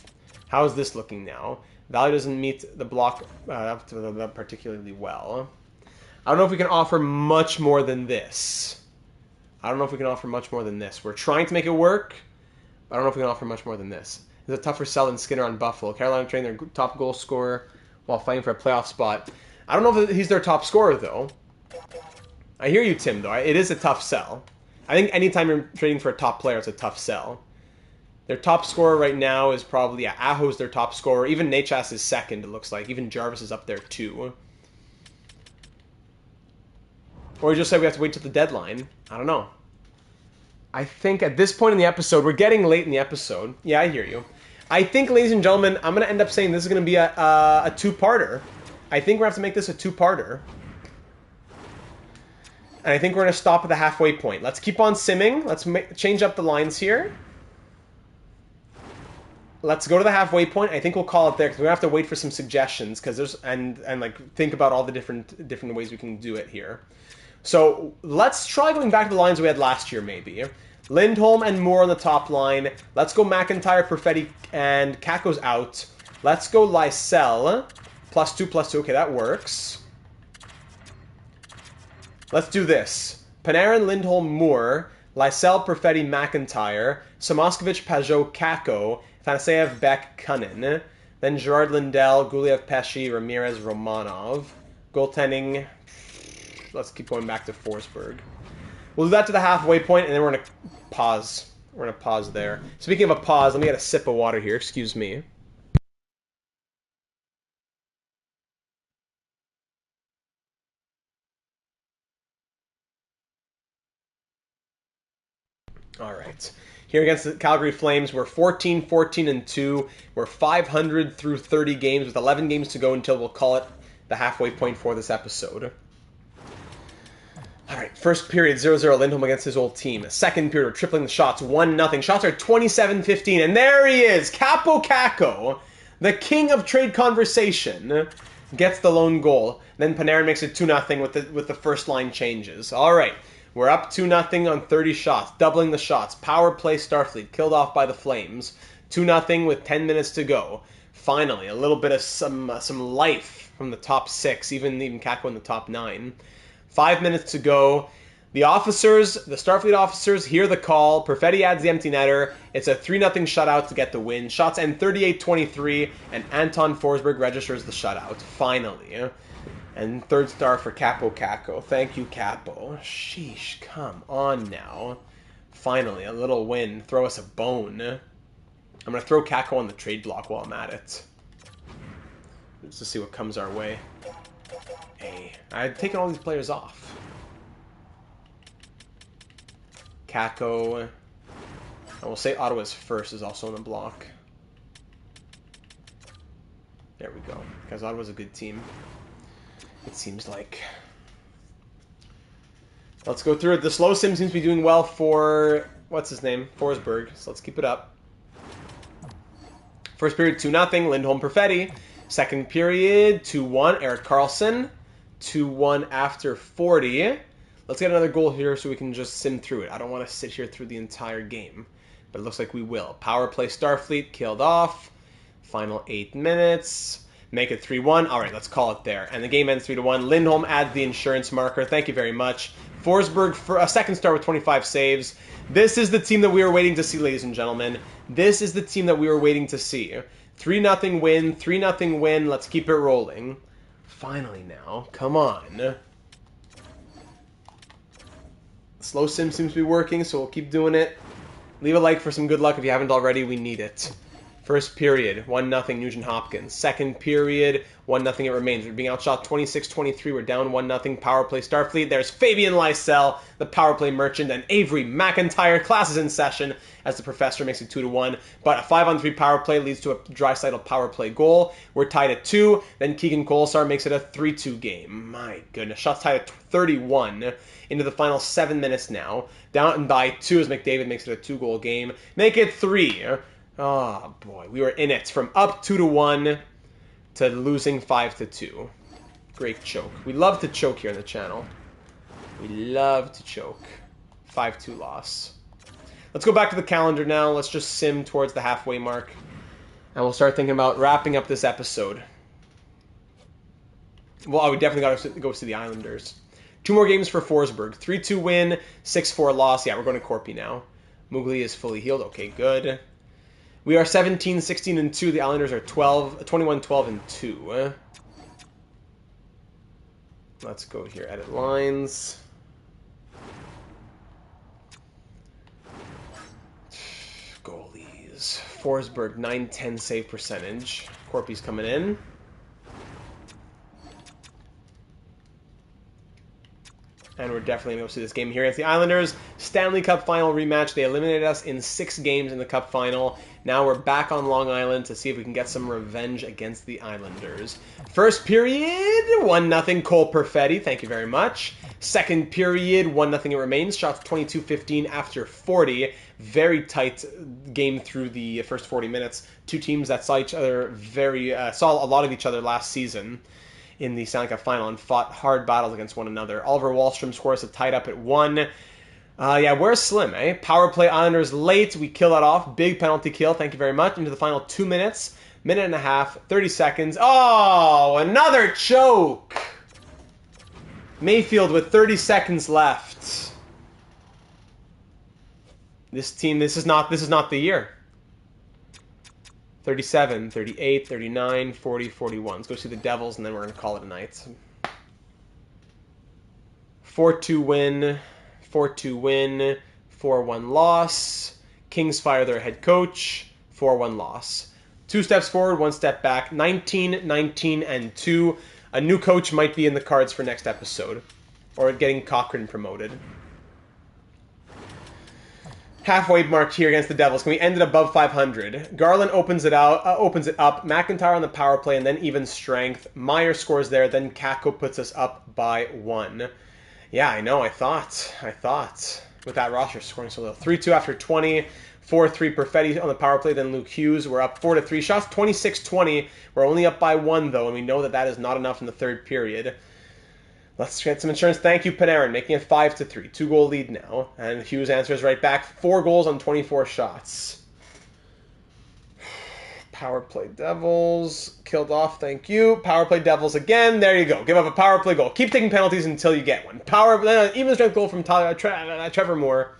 A: How is this looking now? Value doesn't meet the block particularly well. I don't know if we can offer much more than this. We're trying to make it work, but I don't know if we can offer much more than this. It's a tougher sell than Skinner on Buffalo. Carolina trained their top goal scorer while fighting for a playoff spot. I don't know if he's their top scorer, though. I hear you, Tim, though. It is a tough sell. I think anytime you're trading for a top player, it's a tough sell. Their top scorer right now is probably... Yeah, Aho's their top scorer. Even Nachas is second, it looks like. Even Jarvis is up there, too. Or you just say we have to wait till the deadline. I don't know. I think at this point in the episode... We're getting late in the episode. Yeah, I hear you. I think, ladies and gentlemen, I'm going to end up saying this is going to be a two-parter. I think we're going to have to make this a two-parter. And I think we're going to stop at the halfway point. Let's keep on simming. Let's change up the lines here. Let's go to the halfway point. I think we'll call it there because we're going to have to wait for some suggestions because there's and like think about all the different ways we can do it here. So let's try going back to the lines we had last year, maybe. Lindholm and Moore on the top line. Let's go McIntyre, Perfetti, and Kakko's out. Let's go Lysell. +2/+2. Okay, that works. Let's do this. Panarin, Lindholm, Moore. Lysell, Perfetti, McIntyre. Samoskevich, Pajot, Kakko. Fanaseyev, Beck, Cunnin. Then Gerard Lindell, Guliev, Pesci, Ramirez, Romanov. Goaltending. Let's keep going back to Forsberg. We'll do that to the halfway point, and then we're going to pause. We're going to pause there. Speaking of a pause, let me get a sip of water here. Excuse me. All right. Here against the Calgary Flames, we're 14-14-2. We're 500 through 30 games with 11 games to go until we'll call it the halfway point for this episode. All right, first period, 0-0, Lindholm against his old team. Second period, we're tripling the shots, 1-0. Shots are 27-15, and there he is, Capo Kakko, the king of trade conversation. gets the lone goal. Then Panarin makes it 2-0 with the first line changes. All right, we're up 2-0 on 30 shots, doubling the shots. Power play Starfleet, killed off by the Flames. 2-0 with 10 minutes to go. Finally, a little bit of some life from the top 6, even Kakko in the top 9. 5 minutes to go. The Starfleet officers hear the call. Perfetti adds the empty netter. It's a 3-0 shutout to get the win. Shots end 38-23, and Anton Forsberg registers the shutout. Finally. And third star for Capo Kakko. Thank you, Capo. Sheesh, come on now. Finally, a little win. Throw us a bone. I'm going to throw Kakko on the trade block while I'm at it. Just to see what comes our way. Hey, I've taken all these players off. Kakko. I will say Ottawa's first is also on the block. There we go. Because Ottawa's a good team. It seems like. Let's go through it. The slow sim seems to be doing well for... What's his name? Forsberg. So let's keep it up. First period, 2-0. Lindholm Perfetti. Second period, 2-1. Erik Karlsson. 2-1 after 40. Let's get another goal here so we can just sim through it. I don't want to sit here through the entire game. But it looks like we will. Power play Starfleet killed off. Final 8 minutes. Make it 3-1. All right, let's call it there. And the game ends 3-1. Lindholm adds the insurance marker. Thank you very much. Forsberg for a second star with 25 saves. This is the team that we were waiting to see, ladies and gentlemen. This is the team that we were waiting to see. 3-0 win. 3-0 win. Let's keep it rolling. Finally now. Come on. Slow sim seems to be working, so we'll keep doing it. Leave a like for some good luck if you haven't already. We need it. First period, 1-0 Nugent Hopkins. Second period, 1-0 it remains. We're being outshot 26-23. We're down 1-0. Power play Starfleet. There's Fabian Lysell, the power play merchant, and Avery McIntyre. Class is in session as the professor makes it 2-1. But a 5-on-3 power play leads to a Draisaitl power play goal. We're tied at 2. Then Keegan Kolesar makes it a 3-2 game. My goodness. Shots tied at 31 into the final 7 minutes now. Down by 2 as McDavid makes it a 2-goal game. Make it 3. Oh, boy. We were in it from up 2-1 to losing 5-2. Great choke. We love to choke here on the channel. We love to choke. 5-2 loss. Let's go back to the calendar now. Let's just sim towards the halfway mark. And we'll start thinking about wrapping up this episode. Well, we definitely got to go see the Islanders. 2 more games for Forsberg. 3-2 win, 6-4 loss. Yeah, we're going to Corpy now. Mugli is fully healed. Okay, good. We are 17-16-2. The Islanders are 21-12-2. Let's go here. Edit lines. Goalies. Forsberg, 9-10 save percentage. Corpy's coming in. And we're definitely going to see this game here against the Islanders. Stanley Cup final rematch. They eliminated us in 6 games in the Cup final. Now we're back on Long Island to see if we can get some revenge against the Islanders. First period, 1-0 Cole Perfetti. Thank you very much. Second period, 1-0 it remains. Shots 22-15 after 40. Very tight game through the first 40 minutes. 2 teams that saw each other saw a lot of each other last season in the Stanley Cup final and fought hard battles against one another. Oliver Wahlstrom scores to tied up at 1. Yeah, where's Slim, eh? Power play Islanders late. We kill that off. Big penalty kill. Thank you very much. Into the final 2 minutes. Minute and a half. 30 seconds. Oh, another choke. Mayfield with 30 seconds left. This team, this is not the year. 37, 38, 39, 40, 41. Let's go see the Devils, and then we're going to call it a night. 4-2 win, 4-2 win, 4-1 loss. Kings fire their head coach, 4-1 loss. 2 steps forward, 1 step back. 19, 19, and 2. A new coach might be in the cards for next episode, or getting Cochran promoted. Halfway mark here against the Devils. Can we end it above 500? Garland opens it up. McIntyre on the power play, and then even strength. Meyer scores there. Then Kakko puts us up by 1. Yeah, I know. I thought with that roster scoring so little. 3-2 after 20. 4-3 Perfetti on the power play, then Luke Hughes. We're up 4-3. Shots 26-20. We're only up by 1, though, and we know that that is not enough in the third period. Let's get some insurance. Thank you, Panarin, making it 5-3. 2-goal lead now. And Hughes answers right back. 4 goals on 24 shots. Power play Devils. Killed off, thank you. Power play Devils again. There you go. Give up a power play goal. Keep taking penalties until you get one. Even strength goal from Trevor Moore.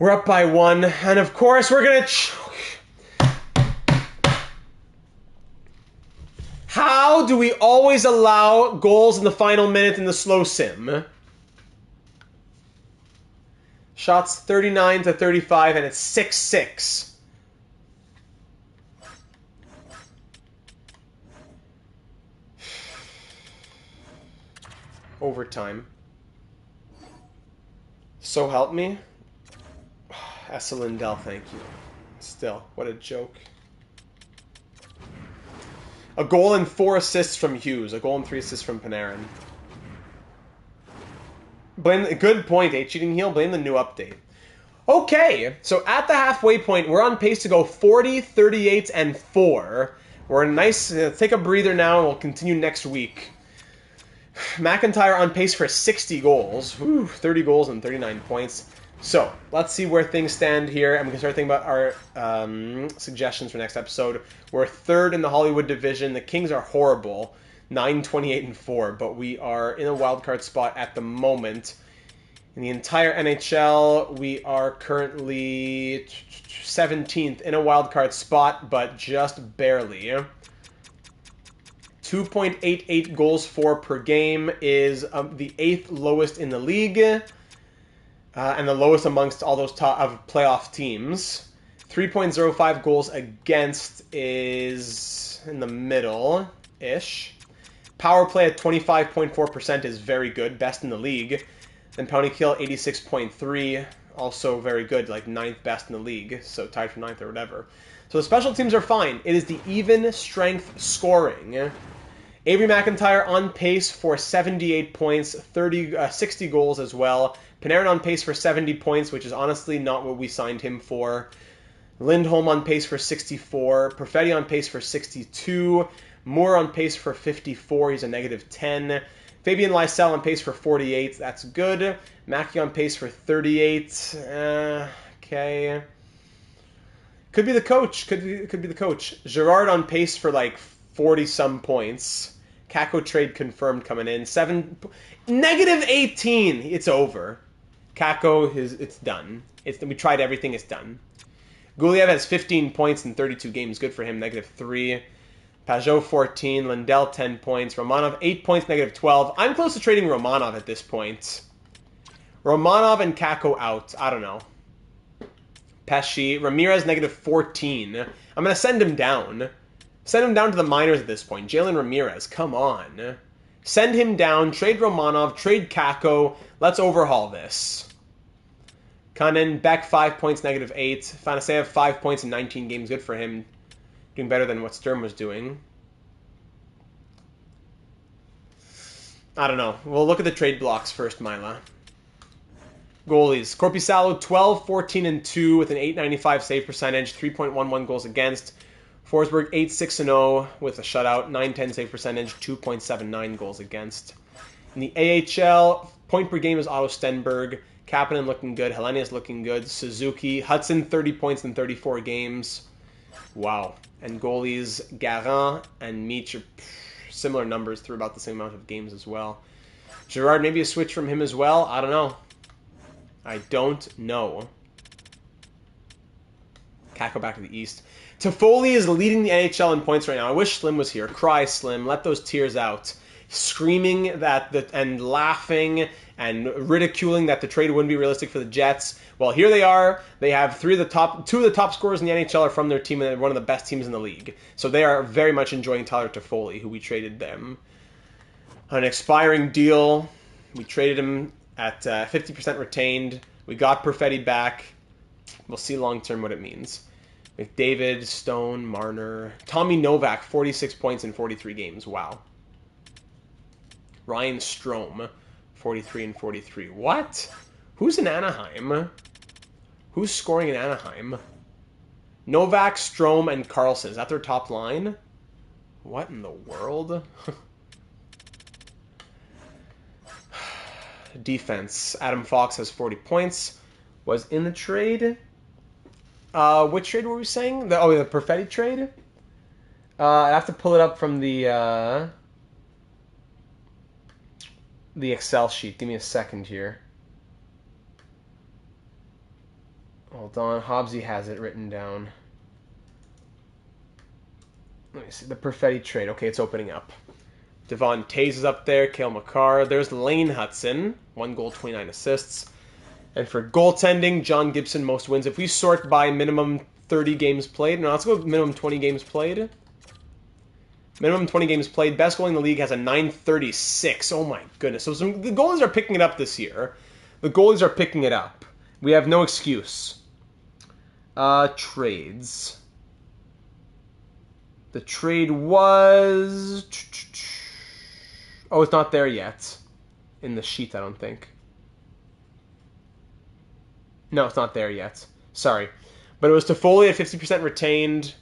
A: We're up by 1. And of course, we're going to choke. How do we always allow goals in the final minute in the slow sim? Shots 39-35, and it's 6-6. Overtime. So help me. Essa Lindell, thank you. Still, what a joke. A goal and 4 assists from Hughes. A goal and 3 assists from Panarin. Good point, Cheating Heel. Blame the new update. Okay, so at the halfway point, we're on pace to go 40, 38, and 4. We're a nice... take a breather now, and we'll continue next week. McIntyre on pace for 60 goals. 30 goals and 39 points. So, let's see where things stand here, and we can start thinking about our suggestions for next episode. We're 3rd in the Hollywood division. The Kings are horrible, 9-28-4, but we are in a wildcard spot at the moment. In the entire NHL, we are currently 17th in a wildcard spot, but just barely. 2.88 goals for per game is the 8th lowest in the league, and the lowest amongst all those top playoff teams. 3.05 goals against is in the middle-ish. Power play at 25.4% is very good, best in the league. Then penalty kill 86.3, also very good, like 9th best in the league, so tied for 9th or whatever. So the special teams are fine. It is the even strength scoring. Avery McIntyre on pace for 78 points, 60 goals as well. Panarin on pace for 70 points, which is honestly not what we signed him for. Lindholm on pace for 64. Perfetti on pace for 62. Moore on pace for 54. He's a -10. Fabian Lysell on pace for 48. That's good. Mackey on pace for 38. Okay. Could be the coach. Could be the coach. Gerard on pace for like 40-some points. Kako trade confirmed coming in. -18. It's over. Kako, it's done. We tried everything. It's done. Guliev has 15 points in 32 games. Good for him. -3. Pajot 14. Lindell 10 points. Romanov 8 points. -12. I'm close to trading Romanov at this point. Romanov and Kako out. I don't know. Pesci. Ramirez -14. I'm going to send him down. Send him down to the minors at this point. Jalen Ramirez, come on. Send him down, trade Romanov, trade Kako. Let's overhaul this. Kanin, Beck 5 points, -8. Fanaseyev 5 points in 19 games. Good for him. Doing better than what Sturm was doing. I don't know. We'll look at the trade blocks first, Mila. Goalies. Korpisalo 12, 14, and 2 with an .895 save percentage, 3.11 goals against. Forsberg 8-6-0 with a shutout, 9-10 save percentage, 2.79 goals against. In the AHL, point per game is Otto Stenberg. Kapanen looking good. Helenius looking good. Suzuki. Hudson 30 points in 34 games. Wow. And goalies Garant and Meach are similar numbers through about the same amount of games as well. Gerard, maybe a switch from him as well? I don't know. I don't know. Kako back to the East. Toffoli is leading the NHL in points right now. I wish Slim was here. Cry, Slim. Let those tears out. Screaming and laughing and ridiculing that the trade wouldn't be realistic for the Jets. Well, here they are. They have two of the top scorers in the NHL are from their team, and they're one of the best teams in the league. So they are very much enjoying Tyler Toffoli, who we traded them. An expiring deal. We traded him at 50% retained. We got Perfetti back. We'll see long-term what it means. McDavid, Stone, Marner. Tommy Novak, 46 points in 43 games. Wow. Ryan Strome, 43 and 43. What? Who's in Anaheim? Who's scoring in Anaheim? Novak, Strome, and Carlson. Is that their top line? What in the world? Defense. Adam Fox has 40 points. Was in the trade. Which trade were we saying? The Perfetti trade? I have to pull it up from the Excel sheet. Give me a second here. Hold on. Hobbsy has it written down. Let me see. The Perfetti trade. Okay, it's opening up. Devon Tays is up there. Cale Makar. There's Lane Hudson. 1 goal, 29 assists. And for goaltending, John Gibson, most wins. If we sort by minimum 30 games played. No, let's go with minimum 20 games played. Minimum 20 games played. Best goalie in the league has a 936. Oh my goodness. So the goalies are picking it up this year. The goalies are picking it up. We have no excuse. Trades. The trade was... Oh, it's not there yet. In the sheet, I don't think. No, it's not there yet. Sorry. But it was Toffoli at 50% retained.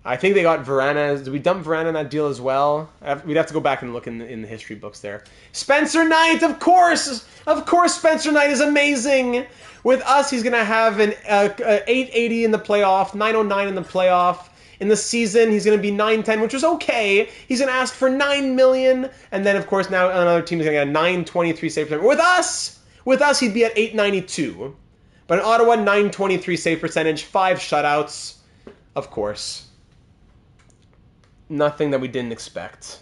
A: I think they got Verana. Did we dump Verana in that deal as well? We'd have to go back and look in the history books there. Spencer Knight, of course! Of course Spencer Knight is amazing! With us, he's going to have an 880 in the playoff, 909 in the playoff. In the season, he's going to be 910, which was okay. He's going to ask for $9 million. And then, of course, now another team is going to get a 923 save percentage. With us, he'd be at 892. But in Ottawa, 923 save percentage, 5 shutouts. Of course. Nothing that we didn't expect.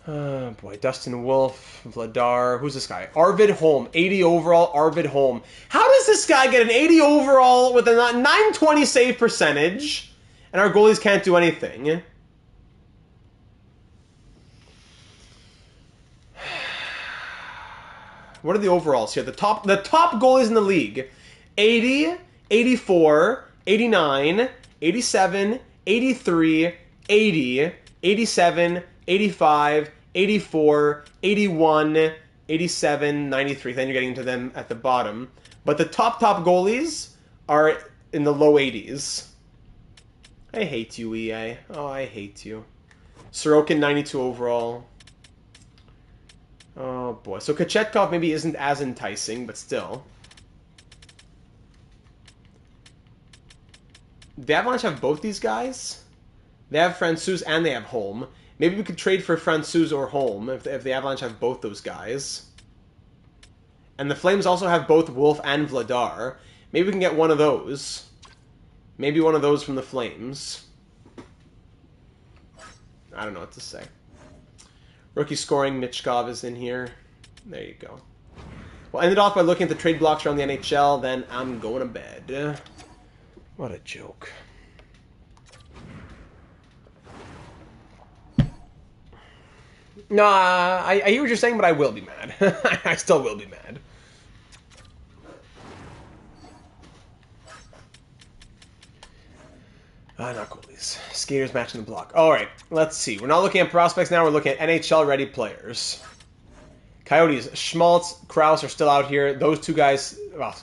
A: Oh boy, Dustin Wolf, Vladar, who's this guy? Arvid Holm, 80 overall, Arvid Holm. How does this guy get an 80 overall with a 920 save percentage, and our goalies can't do anything? What are the overalls here? The top goalies in the league. 80, 84, 89, 87, 83, 80, 87, 85, 84, 81, 87, 93. Then you're getting to them at the bottom. But the top goalies are in the low 80s. I hate you, EA. Oh, I hate you. Sorokin, 92 overall. Oh, boy. So Kochetkov maybe isn't as enticing, but still. The Avalanche have both these guys? They have Francouz and they have Holm. Maybe we could trade for Francouz or Holm if the Avalanche have both those guys. And the Flames also have both Wolf and Vladar. Maybe we can get one of those. Maybe one of those from the Flames. I don't know what to say. Rookie scoring, Michkov is in here. There you go. We'll end it off by looking at the trade blocks around the NHL, then I'm going to bed. What a joke. No, I hear what you're saying, but I will be mad. I still will be mad. Not goalies. Skaters matching the block. Alright, let's see. We're not looking at prospects now, we're looking at NHL-ready players. Coyotes, Schmaltz, Krause are still out here. Those two guys, well,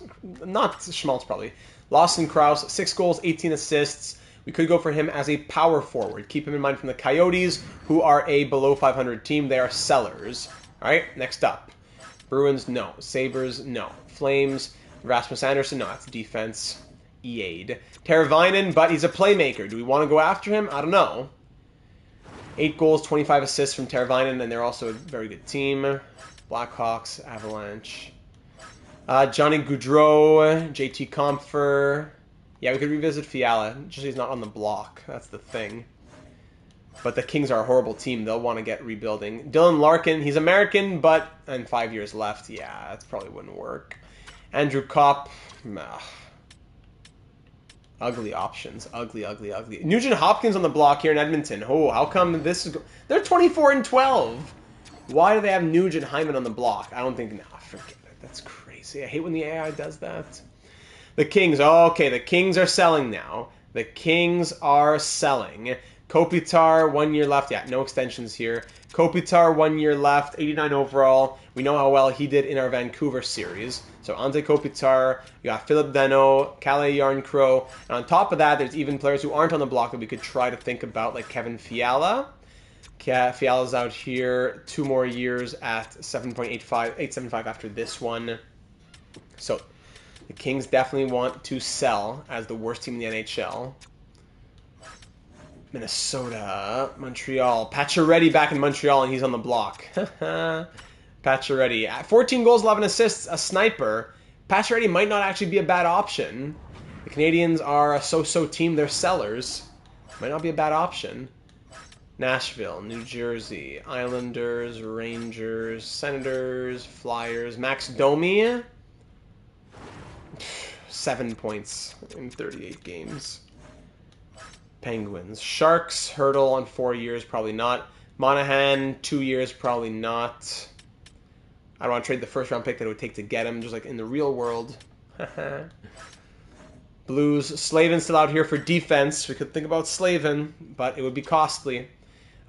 A: not Schmaltz probably. Lawson Krause, 6 goals, 18 assists. We could go for him as a power forward. Keep him in mind from the Coyotes, who are a below 500 team. They are sellers. All right, next up. Bruins, no. Sabres, no. Flames, Rasmus Anderson, no. That's defense. EA'd. Teravainen, but he's a playmaker. Do we want to go after him? I don't know. 8 goals, 25 assists from Teravainen, and they're also a very good team. Blackhawks, Avalanche. Johnny Gaudreau, JT Compher. Yeah, we could revisit Fiala. Just he's not on the block. That's the thing. But the Kings are a horrible team. They'll want to get rebuilding. Dylan Larkin, he's American, but... And 5 years left. Yeah, that probably wouldn't work. Andrew Kopp. Ugly options. Ugly, ugly, ugly. Nugent Hopkins on the block here in Edmonton. Oh, how come this is... They're 24-12. Why do they have Nugent Hyman on the block? I don't think... Nah, forget it. That's crazy. I hate when the AI does that. The Kings. Oh, okay, the Kings are selling now. The Kings are selling. Kopitar, 1 year left. Yeah, no extensions here. Kopitar, 1 year left, 89 overall. We know how well he did in our Vancouver series. So Ante Kopitar, you got Philip Danault, Kalle Yarncrow, and on top of that, there's even players who aren't on the block that we could try to think about, like Kevin Fiala. Fiala's out here, 2 more years at 875 after this one. So the Kings definitely want to sell as the worst team in the NHL. Minnesota, Montreal. Pacioretty back in Montreal, and he's on the block. Pacioretty. 14 goals, 11 assists, a sniper. Pacioretty might not actually be a bad option. The Canadiens are a so-so team. They're sellers. Might not be a bad option. Nashville, New Jersey, Islanders, Rangers, Senators, Flyers. Max Domi. 7 points in 38 games. Penguins. Sharks, Hurdle on 4 years, probably not. Monahan, 2 years, probably not. I don't want to trade the first round pick that it would take to get him, just like in the real world. Blues, Slavin still out here for defense. We could think about Slavin, but it would be costly.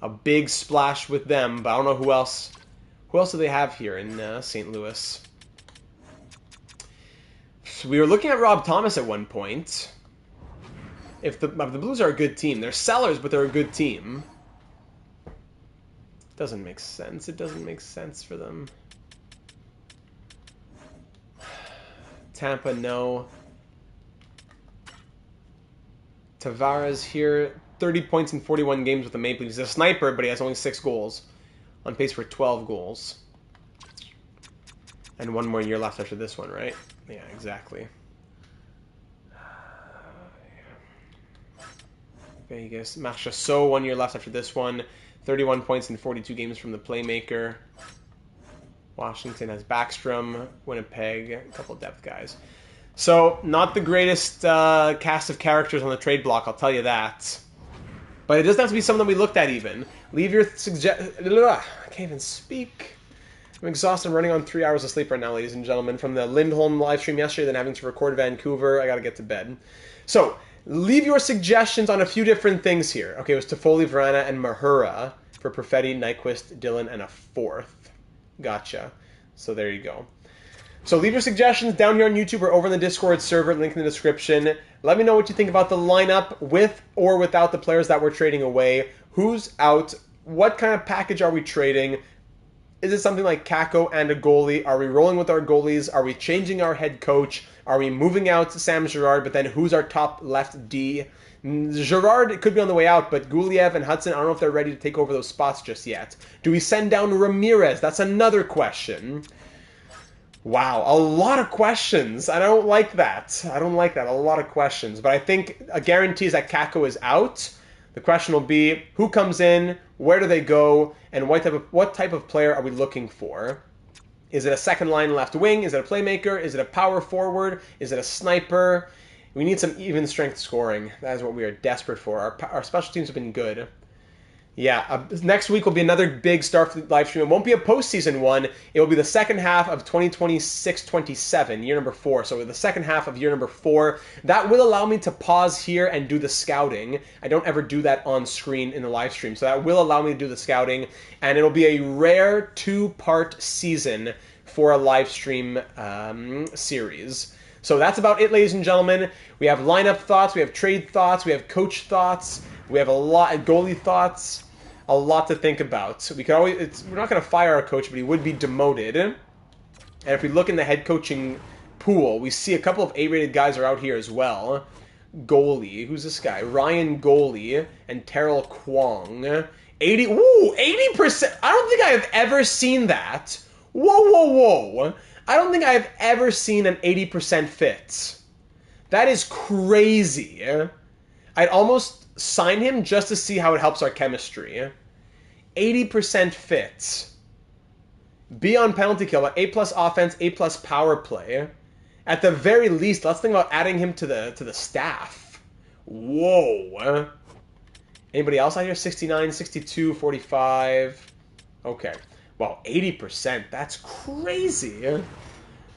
A: A big splash with them, but I don't know who else. Who else do they have here in St. Louis? So we were looking at Rob Thomas at one point. If the Blues are a good team, they're sellers, but they're a good team. Doesn't make sense. It doesn't make sense for them. Tampa, no. Tavares here, 30 points in 41 games with the Maple Leafs. He's a sniper, but he has only 6 goals. On pace for 12 goals. And 1 more year left after this one, right? Yeah, exactly. Vegas. Marchessault, 1 year left after this one. 31 points in 42 games from the playmaker. Washington has Backstrom, Winnipeg, a couple of depth guys. So, not the greatest cast of characters on the trade block, I'll tell you that. But it doesn't have to be someone that we looked at even. Leave your I can't even speak. I'm exhausted. I'm running on 3 hours of sleep right now, ladies and gentlemen. From the Lindholm live stream yesterday, then having to record Vancouver, I gotta get to bed. So, leave your suggestions on a few different things here. Okay, it was Toffoli, Vrana, and Mahura for Perfetti, Nyquist, Dillon, and a 4th. Gotcha. So there you go. So leave your suggestions down here on YouTube or over in the Discord server, link in the description. Let me know what you think about the lineup with or without the players that we're trading away. Who's out? What kind of package are we trading? Is it something like Kakko and a goalie? Are we rolling with our goalies? Are we changing our head coach? Are we moving out Sam Girard? But then who's our top left D? Girard could be on the way out, but Guliev and Hudson, I don't know if they're ready to take over those spots just yet. Do we send down Ramirez? That's another question. Wow, a lot of questions. I don't like that. A lot of questions. But I think a guarantee is that Kakko is out. The question will be, who comes in, where do they go, and what type of player are we looking for? Is it a second line left wing? Is it a playmaker? Is it a power forward? Is it a sniper? We need some even strength scoring. That is what we are desperate for. Our special teams have been good. Yeah, next week will be another big Starfleet live stream. It won't be a postseason one. It will be the second half of 2026-27, year number 4. So the second half of year number 4. That will allow me to pause here and do the scouting. I don't ever do that on screen in the live stream. So that will allow me to do the scouting. And it'll be a rare 2-part season for a live stream series. So that's about it, ladies and gentlemen. We have lineup thoughts. We have trade thoughts. We have coach thoughts. We have a lot of goalie thoughts. A lot to think about. We could always, we're not going to fire our coach, but he would be demoted. And if we look in the head coaching pool, we see a couple of A-rated guys are out here as well. Goalie, who's this guy? Ryan Goalie and Terrell Kwong. 80%. I don't think I have ever seen that. Whoa. I don't think I have ever seen an 80% fit. That is crazy. I'd almost sign him just to see how it helps our chemistry. 80% fit. B on penalty kill, but A+ offense, A+ power play. At the very least, let's think about adding him to the staff. Whoa. Anybody else out here? 69, 62, 45. Okay. Well, 80%. That's crazy.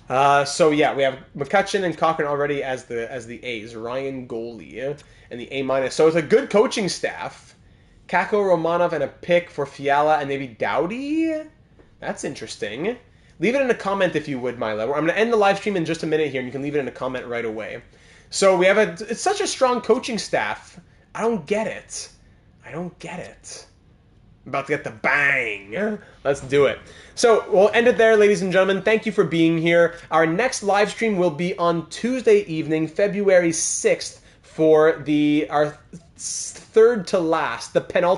A: So yeah, we have McCutcheon and Cochran already as the A's. Ryan Goalie and the A-. So it's a good coaching staff. Kako Romanov and a pick for Fiala and maybe Dowdy? That's interesting. Leave it in a comment if you would, Milo. I'm going to end the live stream in just a minute here, and you can leave it in a comment right away. So we have it's such a strong coaching staff. I don't get it. I'm about to get the bang. Let's do it. So we'll end it there, ladies and gentlemen. Thank you for being here. Our next live stream will be on Tuesday evening, February 6th, for our third to last Pittsburgh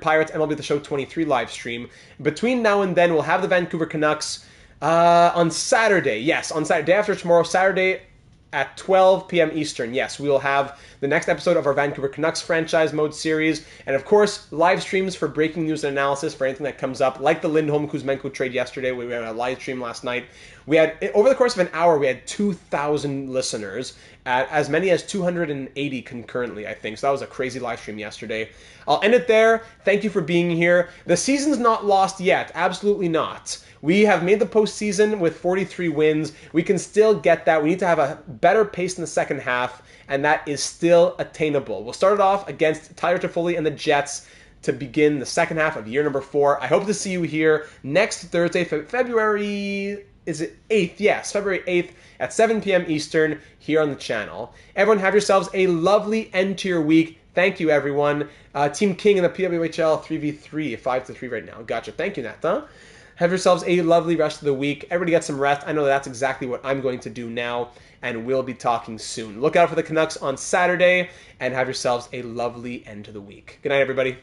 A: Pirates MLB The Show 23 live stream. Between now and then, we'll have the Vancouver Canucks on Saturday. Yes, on Saturday, day after tomorrow, Saturday at 12 p.m. Eastern. Yes, we will have the next episode of our Vancouver Canucks franchise mode series. And of course, live streams for breaking news and analysis for anything that comes up, like the Lindholm-Kuzmenko trade yesterday. We had a live stream last night. We had, over the course of an hour, we had 2,000 listeners, at as many as 280 concurrently, I think. So that was a crazy live stream yesterday. I'll end it there. Thank you for being here. The season's not lost yet. Absolutely not. We have made the postseason with 43 wins. We can still get that. We need to have a better pace in the second half, and that is still attainable. We'll start it off against Tyler Toffoli and the Jets to begin the second half of year number 4. I hope to see you here next Thursday, February 8th? Yes, February 8th at 7 p.m. Eastern here on the channel. Everyone have yourselves a lovely end to your week. Thank you, everyone. Team King in the PWHL 3v3, 5-3 right now. Gotcha. Thank you, Nata. Have yourselves a lovely rest of the week. Everybody get some rest. I know that's exactly what I'm going to do now, and we'll be talking soon. Look out for the Canucks on Saturday, and have yourselves a lovely end to the week. Good night, everybody.